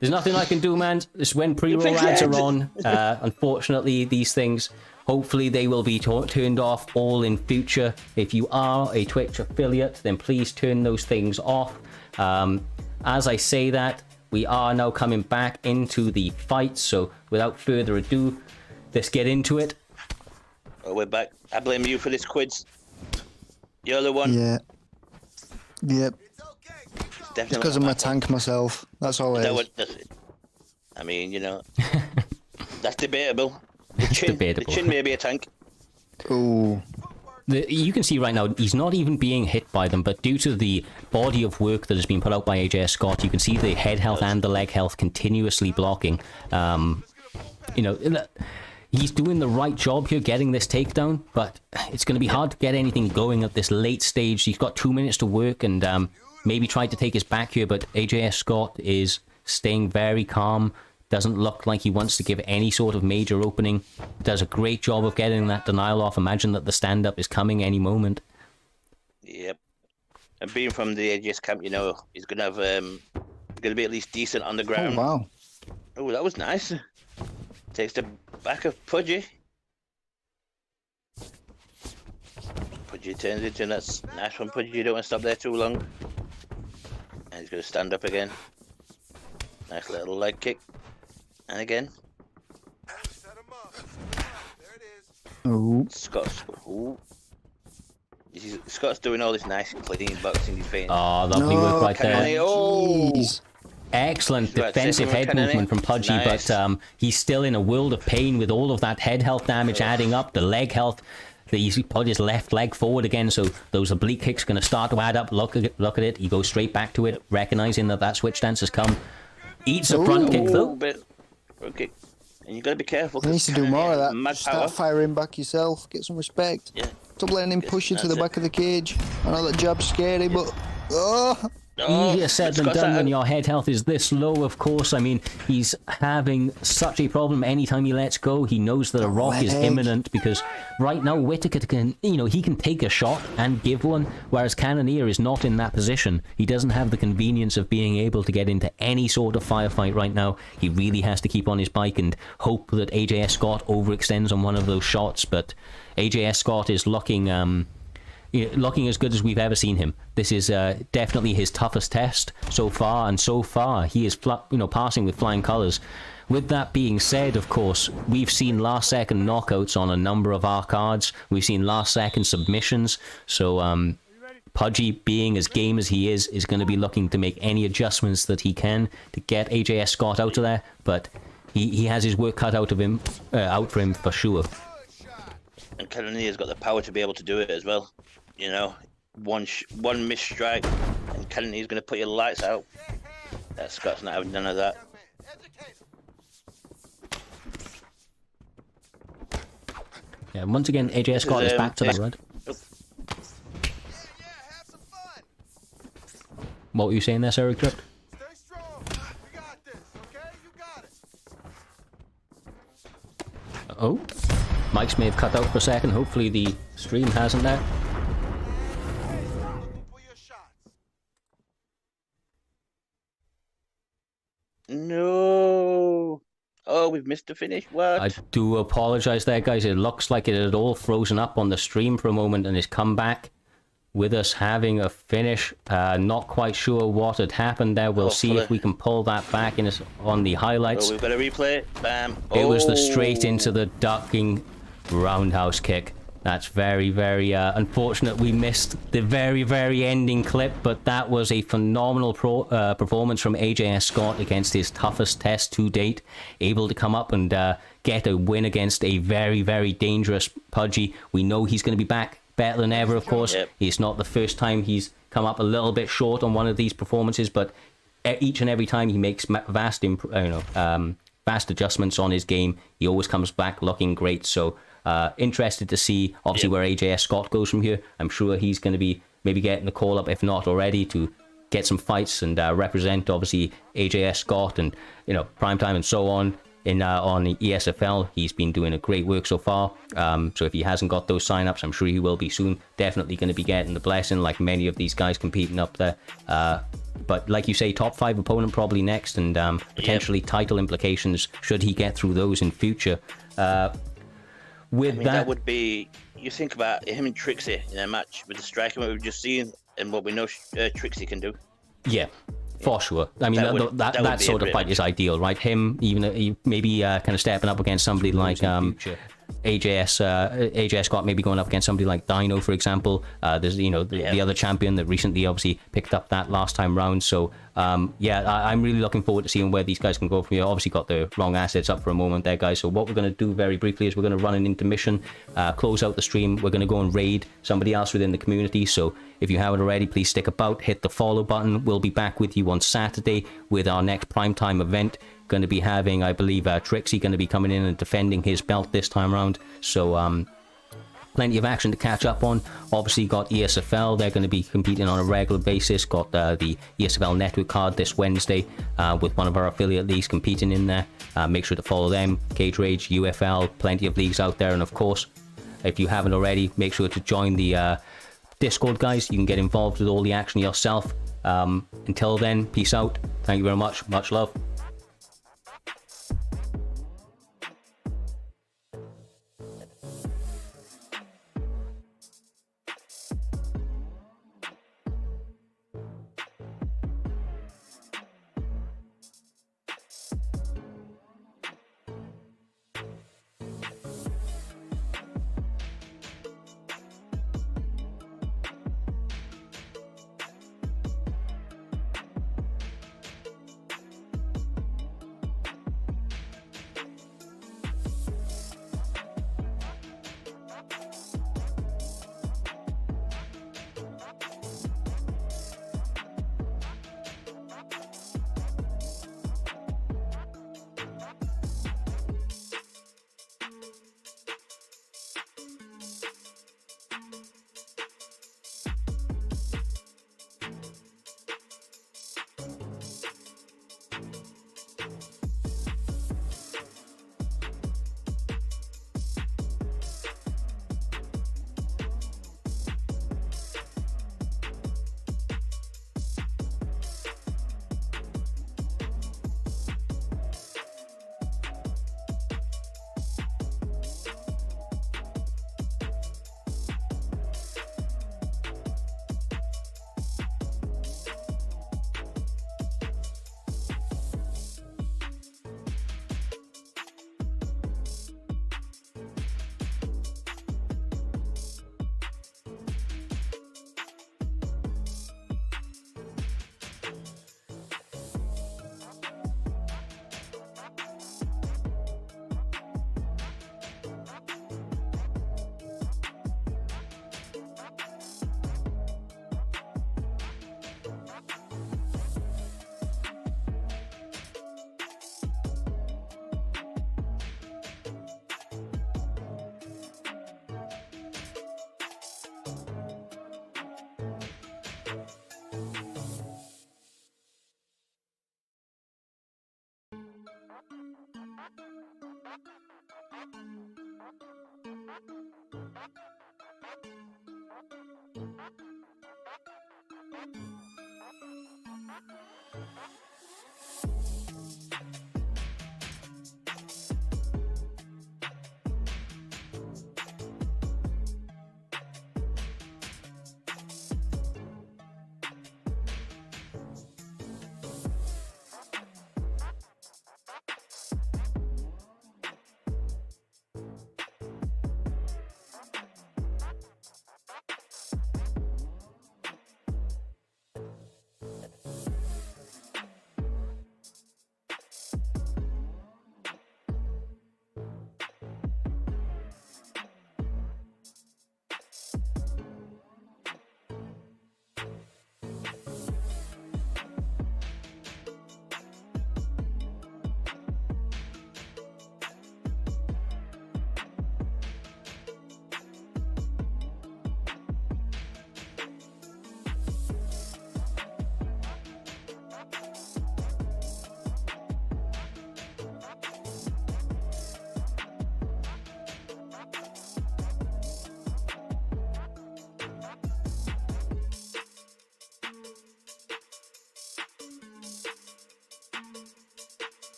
There's nothing I can do, man. This is when pre-roll ads are on. Unfortunately, these things. Hopefully, they will be turned off all in future. If you are a Twitch affiliate, then please turn those things off. As I say that, we are now coming back into the fight, so without further ado, let's get into it. Oh, we're back. I blame you for this, Quids. You're the one. Yeah. Yep. It's definitely Because I'm a tank myself. That's all it is. I mean, that's debatable. The chin may be a tank. Ooh. You can see right now, he's not even being hit by them, but due to the body of work that has been put out by AJ Scott, you can see the head health and the leg health continuously blocking. He's doing the right job here, getting this takedown, but it's going to be hard to get anything going at this late stage. He's got 2 minutes to work, and maybe try to take his back here, but AJ Scott is staying very calm. Doesn't look like he wants to give any sort of major opening. Does a great job of getting that denial off. Imagine that the stand-up is coming any moment. Yep. And being from the AGS camp, he's gonna have going to be at least decent on the ground. Oh, wow. Oh, that was nice. Takes the back of Pudgey. Pudgey turns it, and that's nice from Pudgey. You don't want to stop there too long. And he's going to stand up again. Nice little leg kick. And again. Set him up. There it is. Ooh. Scott's doing all this nice clean boxing defense. Oh, lovely work right there. Oh, Excellent defensive head movement from Pudgey, nice. But he's still in a world of pain with all of that head health damage adding up, the leg health. He's put his left leg forward again, so those oblique kicks are going to start to add up. Look at it. He goes straight back to it, recognizing that switch stance has come. Eats a front kick, though. Okay. And you got to be careful. You need to do more of that. Mad Start power. firing back yourself. Get some respect. Yeah. Stop letting him push you to the back of the cage. I know that jab's scary, but... Easier said than done when your head health is this low, of course. I mean, he's having such a problem anytime he lets go. He knows that a rock is imminent, because right now Whittaker can, he can take a shot and give one, whereas Cannonier is not in that position. He doesn't have the convenience of being able to get into any sort of firefight right now. He really has to keep on his bike and hope that AJ Scott overextends on one of those shots, but AJ Scott is looking as good as we've ever seen him. This is definitely his toughest test so far, and so far he is passing with flying colours. With that being said, of course, we've seen last second knockouts on a number of our cards. We've seen last second submissions, so Pudgey, being as game as he is going to be looking to make any adjustments that he can to get AJ Scott out of there, but he has his work cut out for him for sure. And Cannonier's got the power to be able to do it as well. One missed strike, and Cannonier's going to put your lights out. That Scott's not having none of that. Yeah, once again, AJ Scott is back to that red. What were you saying there, Sir Crypt? Stay strong. We got this, okay? You got it. Oh, mics may have cut out for a second. Hopefully the stream hasn't there. we've missed the finish. What? I do apologize there, guys. It looks like it had all frozen up on the stream for a moment and it's come back with us having a finish. Not quite sure what had happened there. We'll see if we can pull that back on the highlights. Oh, we've got a replay. Bam. It was the straight into the ducking roundhouse kick. That's very, very unfortunate. We missed the very, very ending clip, but that was a phenomenal performance from AJS Scott against his toughest test to date. Able to come up and get a win against a very, very dangerous Pudgey. We know he's going to be back better than ever, of course. Yep. It's not the first time he's come up a little bit short on one of these performances, but each and every time he makes vast adjustments on his game. He always comes back looking great. So interested to see, obviously, where AJS Scott goes from here. I'm sure he's going to be maybe getting the call up, if not already, to get some fights and represent, obviously, AJS Scott and, PrimeTime and so on. On the ESFL, he's been doing a great work so far. So if he hasn't got those sign-ups, I'm sure he will be soon. Definitely going to be getting the blessing, like many of these guys competing up there. But like you say, top 5 opponent probably next, and potentially title implications should he get through those in future. That would be, you think about him and Trixie in a match with the striker we've just seen and what we know Trixie can do. Yeah, for sure. I mean, that sort of fight is ideal, right? Him, even maybe kind of stepping up against somebody like AJS Scott, maybe going up against somebody like Dyno, for example. There's the other champion that recently obviously picked up that last time round. So I'm really looking forward to seeing where these guys can go from here. Obviously got the wrong assets up for a moment there, guys. So what we're going to do very briefly is we're going to run an intermission, close out the stream. We're going to go and raid somebody else within the community. So if you haven't already, please stick about, hit the follow button. We'll be back with you on Saturday with our next primetime event. Going to be having, I believe, Trixie going to be coming in and defending his belt this time around. So plenty of action to catch up on. Obviously got ESFL, they're going to be competing on a regular basis. Got the ESFL network card this Wednesday with one of our affiliate leagues competing in there. Make sure to follow them. Cage Rage, UFL, plenty of leagues out there. And of course, if you haven't already, make sure to join the Discord, guys. You can get involved with all the action yourself. Until then, peace out. Thank you very much. Much love.